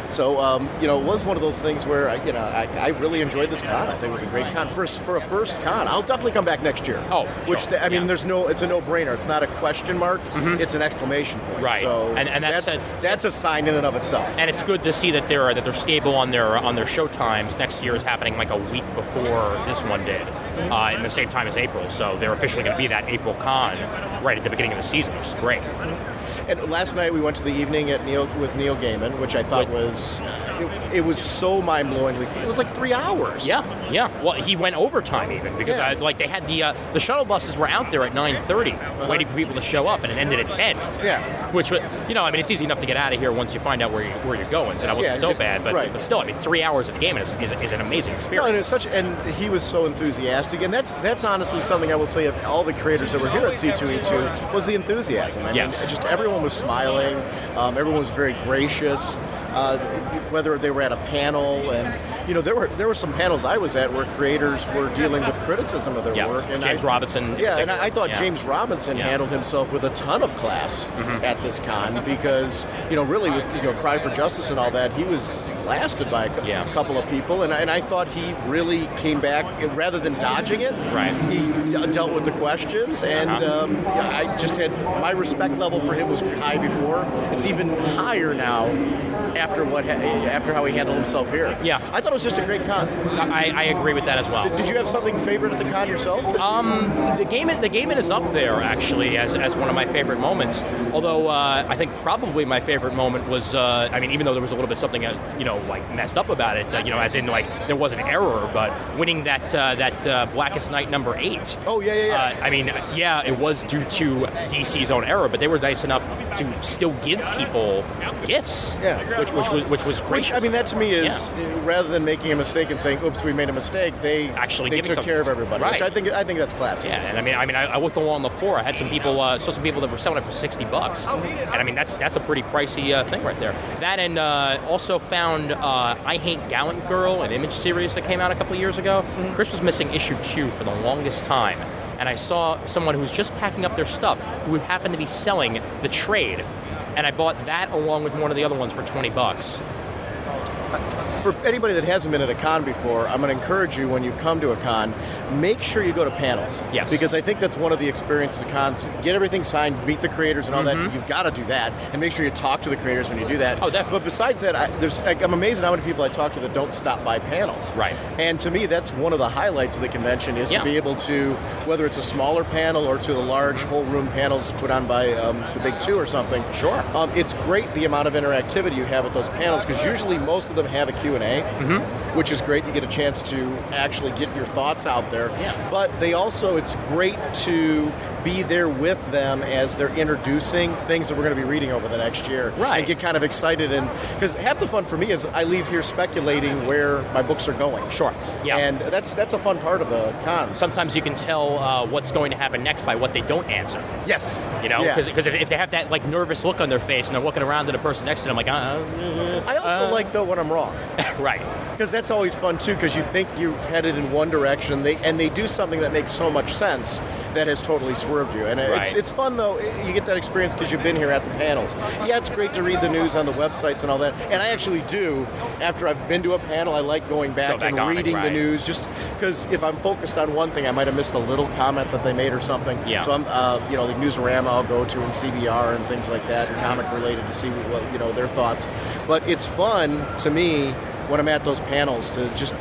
Speaker 13: So, it was one of those things where, I really enjoyed this con. I think it was a great con. For a first con, I'll definitely come back next year.
Speaker 2: Oh,
Speaker 13: which,
Speaker 2: sure.
Speaker 13: it's a no-brainer. It's not a question mark. It's an exclamation point.
Speaker 2: Right.
Speaker 13: So
Speaker 2: and
Speaker 13: that's a sign in and of itself.
Speaker 2: And it's good to see that they're stable on their show times. Next year is happening like a week before this one did, in the same time as April. So they're officially going to be that April con right at the beginning of the season, which is great.
Speaker 13: And last night we went to the evening with Neil Gaiman, which I thought was it was so mind-blowingly. It was like 3 hours.
Speaker 2: Yeah. Well, he went overtime even because they had the shuttle buses were out there at 9:30 waiting for people to show up, and it ended at 10.
Speaker 13: Yeah.
Speaker 2: Which it's easy enough to get out of here once you find out where you're going. So that wasn't so bad, but still, 3 hours of Gaiman is an amazing experience.
Speaker 13: No, and he was so enthusiastic, and that's honestly something I will say of all the creators that were here at C2E2 was the enthusiasm. I mean, just everyone was smiling. Everyone was very gracious. Whether they were at a panel, and there were some panels I was at where creators were dealing with criticism of their work. And
Speaker 2: James Robinson.
Speaker 13: Yeah, and I thought James Robinson handled himself with a ton of class at this con because really with Cry for Justice and all that, he was blasted by a couple of people, and I thought he really came back rather than dodging it.
Speaker 2: Right.
Speaker 13: He dealt with the questions, and I just had my respect level for him was high before. It's even higher now after how he handled himself here.
Speaker 2: Yeah.
Speaker 13: I thought it was just a great con.
Speaker 2: I agree with that as well.
Speaker 13: Did you have something favorite at the con yourself?
Speaker 2: The game is up there actually as one of my favorite moments. Although I think probably my favorite moment was even though there was a little bit something like messed up about it, as in like there was an error, but winning that Blackest Night number 8.
Speaker 13: Oh yeah.
Speaker 2: It was due to DC's own error, but they were nice enough to still give people gifts.
Speaker 13: Yeah.
Speaker 2: Which was great.
Speaker 13: Which, that to me is rather than making a mistake and saying, "Oops, we made a mistake," they took care of everybody.
Speaker 2: Right.
Speaker 13: Which I think that's classy.
Speaker 2: Yeah, and I looked along the floor. I had some people, saw some people that were selling it for $60, and that's a pretty pricey thing right there. That and also found I Hate Gallant Girl, an Image series that came out a couple of years ago. Mm-hmm. Chris was missing issue 2 for the longest time. And I saw someone who was just packing up their stuff who happened to be selling the trade. And I bought that along with one of the other ones for $20.
Speaker 13: For anybody that hasn't been at a con before, I'm going to encourage you when you come to a con, make sure you go to panels.
Speaker 2: Yes.
Speaker 13: Because I think that's one of the experiences of cons. Get everything signed, meet the creators and all that. You've got to do that. And make sure you talk to the creators when you do that.
Speaker 2: Oh, definitely.
Speaker 13: But besides that, I'm amazed at how many people I talk to that don't stop by panels.
Speaker 2: Right.
Speaker 13: And to me, that's one of the highlights of the convention is to be able to, whether it's a smaller panel or to the large whole room panels put on by the Big Two or something.
Speaker 2: Sure.
Speaker 13: It's great the amount of interactivity you have with those panels because usually most of them have a Q&A, which is great. You get a chance to actually get your thoughts out there.
Speaker 2: Yeah.
Speaker 13: But it's great to be there with them as they're introducing things that we're going to be reading over the next year.
Speaker 2: Right.
Speaker 13: And get kind of excited. And because half the fun for me is I leave here speculating where my books are going.
Speaker 2: Sure. Yeah.
Speaker 13: And that's a fun part of the con.
Speaker 2: Sometimes you can tell what's going to happen next by what they don't answer.
Speaker 13: Yes.
Speaker 2: Because if they have that like nervous look on their face and they're looking around at the person next to them like,
Speaker 13: I also like though when I'm wrong.
Speaker 2: Right.
Speaker 13: Because that's always fun too, because you think you've headed in one direction, and they do something that makes so much sense that has totally swerved you. And it's fun though. You get that experience because you've been here at the panels. Yeah, it's great to read the news on the websites and all that. And I actually do. After I've been to a panel, I like going back and reading the news, just because if I'm focused on one thing, I might have missed a little comment that they made or something.
Speaker 2: Yeah.
Speaker 13: So I'm, the Newsarama I'll go to and CBR and things like that, and comic related to see what their thoughts. But it's fun to me when I'm at those panels to just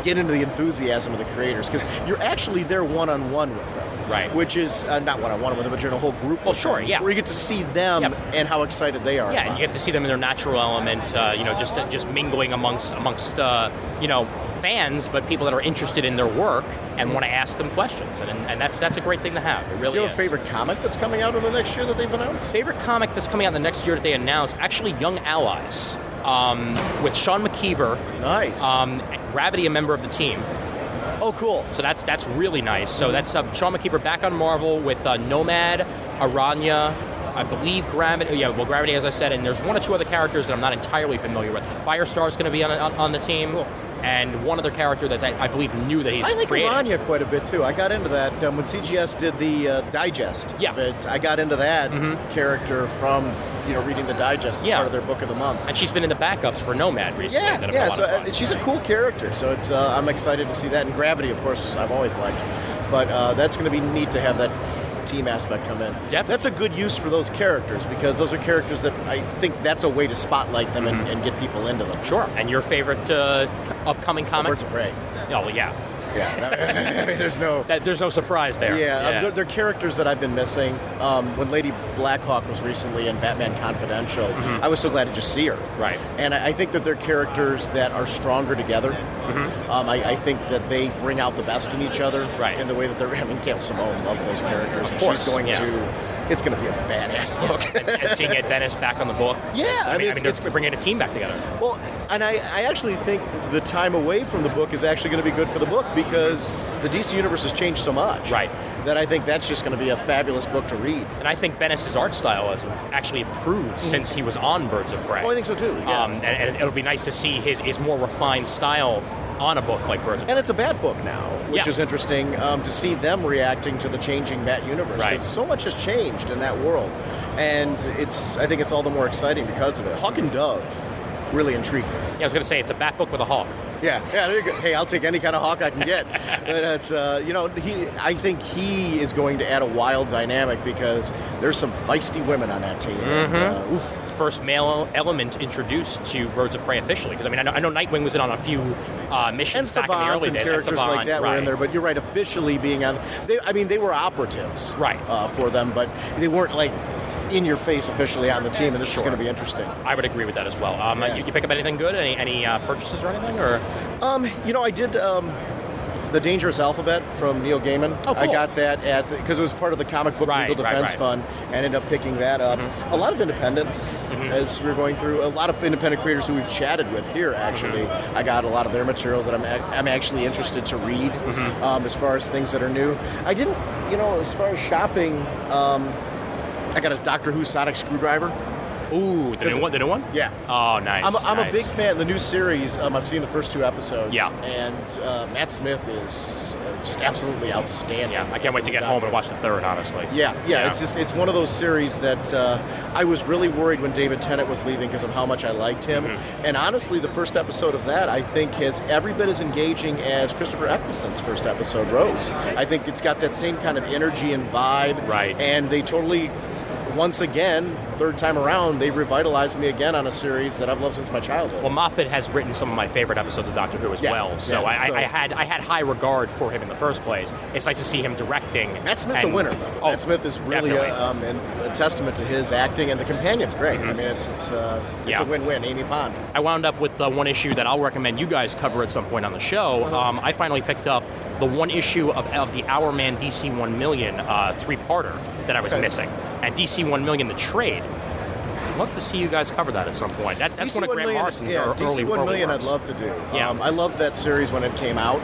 Speaker 13: get into the enthusiasm of the creators because you're actually there one-on-one with them.
Speaker 2: Right.
Speaker 13: Which is not one-on-one with them, but you're in a whole group
Speaker 2: with them. Yeah.
Speaker 13: Where you get to see them and how excited they are.
Speaker 2: Yeah, and you get to see them in their natural element, just mingling amongst fans, but people that are interested in their work and want to ask them questions. And that's a great thing to have. It really is.
Speaker 13: Do you have a favorite comic that's coming out in the next year that they've announced?
Speaker 2: Favorite comic that's coming out in the next year that they announced? Actually, Young Allies. With Sean McKeever.
Speaker 13: Nice.
Speaker 2: Gravity, a member of the team.
Speaker 13: Oh, cool.
Speaker 2: So that's really nice. So that's Sean McKeever back on Marvel with Nomad, Aranya, I believe Gravity. Yeah, well, Gravity, as I said, and there's one or two other characters that I'm not entirely familiar with. Firestar's going to be on the team.
Speaker 13: Cool.
Speaker 2: And one other character that I believe new that he's created.
Speaker 13: I like Aranya quite a bit, too. I got into that when CGS did the digest.
Speaker 2: Yeah.
Speaker 13: I got into that character from reading the digest as part of their book of the month.
Speaker 2: And she's been in the backups for Nomad recently.
Speaker 13: Yeah. So she's a cool character. So it's I'm excited to see that. And Gravity, of course, I've always liked. But that's going to be neat to have that team aspect come in.
Speaker 2: Definitely.
Speaker 13: That's a good use for those characters because those are characters that I think that's a way to spotlight them and get people into them.
Speaker 2: Sure. And your favorite upcoming comic?
Speaker 13: Birds of Prey.
Speaker 2: Oh, well, yeah.
Speaker 13: Yeah, I mean, there's no
Speaker 2: surprise there.
Speaker 13: Yeah, they're characters that I've been missing. When Lady Blackhawk was recently in Batman Confidential, I was so glad to just see her.
Speaker 2: Right.
Speaker 13: And I think that they're characters that are stronger together. I think that they bring out the best in each other.
Speaker 2: Right.
Speaker 13: In the way that they're. I mean, Gail Simone loves those characters.
Speaker 2: Of course,
Speaker 13: she's going to. It's going to be a badass book.
Speaker 2: and seeing Ed Bennis back on the book.
Speaker 13: Yeah,
Speaker 2: I mean, they're bringing a team back together.
Speaker 13: Well, and I actually think the time away from the book is actually going to be good for the book because the DC Universe has changed so much.
Speaker 2: Right.
Speaker 13: That I think that's just going to be a fabulous book to read.
Speaker 2: And I think Bennis' art style has actually improved since he was on Birds of Prey.
Speaker 13: Oh, I think so too. Yeah.
Speaker 2: And it'll be nice to see his more refined style on a book like Birds of Prey.
Speaker 13: And it's a Bat book now, which is interesting to see them reacting to the changing Bat universe.
Speaker 2: Right.
Speaker 13: Because so much has changed in that world. And I think it's all the more exciting because of it. Hawk and Dove really intrigued me.
Speaker 2: Yeah, I was going to say, it's a Bat book with a hawk.
Speaker 13: Yeah, there you go. Hey, I'll take any kind of hawk I can get. But it's, I think he is going to add a wild dynamic because there's some feisty women on that team.
Speaker 2: first male element introduced to Birds of Prey officially. Because, I mean, I know Nightwing was in on a few missions
Speaker 13: and
Speaker 2: back in the early
Speaker 13: and
Speaker 2: days.
Speaker 13: characters
Speaker 2: Savant,
Speaker 13: like that were in there, but you're right, officially being on... They were operatives for them, but they weren't, like, in your face officially on the team, and this is going to be interesting.
Speaker 2: I would agree with that as well. You pick up anything good? Any purchases or anything? Or
Speaker 13: I did The Dangerous Alphabet from Neil Gaiman.
Speaker 2: Oh, cool.
Speaker 13: I got that because it was part of the Comic Book Legal Defense Fund, and ended up picking that up. A lot of independents as we were going through. A lot of independent creators who we've chatted with here, actually. I got a lot of their materials that I'm actually interested to read as far as things that are new. I didn't, as far as shopping, I got a Doctor Who sonic screwdriver.
Speaker 2: Ooh, the new one?
Speaker 13: Yeah.
Speaker 2: Oh, nice.
Speaker 13: I'm a big fan of the new series. I've seen the first 2 episodes.
Speaker 2: Yeah.
Speaker 13: And Matt Smith is just absolutely outstanding.
Speaker 2: Yeah, I can't wait to get home and watch the third, honestly.
Speaker 13: Yeah. It's one of those series that I was really worried when David Tennant was leaving because of how much I liked him. And honestly, the first episode of that, I think, has every bit as engaging as Christopher Eccleston's first episode, Rose. I think it's got that same kind of energy and vibe.
Speaker 2: Right.
Speaker 13: And they totally... Once again, third time around, they revitalized me again on a series that I've loved since my childhood.
Speaker 2: Well, Moffat has written some of my favorite episodes of Doctor Who as well, so I had high regard for him in the first place. It's nice to see him directing.
Speaker 13: Matt Smith's a winner, though. Matt Smith is really a testament to his acting, and the companion's great. I mean, it's a win-win. Amy Pond.
Speaker 2: I wound up with one issue that I'll recommend you guys cover at some point on the show. I finally picked up the one issue of the Our Man DC 1 Million 3-parter that I was missing. And DC 1 Million, the trade. I'd love to see you guys cover that at some point. That's DC one of Grant Morrison's early
Speaker 13: DC 1 Million
Speaker 2: works.
Speaker 13: I'd love to do.
Speaker 2: Yeah.
Speaker 13: I loved that series when it came out.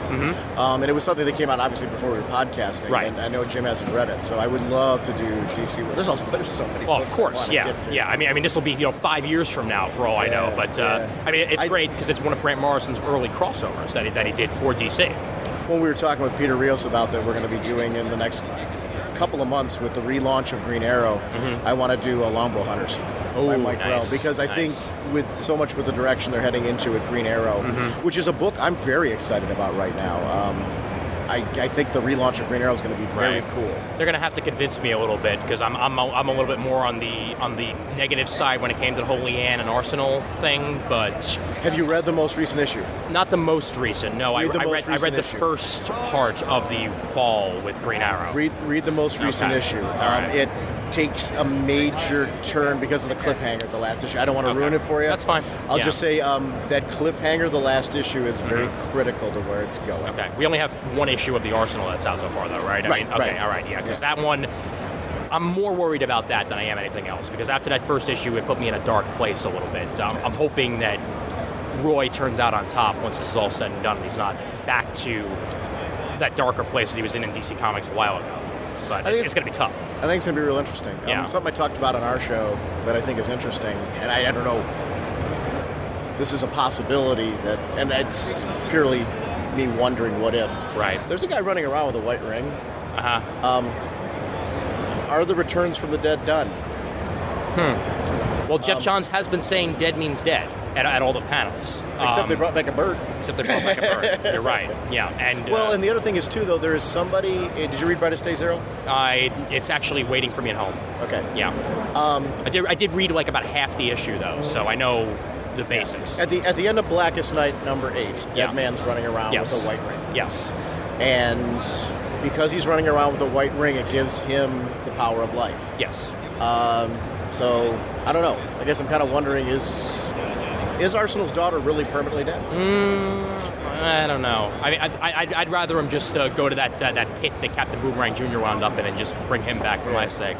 Speaker 13: And it was something that came out, obviously, before we were podcasting.
Speaker 2: Right.
Speaker 13: And I know Jim hasn't read it, so I would love to do DC. There's so many
Speaker 2: Well, of
Speaker 13: books
Speaker 2: course,
Speaker 13: I want to get to.
Speaker 2: Yeah. I mean, this will be 5 years from now, for all I know. But I mean, it's great because it's one of Grant Morrison's early crossovers that he did for DC.
Speaker 13: When we were talking with Peter Rios about that, we're going to be doing in the next couple of months with the relaunch of Green Arrow, I want to do Longbow Hunters by Mike Grell, because I think with so much with the direction they're heading into with Green Arrow, which is a book I'm very excited about right now. I think the relaunch of Green Arrow is going to be very cool.
Speaker 2: They're going to have to convince me a little bit because I'm a little bit more on the negative side when it came to the Holy Ann and Arsenal thing. But
Speaker 13: have you read the most recent issue?
Speaker 2: Not the most recent. No, I read the first part of the fall with Green Arrow.
Speaker 13: Read the most recent issue. It takes a major turn because of the cliffhanger at the last issue. I don't want to ruin it for you.
Speaker 2: That's fine.
Speaker 13: I'll just say that cliffhanger, the last issue, is very critical to where it's going.
Speaker 2: Okay. We only have one issue of the Arsenal that's out so far, though, right?
Speaker 13: Right.
Speaker 2: All right, yeah. Because that one, I'm more worried about that than I am anything else. Because after that first issue, it put me in a dark place a little bit. I'm hoping that Roy turns out on top once this is all said and done, and he's not back to that darker place that he was in DC Comics a while ago. But it's going to be tough.
Speaker 13: I think it's going to be real interesting. Something I talked about on our show that I think is interesting, and I don't know, this is a possibility that, and it's purely me wondering what if.
Speaker 2: Right.
Speaker 13: There's a guy running around with a white ring. Are the returns from the dead done?
Speaker 2: Well, Jeff Johns has been saying dead means dead at all the panels.
Speaker 13: Except they brought back a bird.
Speaker 2: You're right. Yeah. And
Speaker 13: and the other thing is, too, though, there is somebody... Did you read Brightest Day Zero?
Speaker 2: It's actually waiting for me at home.
Speaker 13: Okay.
Speaker 2: Yeah. I did read like about half the issue, though, so I know the basics.
Speaker 13: At the end of Blackest Night, number 8, Dead Man's running around with a white ring.
Speaker 2: Yes.
Speaker 13: And because he's running around with a white ring, it gives him the power of life.
Speaker 2: Yes.
Speaker 13: So, I don't know. I guess I'm kind of wondering, is Arsenal's daughter really permanently dead?
Speaker 2: I don't know. I mean, I'd rather him just go to that pit that Captain Boomerang Jr. wound up in and just bring him back for my sake.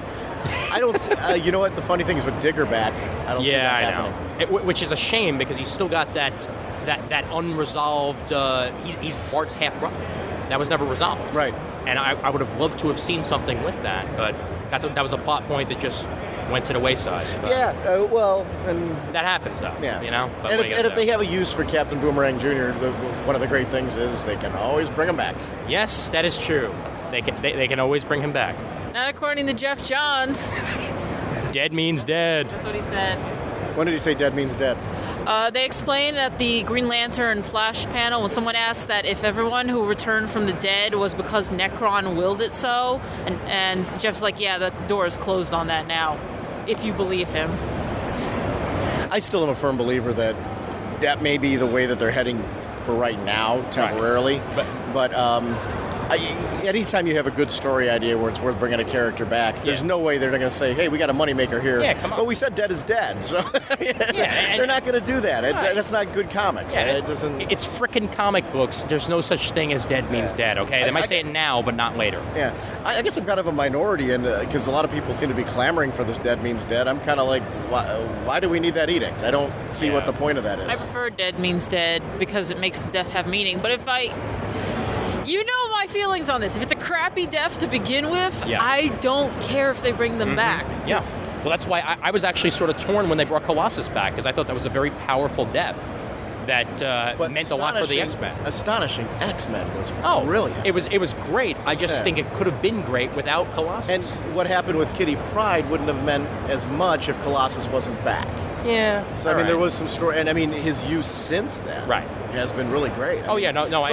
Speaker 13: I don't see, you know what? The funny thing is with Digger back, I don't see that happening.
Speaker 2: Know. Which is a shame because he's still got that unresolved, he's Bart's half-brother. That was never resolved.
Speaker 13: Right.
Speaker 2: And I would have loved to have seen something with that, but that was a plot point that just went to the wayside. But
Speaker 13: and
Speaker 2: that happens, though.
Speaker 13: Yeah.
Speaker 2: You know? But
Speaker 13: and if they have a use for Captain Boomerang Jr., one of the great things is they can always bring him back.
Speaker 2: Yes, that is true. They can always bring him back.
Speaker 14: Not according to Jeff Johns.
Speaker 2: Dead means dead.
Speaker 14: That's what he said.
Speaker 13: When did he say dead means dead?
Speaker 14: They explained at the Green Lantern Flash panel when someone asked that if everyone who returned from the dead was because Necron willed it so, and Jeff's like, yeah, the door is closed on that now, if you believe him.
Speaker 13: I still am a firm believer that may be the way that they're heading for right now, temporarily. Right. But anytime you have a good story idea where it's worth bringing a character back, there's no way they're not going to say, hey, we got a moneymaker here. Yeah, come on. But we said dead is dead. So they're not going to do that. That's not good comics.
Speaker 2: Yeah,
Speaker 13: it doesn't...
Speaker 2: It's frickin' comic books. There's no such thing as dead means dead, okay? They might say it now, but not later.
Speaker 13: Yeah. I guess I'm kind of a minority, because a lot of people seem to be clamoring for this dead means dead. I'm kind of like, why do we need that edict? I don't see what the point of that is.
Speaker 14: I prefer dead means dead because it makes the death have meaning. But if you know my feelings on this. If it's a crappy death to begin with, I don't care if they bring them back.
Speaker 2: Yeah. Well, that's why I was actually sort of torn when they brought Colossus back, because I thought that was a very powerful death that meant a lot for the X-Men.
Speaker 13: Astonishing X-Men was brilliant.
Speaker 2: It was great. I just think it could have been great without Colossus.
Speaker 13: And what happened with Kitty Pryde wouldn't have meant as much if Colossus wasn't back.
Speaker 2: Yeah.
Speaker 13: So, I mean, there was some story, and I mean, his use since then has been really great.
Speaker 2: I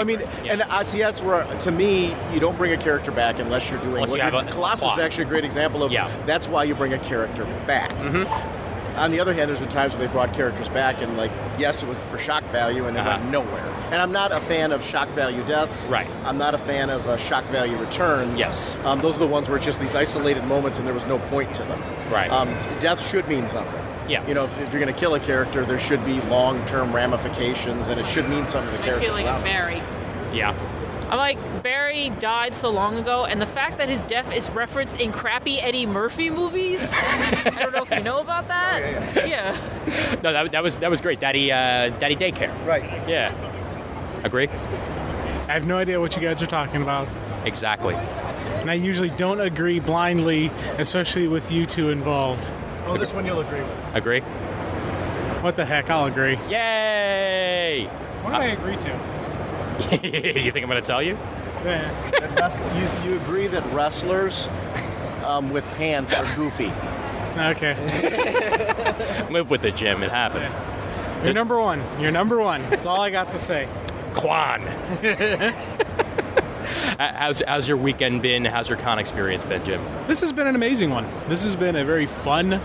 Speaker 13: mean, and I see that's where, to me, you don't bring a character back unless you're doing Colossus is actually a great example of that's why you bring a character back. On the other hand, there's been times where they brought characters back, and yes, it was for shock value, and it went nowhere. And I'm not a fan of shock value deaths. Right. I'm not a fan of shock value returns.
Speaker 2: Yes.
Speaker 13: Those are the ones where it's just these isolated moments, and there was no point to them.
Speaker 2: Right.
Speaker 13: Death should mean something.
Speaker 2: Yeah.
Speaker 13: You know, if you're going to kill a character, there should be long-term ramifications, and it should mean something to the character.
Speaker 14: I feel like Barry.
Speaker 2: Yeah.
Speaker 14: I'm like, Barry died so long ago, and the fact that his death is referenced in crappy Eddie Murphy movies. I don't know if you know about that. Yeah.
Speaker 2: No, that was great. Daddy Daycare.
Speaker 13: Right.
Speaker 2: Yeah. Agree?
Speaker 15: I have no idea what you guys are talking about.
Speaker 2: Exactly.
Speaker 15: And I usually don't agree blindly, especially with you two involved.
Speaker 13: Oh, this one you'll agree with.
Speaker 2: Agree?
Speaker 15: What the heck? I'll agree.
Speaker 2: Yay!
Speaker 15: What did I agree to?
Speaker 2: You think I'm going to tell you?
Speaker 15: Yeah.
Speaker 13: You agree that wrestlers with pants are goofy.
Speaker 15: Okay.
Speaker 2: Live with it, Jim. It happened.
Speaker 15: You're number one. You're number one. That's all I got to say.
Speaker 2: Quan. How's your weekend been? How's your con experience been, Jim?
Speaker 15: This has been an amazing one. This has been a very fun,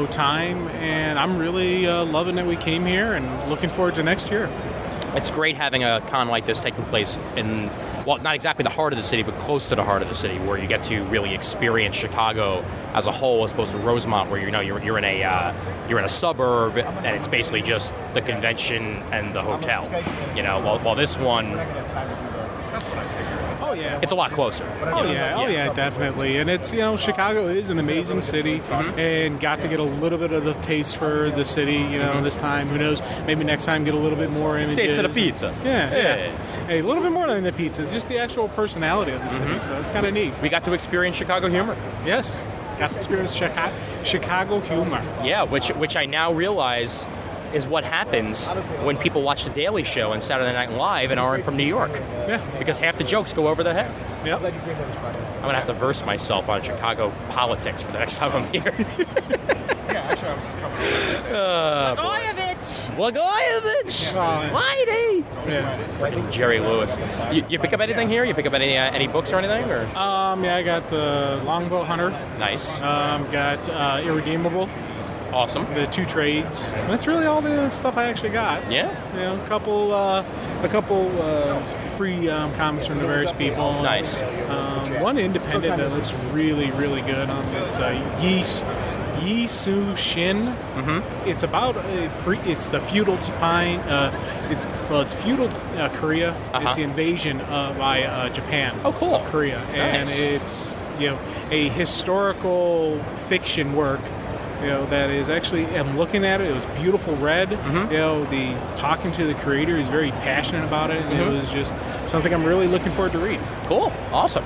Speaker 15: time, and I'm really loving that we came here and looking forward to next year.
Speaker 2: It's great having a con like this taking place in, well, not exactly the heart of the city, but close to the heart of the city, where you get to really experience Chicago as a whole, as opposed to Rosemont, where you're in a suburb, and it's basically just the convention and the hotel. While this one.
Speaker 15: Oh, yeah.
Speaker 2: It's a lot closer.
Speaker 15: Oh, yeah, definitely. And it's, Chicago is an amazing city, and got to get a little bit of the taste for the city, this time. Who knows? Maybe next time get a little bit more images.
Speaker 2: Taste of the pizza.
Speaker 15: Yeah. Hey, a little bit more than the pizza. Just the actual personality of the city, so it's kind of neat.
Speaker 2: We got to experience Chicago humor.
Speaker 15: Yes. Got to experience Chicago humor.
Speaker 2: Yeah, which I now realize is what happens when people watch The Daily Show and Saturday Night Live and aren't from New York.
Speaker 15: Yeah.
Speaker 2: Because half the jokes go over their head.
Speaker 15: Yep.
Speaker 2: I'm going to have to verse myself on Chicago politics for the next time I'm here. Blagojevich! Whitey! Freaking Jerry Lewis. You pick up anything here? You pick up any books or anything? Or?
Speaker 15: Yeah, I got Longboat Hunter.
Speaker 2: Nice.
Speaker 15: Got Irredeemable.
Speaker 2: Awesome.
Speaker 15: The two trades. That's really all the stuff I actually got.
Speaker 2: Yeah.
Speaker 15: A couple free comics from the various people.
Speaker 2: Nice.
Speaker 15: One independent that looks really, really good. It's Yisu Shin. Mm-hmm. It's about it's the feudal time. It's feudal Korea. It's the invasion by Japan.
Speaker 2: Oh, cool.
Speaker 15: Of Korea, and it's a historical fiction work. That is actually, I'm looking at it, it was beautiful red. Mm-hmm. The talking to the creator is very passionate about it, and it was just something I'm really looking forward to read.
Speaker 2: Cool. Awesome.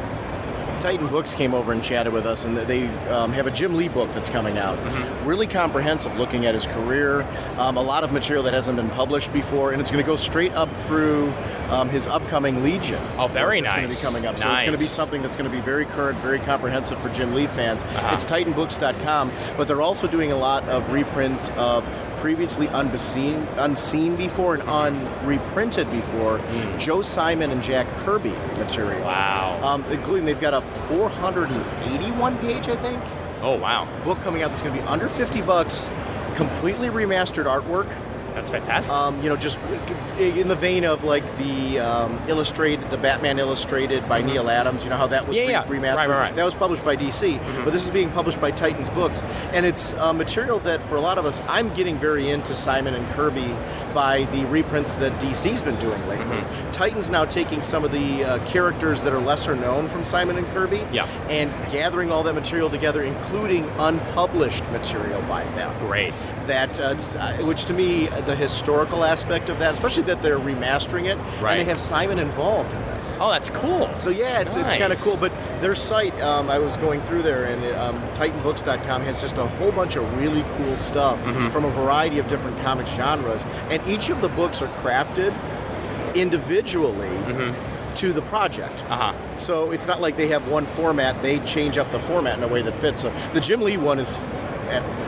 Speaker 13: Titan Books came over and chatted with us, and they have a Jim Lee book that's coming out. Mm-hmm. Really comprehensive, looking at his career, a lot of material that hasn't been published before, and it's going to go straight up through his upcoming Legion.
Speaker 2: Oh, very nice.
Speaker 13: It's going to be coming up.
Speaker 2: Nice.
Speaker 13: So it's going to be something that's going to be very current, very comprehensive for Jim Lee fans. It's TitanBooks.com, but they're also doing a lot of reprints of previously unseen before and unreprinted before Joe Simon and Jack Kirby material.
Speaker 2: Wow.
Speaker 13: Including they've got a 481 page, I think.
Speaker 2: Oh, wow.
Speaker 13: Book coming out that's going to be under $50. completely remastered artwork.
Speaker 2: That's fantastic.
Speaker 13: Just in the vein of like the Batman Illustrated by Neil Adams. You know how that was remastered?
Speaker 2: Right.
Speaker 13: That was published by DC, but this is being published by Titans Books, and it's material that for a lot of us, I'm getting very into Simon and Kirby by the reprints that DC's been doing lately. Titans now taking some of the characters that are lesser known from Simon and Kirby, and gathering all that material together, including unpublished material by them.
Speaker 2: Great.
Speaker 13: That, which to me, the historical aspect of that, especially that they're remastering it, and they have Simon involved in this.
Speaker 2: Oh, that's cool.
Speaker 13: So yeah, it's kind of cool. But their site, I was going through there, and TitanBooks.com has just a whole bunch of really cool stuff from a variety of different comics genres, and each of the books are crafted individually to the project. So it's not like they have one format; they change up the format in a way that fits. So the Jim Lee one is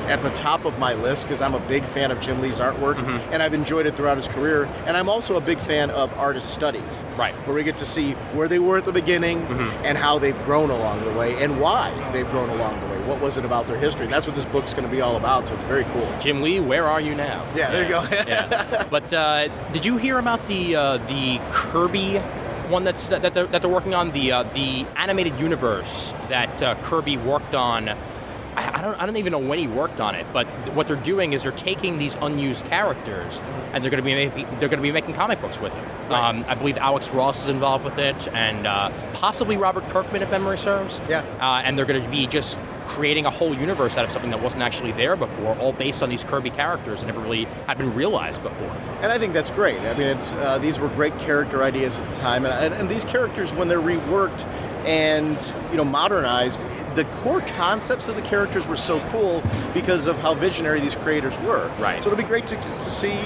Speaker 13: at the top of my list because I'm a big fan of Jim Lee's artwork, and I've enjoyed it throughout his career. And I'm also a big fan of artist studies, where we get to see where they were at the beginning and how they've grown along the way and why they've grown along the way. What was it about their history? And that's what this book's going to be all about, so it's very cool.
Speaker 2: Jim Lee, where are you now?
Speaker 13: Yeah, there you go.
Speaker 2: But did you hear about the Kirby one that they're working on, the animated universe that Kirby worked on? I don't even know when he worked on it, but what they're doing is they're taking these unused characters and they're going to be making comic books with them. I believe Alex Ross is involved with it, and possibly Robert Kirkman, if memory serves. And they're going to be just creating a whole universe out of something that wasn't actually there before, all based on these Kirby characters that never really had been realized before.
Speaker 13: And I think that's great. I mean, these were great character ideas at the time, and these characters, when they're reworked and modernized, the core concepts of the characters were so cool because of how visionary these creators were. So it'll be great to see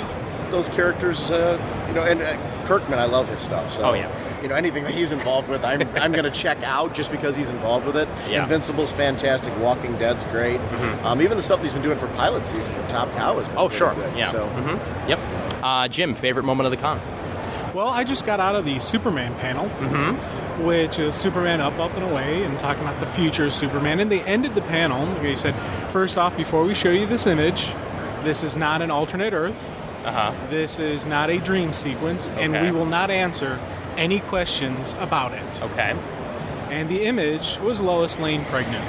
Speaker 13: those characters. And Kirkman, I love his stuff. So, anything that he's involved with, I'm going to check out just because he's involved with it. Invincible's fantastic. Walking Dead's great. Even the stuff that he's been doing for pilot season for Top Cow is really good. So.
Speaker 2: Jim, favorite moment of the con?
Speaker 15: Well, I just got out of the Superman panel, which is Superman up, and away, and talking about the future of Superman. And they ended the panel. They said, first off, before we show you this image, this is not an alternate Earth. This is not a dream sequence, and we will not answer any questions about it. And the image was Lois Lane pregnant.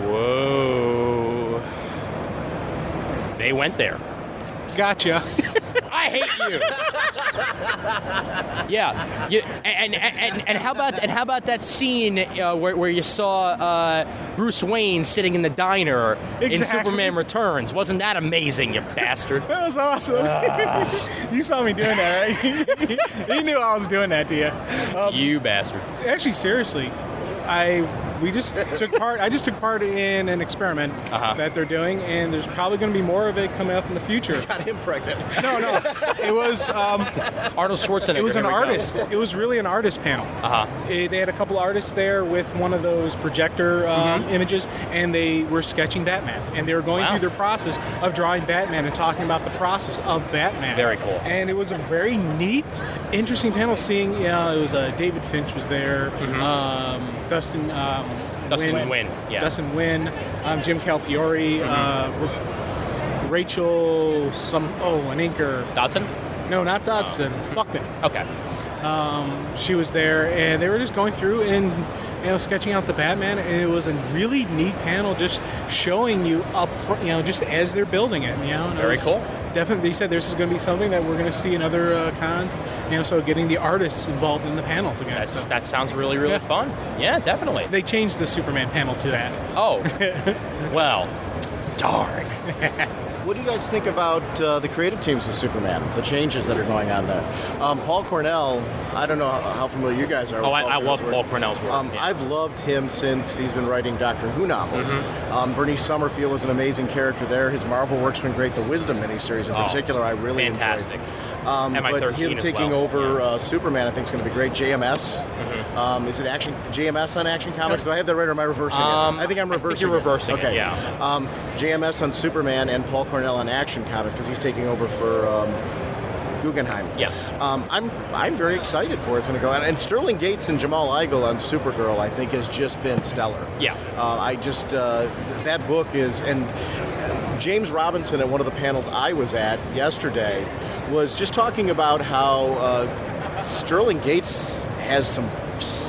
Speaker 2: Whoa. They went there.
Speaker 15: Gotcha.
Speaker 2: I hate you. And how about that scene where you saw Bruce Wayne sitting in the diner in Superman Returns? Wasn't that amazing, you bastard?
Speaker 15: That was awesome. You saw me doing that, right? You knew I was doing that to you.
Speaker 2: You bastard.
Speaker 15: Actually, seriously, I just took part in an experiment that they're doing, and there's probably going to be more of it coming up in the future.
Speaker 13: Got him pregnant.
Speaker 15: No. It was
Speaker 2: Arnold Schwarzenegger.
Speaker 15: It was an artist. It was really an artist panel. They had a couple artists there with one of those projector images, and they were sketching Batman, and they were going through their process of drawing Batman and talking about the process of Batman.
Speaker 2: Very cool.
Speaker 15: And it was a very neat, interesting panel. Seeing, it was David Finch was there, Dustin
Speaker 2: Nguyen,
Speaker 15: Dustin Nguyen, Jim Calafiore, Rachel, an inker.
Speaker 2: Dodson?
Speaker 15: No, not Dodson. Buckman.
Speaker 2: Okay.
Speaker 15: She was there, and they were just going through and sketching out the Batman, and it was a really neat panel, just showing you up front, just as they're building it.
Speaker 2: Very cool.
Speaker 15: Definitely, they said this is going to be something that we're going to see in other cons. So getting the artists involved in the panels again.
Speaker 2: That sounds really, really fun. Yeah, definitely.
Speaker 15: They changed the Superman panel to that.
Speaker 2: Oh, well, darn.
Speaker 13: What do you guys think about the creative teams of Superman, the changes that are going on there? Paul Cornell, I don't know how familiar you guys are with
Speaker 2: I love Paul Cornell's work.
Speaker 13: I've loved him since he's been writing Doctor Who novels. Bernice Summerfield was an amazing character there. His Marvel work's been great. The Wisdom miniseries in particular, I really
Speaker 2: fantastic.
Speaker 13: enjoyed. But him taking over Superman, I think is going to be great. JMS. Is it JMS on Action Comics? Do I have that right, or am I reversing it? I think I'm reversing it.
Speaker 2: I think you're reversing it, yeah.
Speaker 13: JMS on Superman and Paul Cornell on Action Comics, because he's taking over for Guggenheim.
Speaker 2: Yes.
Speaker 13: I'm very excited for it's going to go on. And Sterling Gates and Jamal Igle on Supergirl, I think, has just been stellar.
Speaker 2: Yeah.
Speaker 13: That book is, and James Robinson at one of the panels I was at yesterday was just talking about how Sterling Gates has some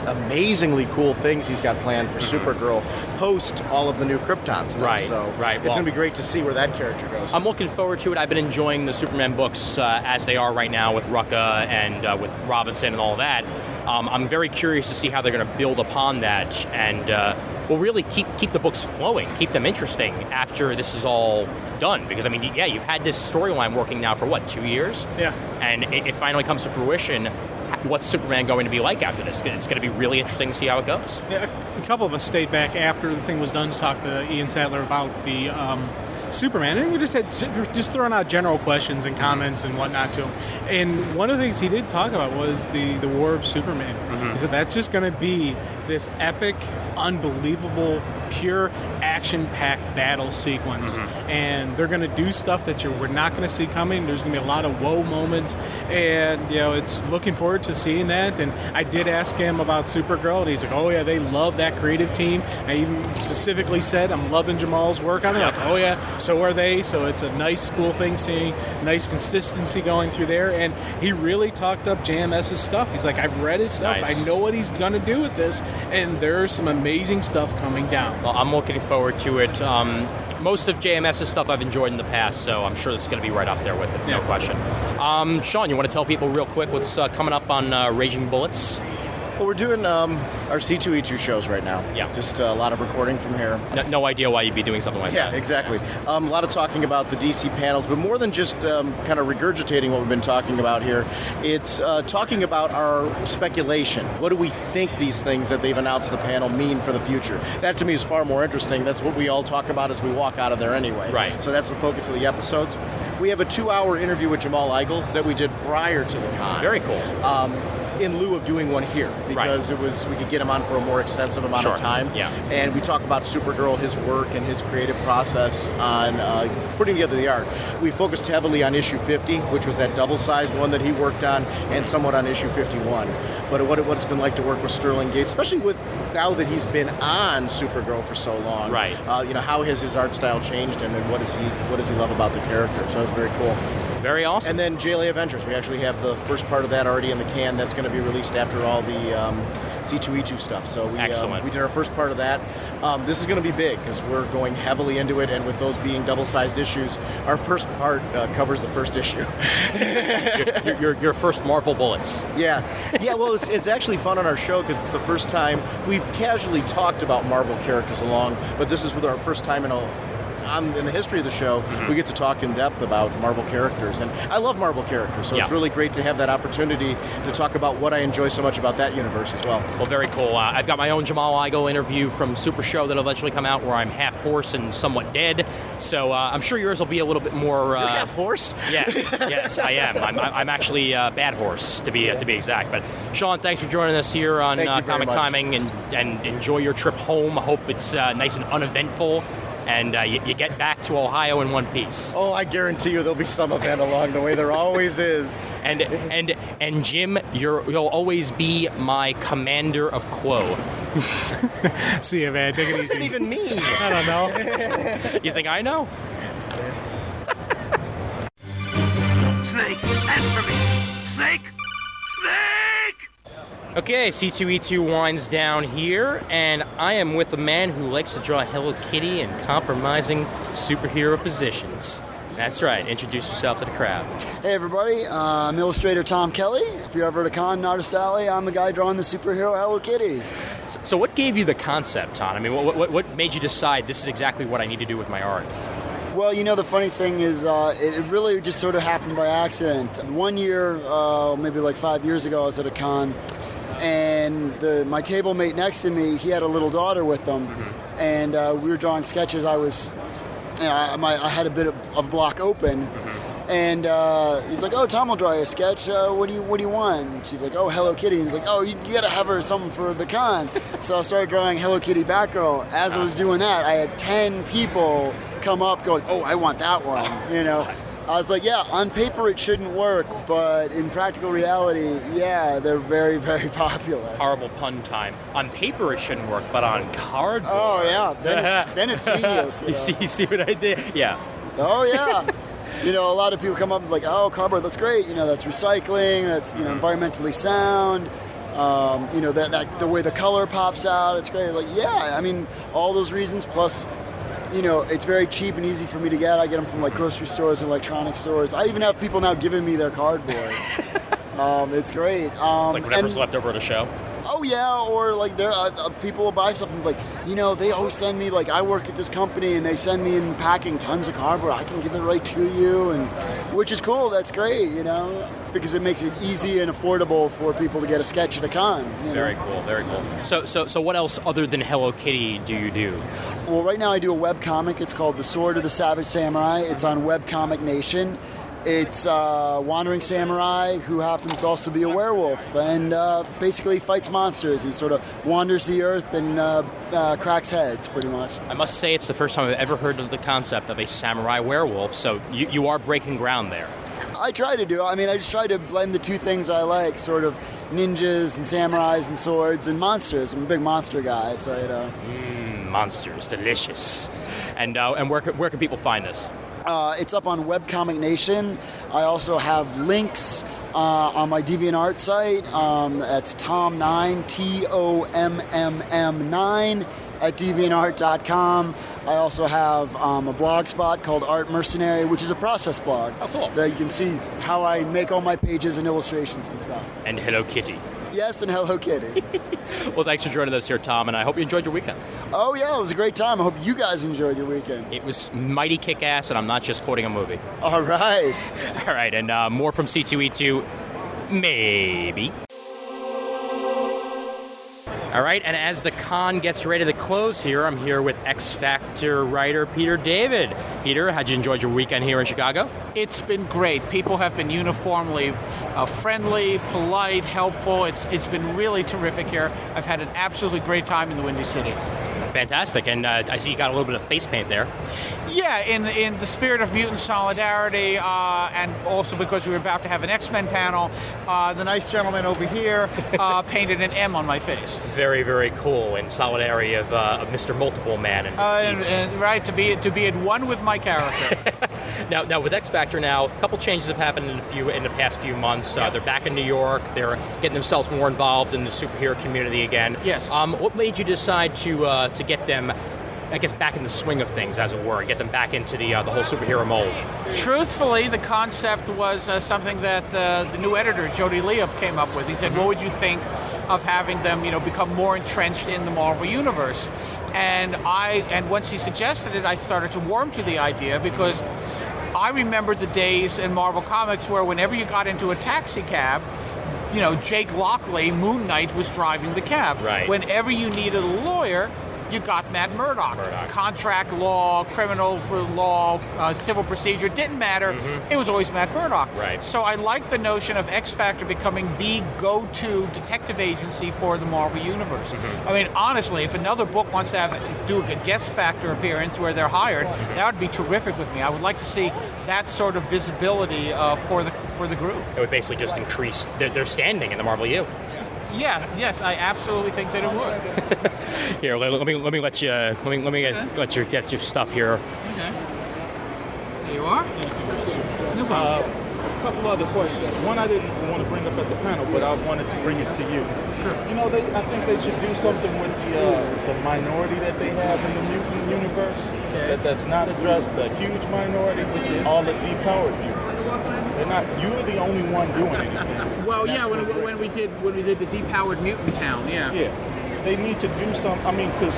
Speaker 13: amazingly cool things he's got planned for Supergirl post all of the new Krypton stuff.
Speaker 2: Right,
Speaker 13: so
Speaker 2: right.
Speaker 13: It's going to be great to see where that character goes.
Speaker 2: I'm looking forward to it. I've been enjoying the Superman books as they are right now with Rucka and with Robinson and all that. I'm very curious to see how they're going to build upon that and will really keep the books flowing, keep them interesting after this is all done. Because, I mean, yeah, you've had this storyline working now for, 2 years?
Speaker 15: Yeah.
Speaker 2: And it finally comes to fruition. What's Superman going to be like after this? It's going to be really interesting to see how it goes.
Speaker 15: Yeah, a couple of us stayed back after the thing was done to talk to Ian Sadler about the Superman, and we just throwing out general questions and comments and whatnot to him. And one of the things he did talk about was the War of Superman. He said that's just going to be this epic, unbelievable, pure action-packed battle sequence, and they're going to do stuff that we're not going to see coming. There's going to be a lot of whoa moments, and it's looking forward to seeing that. And I did ask him about Supergirl, and he's like, "Oh yeah, they love that creative team." I even specifically said, "I'm loving Jamal's work on it." Like, "Oh yeah, so are they." So it's a nice, cool thing seeing nice consistency going through there. And he really talked up JMS's stuff. He's like, "I've read his stuff.
Speaker 2: Nice.
Speaker 15: I know what he's going to do with this, and there's some amazing stuff coming down."
Speaker 2: Well, I'm looking forward to it. Most of JMS's stuff I've enjoyed in the past, so I'm sure it's going to be right up there with it, no question. Sean, you want to tell people real quick what's coming up on Raging Bullets?
Speaker 13: Well, we're doing our C2E2 shows right now.
Speaker 2: Yeah.
Speaker 13: Just a lot of recording from here.
Speaker 2: No idea why you'd be doing something like that.
Speaker 13: Yeah, exactly. A lot of talking about the DC panels, but more than just kind of regurgitating what we've been talking about here, it's talking about our speculation. What do we think these things that they've announced at the panel mean for the future? That, to me, is far more interesting. That's what we all talk about as we walk out of there anyway.
Speaker 2: Right.
Speaker 13: So that's the focus of the episodes. We have a 2-hour interview with Jamal Igle that we did prior to the con.
Speaker 2: Very cool.
Speaker 13: In lieu of doing one here, because we could get him on for a more extensive amount of time.
Speaker 2: Yeah.
Speaker 13: And we talk about Supergirl, his work, and his creative process on putting together the art. We focused heavily on issue 50, which was that double-sized one that he worked on, and somewhat on issue 51. But what it's been like to work with Sterling Gates, especially with now that he's been on Supergirl for so long.
Speaker 2: Right.
Speaker 13: How has his art style changed, and what does he love about the character? So that's very cool.
Speaker 2: Very awesome.
Speaker 13: And then JLA Avengers. We actually have the first part of that already in the can. That's going to be released after all the C2E2 stuff. So we did our first part of that. This is going to be big because we're going heavily into it, and with those being double-sized issues, our first part covers the first issue.
Speaker 2: your first Marvel Bullets.
Speaker 13: Yeah. Well, it's actually fun on our show because it's the first time we've casually talked about Marvel characters along, but this is our first time in the history of the show, we get to talk in depth about Marvel characters. And I love Marvel characters, so it's really great to have that opportunity to talk about what I enjoy so much about that universe as well.
Speaker 2: Well, very cool. I've got my own Jamal Igle interview from Super Show that'll eventually come out where I'm half horse and somewhat dead. So I'm sure yours will be a little bit more...
Speaker 13: You're half horse?
Speaker 2: Yes, I am. I'm actually bad horse, to be exact. But Sean, thanks for joining us here on Comic Timing, and enjoy your trip home. I hope it's nice and uneventful. And you get back to Ohio in one piece.
Speaker 13: Oh, I guarantee you there'll be some event along the way. There always is.
Speaker 2: And Jim, you'll always be my commander of Quo.
Speaker 15: See you, man. Take it easy.
Speaker 13: What does that even mean?
Speaker 15: I don't know.
Speaker 2: You think I know?
Speaker 8: Snake, answer me! Snake! Snake!
Speaker 2: Okay, C2E2 winds down here, and I am with a man who likes to draw Hello Kitty in compromising superhero positions. That's right. Introduce yourself to the crowd.
Speaker 16: Hey, everybody. I'm illustrator Tom Kelly. If you're ever at a con in Artist Alley, I'm the guy drawing the superhero Hello Kitties.
Speaker 2: So what gave you the concept, Tom? I mean, what made you decide this is exactly what I need to do with my art?
Speaker 16: Well, the funny thing is it really just sort of happened by accident. One year, maybe like 5 years ago, I was at a con, and my table mate next to me, he had a little daughter with him, and we were drawing sketches. I had a bit of a block open, and he's like, "Oh, Tom will draw you a sketch. What do you want?" And she's like, "Oh, Hello Kitty." And he's like, "Oh, you got to have her something for the con." So I started drawing Hello Kitty Batgirl. As I was doing that, I had 10 people come up going, "Oh, I want that one." I was like, yeah, on paper it shouldn't work, but in practical reality, yeah, they're very, very popular.
Speaker 2: Horrible pun time. On paper it shouldn't work, but on cardboard.
Speaker 16: Oh, yeah. Then it's genius.
Speaker 2: You see what I did? Yeah.
Speaker 16: Oh, yeah. A lot of people come up and like, oh, cardboard, that's great. That's recycling. That's, environmentally sound. That the way the color pops out, it's great. Like, yeah, I mean, all those reasons, plus, it's very cheap and easy for me to get. I get them from, like, grocery stores and electronic stores. I even have people now giving me their cardboard. It's great.
Speaker 2: It's like whatever's left over at a show.
Speaker 16: Oh, yeah, or, like, there people will buy stuff and, like, they always send me, like, I work at this company and they send me in packing tons of cardboard. I can give it right to you, and which is cool. That's great, because it makes it easy and affordable for people to get a sketch at a con.
Speaker 2: Very cool, very cool. So what else other than Hello Kitty do you do?
Speaker 16: Well, right now I do a webcomic. It's called The Sword of the Savage Samurai. It's on Webcomic Nation. It's a wandering samurai who happens also to be a werewolf and basically fights monsters. He sort of wanders the earth and cracks heads, pretty much.
Speaker 2: I must say it's the first time I've ever heard of the concept of a samurai werewolf, so you are breaking ground there.
Speaker 16: I try to do. I mean, I just try to blend the two things I like, sort of ninjas and samurais and swords and monsters. I'm a big monster guy, so,
Speaker 2: monsters, delicious. And where can people find this?
Speaker 16: It's up on Webcomic Nation. I also have links on my DeviantArt site. That's Tom9, TOMMM9 at DeviantArt.com. I also have a blog spot called Art Mercenary, which is a process blog.
Speaker 2: Oh, cool.
Speaker 16: That you can see how I make all my pages and illustrations and stuff.
Speaker 2: And Hello Kitty.
Speaker 16: Yes, and Hello Kitty.
Speaker 2: Well, thanks for joining us here, Tom, and I hope you enjoyed your weekend.
Speaker 16: Oh, yeah, it was a great time. I hope you guys enjoyed your weekend.
Speaker 2: It was mighty kick-ass, and I'm not just quoting a movie.
Speaker 16: All right.
Speaker 2: All right, and more from C2E2, maybe. All right, and as the con gets ready to close here, I'm here with X Factor writer Peter David. Peter, how'd you enjoy your weekend here in Chicago?
Speaker 17: It's been great. People have been uniformly friendly, polite, helpful. It's been really terrific here. I've had an absolutely great time in the Windy City.
Speaker 2: Fantastic, and I see you got a little bit of face paint there.
Speaker 17: Yeah, in the spirit of mutant solidarity, and also because we were about to have an X-Men panel, the nice gentleman over here painted an M on my face.
Speaker 2: Very, very cool, in solidarity of Mr. Multiple Man and his peeps.
Speaker 17: Right, to be at one with my character.
Speaker 2: Now with X Factor, a couple changes have happened in the past few months. They're back in New York. They're getting themselves more involved in the superhero community again.
Speaker 17: Yes.
Speaker 2: What made you decide to get them, I guess, back in the swing of things, as it were, get them back into the whole superhero mold?
Speaker 17: Truthfully, the concept was something that the new editor, Jody Leop, came up with. He said, what would you think of having them, become more entrenched in the Marvel Universe? And once he suggested it, I started to warm to the idea, because I remember the days in Marvel Comics where whenever you got into a taxi cab, Jake Lockley, Moon Knight, was driving the cab.
Speaker 2: Right.
Speaker 17: Whenever you needed a lawyer, you got Matt Murdock. Contract law, criminal law, civil procedure, didn't matter. It was always Matt Murdock.
Speaker 2: Right.
Speaker 17: So I like the notion of X Factor becoming the go-to detective agency for the Marvel Universe. I mean, honestly, if another book wants to do a guest factor appearance where they're hired, that would be terrific with me. I would like to see that sort of visibility for the group.
Speaker 2: It would basically just increase their standing in the Marvel U.
Speaker 17: Yeah, yes, I absolutely think that it would.
Speaker 2: Here, let me let you get your stuff here.
Speaker 17: Okay. There you are. No problem.
Speaker 18: A couple other questions. One I didn't want to bring up at the panel, but I wanted to bring it to you.
Speaker 17: Sure.
Speaker 18: I think they should do something with the minority that they have in the mutant universe. Okay. That's not addressed. The huge minority, which is all the depowered mutants. They're not. You're the only one doing anything.
Speaker 17: Well, yeah, when we did the depowered mutant town, yeah.
Speaker 18: Yeah, they need to do something. I mean, because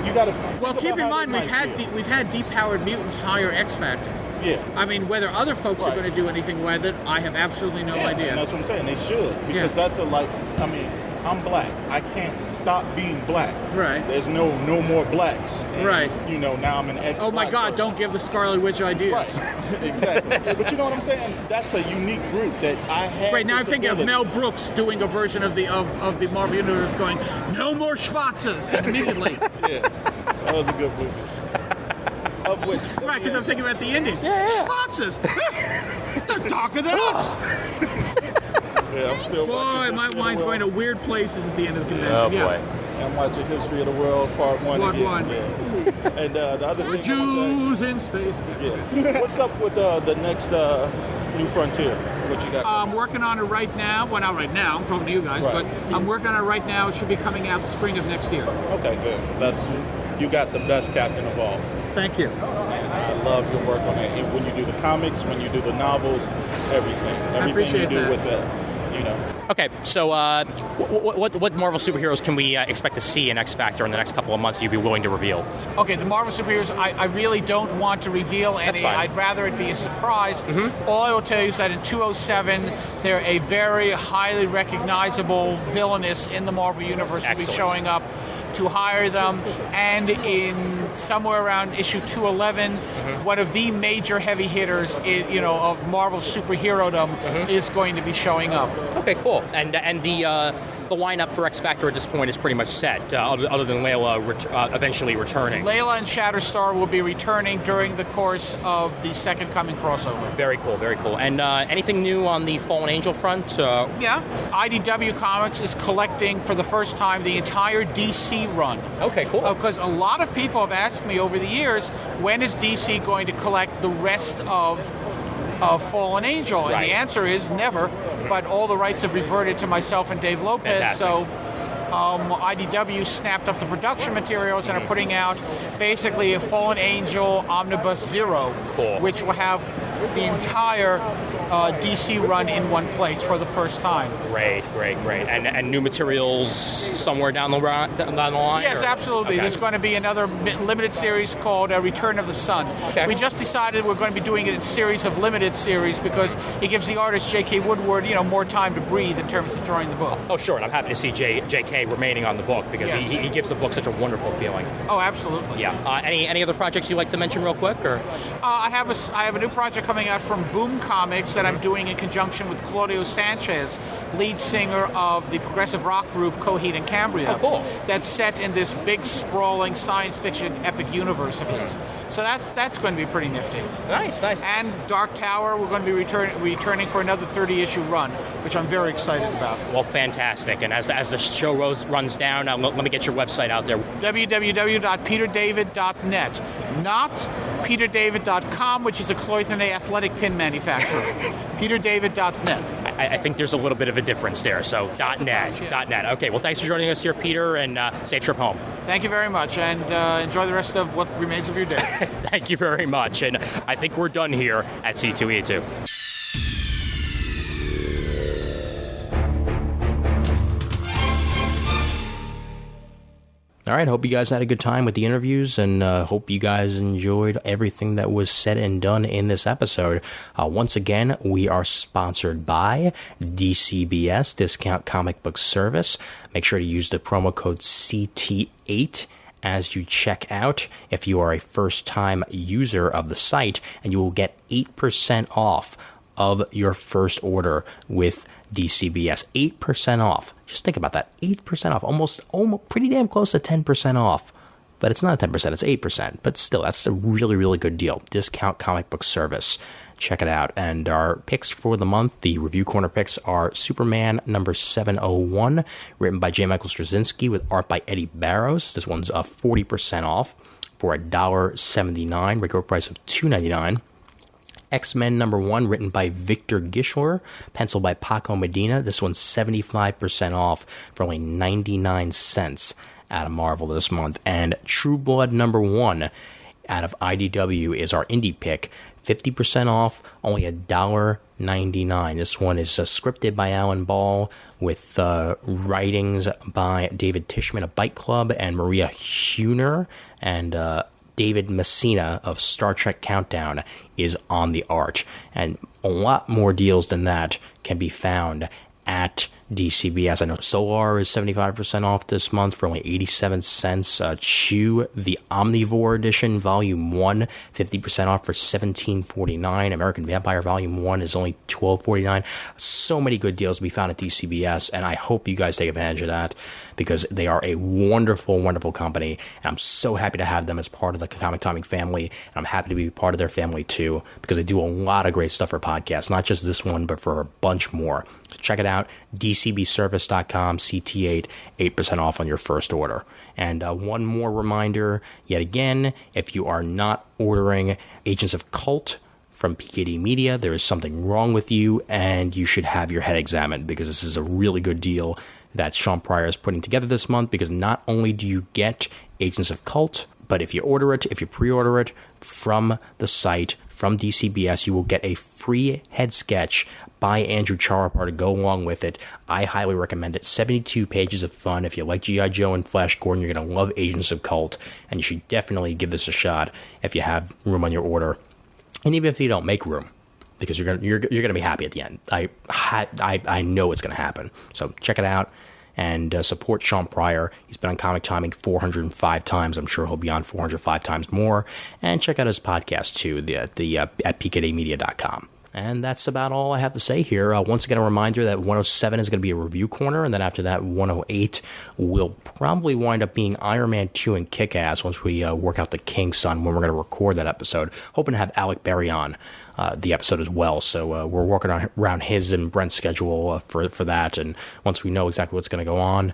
Speaker 18: you got to.
Speaker 17: Well, keep in mind we've had depowered mutants hire X Factor.
Speaker 18: Yeah.
Speaker 17: I mean, whether other folks are going to do anything with it, I have absolutely no idea.
Speaker 18: And that's what I'm saying. They should, because that's I'm black. I can't stop being black.
Speaker 17: Right.
Speaker 18: There's no more blacks. And,
Speaker 17: right.
Speaker 18: Now I'm an ex.
Speaker 17: Oh my God! Don't give the Scarlet Witch ideas.
Speaker 18: Right. Exactly. But you know what I'm saying? That's a unique group that I have.
Speaker 17: Right. Now I'm thinking of Mel Brooks doing a version of the Marvel Universe, going, "No more Schwarzes," and immediately.
Speaker 18: Yeah. That was a good movie. Of which?
Speaker 17: Right, because I'm thinking about the Indians. Yeah. Schwarzes. They're darker than us.
Speaker 18: Yeah, I'm still
Speaker 17: watching. Boy, my mind's going to weird places at the end of the convention.
Speaker 2: Oh, boy.
Speaker 18: I'm watching History of the World, Part 1 again.
Speaker 17: Part 1.
Speaker 18: Yeah. And the other thing,
Speaker 17: Jews in space.
Speaker 18: Yeah. What's up with the next New Frontier? What you got?
Speaker 17: I'm working on it right now. Well, not right now. I'm talking to you guys,
Speaker 18: Right.
Speaker 17: but I'm working on it right now. It should be coming out the spring of next year.
Speaker 18: Okay, good. 'Cause you got the best captain of all.
Speaker 17: Thank you.
Speaker 18: I love your work on that. When you do the comics, when you do the novels, everything
Speaker 17: appreciate
Speaker 18: you do
Speaker 17: that.
Speaker 18: with it,
Speaker 2: Okay, so what Marvel superheroes can we expect to see in X Factor in the next couple of months you'd be willing to reveal?
Speaker 17: Okay, the Marvel superheroes, I really don't want to reveal any. I'd rather it be a surprise. All I will tell you is that in 207, they're a very highly recognizable villainess in the Marvel Universe will be showing up to hire them. And in somewhere around issue 211, one of the major heavy hitters of Marvel superhero-dom is going to be showing up.
Speaker 2: Okay, cool. And the lineup for X Factor at this point is pretty much set, other than Layla eventually returning.
Speaker 17: Layla and Shatterstar will be returning during the course of the Second Coming crossover.
Speaker 2: Very cool, very cool. And anything new on the Fallen Angel front?
Speaker 17: Yeah. IDW Comics is collecting for the first time the entire DC run.
Speaker 2: Okay, cool.
Speaker 17: Because a lot of people have asked me over the years, when is DC going to collect the rest of Fallen Angel? And the answer is never, but all the rights have reverted to myself and Dave Lopez.
Speaker 2: Fantastic.
Speaker 17: So IDW snapped up the production materials and are putting out basically a Fallen Angel Omnibus Zero, which will have the entire DC run in one place for the first time.
Speaker 2: Great. And new materials somewhere down the line?
Speaker 17: Yes, absolutely.
Speaker 2: Okay.
Speaker 17: There's going to be another limited series called Return of the Sun.
Speaker 2: Okay.
Speaker 17: We just decided we're going to be doing it in series of limited series because it gives the artist J.K. Woodward, more time to breathe in terms of drawing the book.
Speaker 2: Oh, sure. And I'm happy to see J.K. remaining on the book because he gives the book such a wonderful feeling.
Speaker 17: Oh, absolutely.
Speaker 2: Yeah. Any other projects you'd like to mention real quick? Or
Speaker 17: I have a new project coming out from Boom Comics that I'm doing in conjunction with Claudio Sanchez, lead singer of the progressive rock group Coheed and Cambria.
Speaker 2: Oh, cool.
Speaker 17: That's set in this big, sprawling science fiction epic universe of his. So that's going to be pretty nifty.
Speaker 2: Nice.
Speaker 17: And Dark Tower, we're going to be returning for another 30-issue run, which I'm very excited about.
Speaker 2: Well, fantastic. And as the show runs down, let me get your website out there.
Speaker 17: www.peterdavid.net. Not peterdavid.com, which is a Cloisonne athletic pin manufacturer. peterdavid.net.
Speaker 2: I think there's a little bit of a difference there. So .net. Okay, well, thanks for joining us here, Peter, and safe trip home.
Speaker 17: Thank you very much, and enjoy the rest of what remains of your day.
Speaker 2: Thank you very much, and I think we're done here at C2E2. All right, hope you guys had a good time with the interviews, and hope you guys enjoyed everything that was said and done in this episode. Once again, we are sponsored by DCBS, Discount Comic Book Service. Make sure to use the promo code CT8 as you check out if you are a first-time user of the site, and you will get 8% off of your first order with DCBS. 8% off. Just think about that. 8% off. Almost pretty damn close to 10% off. But it's not 10%, it's 8%. But still, that's a really, really good deal. Discount Comic Book Service. Check it out. And our picks for the month, the Review Corner picks, are Superman number 701, written by J. Michael Straczynski with art by Eddie Barrows. This one's 40% off for $1.79, regular price of $2.99. X-Men number 1, written by Victor Gischler, penciled by Paco Medina. This one's 75% off for only 99 cents out of Marvel this month. And True Blood number 1 out of IDW is our indie pick. 50% off, only $1.99. This one is scripted by Alan Ball with writings by David Tishman of Bite Club and Maria Huner, and David Messina of Star Trek Countdown is on the art. And a lot more deals than that can be found at DCBS. I know Solar is 75% off this month for only 87 cents. Chew, the Omnivore Edition, Volume 1, 50% off for $17.49. American Vampire Volume 1 is only $12.49. So many good deals to be found at DCBS, and I hope you guys take advantage of that because they are a wonderful, wonderful company, and I'm so happy to have them as part of the Comic Timing family, and I'm happy to be part of their family too because they do a lot of great stuff for podcasts, not just this one, but for a bunch more. So check it out, DCBS. dcbservice.com, CT8, 8% off on your first order. And one more reminder, yet again, if you are not ordering Agents of Cult from PKD Media, there is something wrong with you, and you should have your head examined, because this is a really good deal that Sean Pryor is putting together this month, because not only do you get Agents of Cult, but if you pre-order it from the site, from DCBS, you will get a free head sketch by Andrew Charapar to go along with it. I highly recommend it. 72 pages of fun. If you like G.I. Joe and Flash Gordon, you're going to love Agents of Cult, and you should definitely give this a shot if you have room on your order. And even if you don't make room, because you're gonna be happy at the end. I know it's going to happen. So check it out. And support Sean Pryor. He's been on Comic Timing 405 times. I'm sure he'll be on 405 times more. And check out his podcast, too, at pkdmedia.com. And that's about all I have to say here. Once again, a reminder that 107 is going to be a review corner, and then after that, 108 will probably wind up being Iron Man 2 and Kick-Ass once we work out the kinks on when we're going to record that episode. Hoping to have Alec Berry on the episode as well, so we're working around his and Brent's schedule for that, and once we know exactly what's going to go on,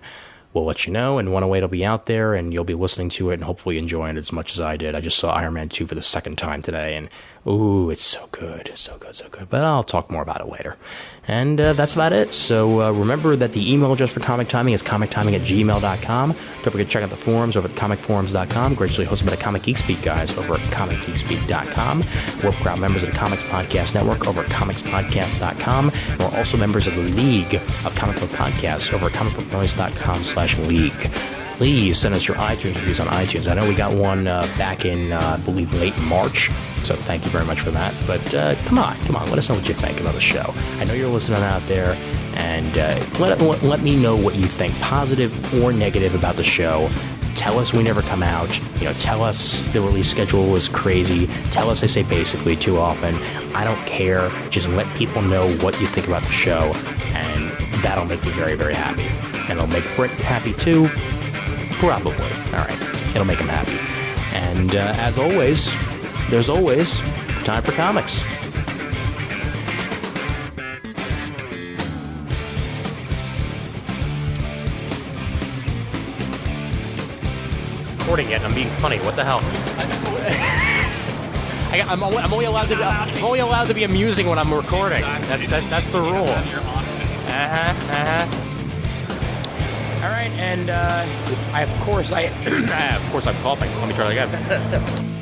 Speaker 2: we'll let you know, and 108 will be out there, and you'll be listening to it and hopefully enjoying it as much as I did. I just saw Iron Man 2 for the second time today, and ooh, it's so good, so good, so good. But I'll talk more about it later. And that's about it. So remember that the email address for Comic Timing is comictiming@gmail.com. Don't forget to check out the forums over at comicforums.com. Graciously hosted by the Comic Geek Speak guys over at comicgeekspeak.com. We're proud members of the Comics Podcast Network over at comicspodcast.com. And we're also members of the League of Comic Book Podcasts over at comicbooknoise.com/league. Please send us your iTunes reviews on iTunes. I know we got one back in, I believe, late March, so thank you very much for that. But come on, let us know what you think about the show. I know you're listening out there, and let me know what you think, positive or negative, about the show. Tell us we never come out. Tell us the release schedule is crazy. Tell us I say basically too often. I don't care. Just let people know what you think about the show, and that'll make me very, very happy. And it'll make Brent happy too. Probably. All right. It'll make him happy. And as always, there's always time for comics. Recording it, and I'm being funny. What the hell? I'm only allowed to be amusing when I'm recording. That's the rule. All right, and I'm coughing. Let me try that again.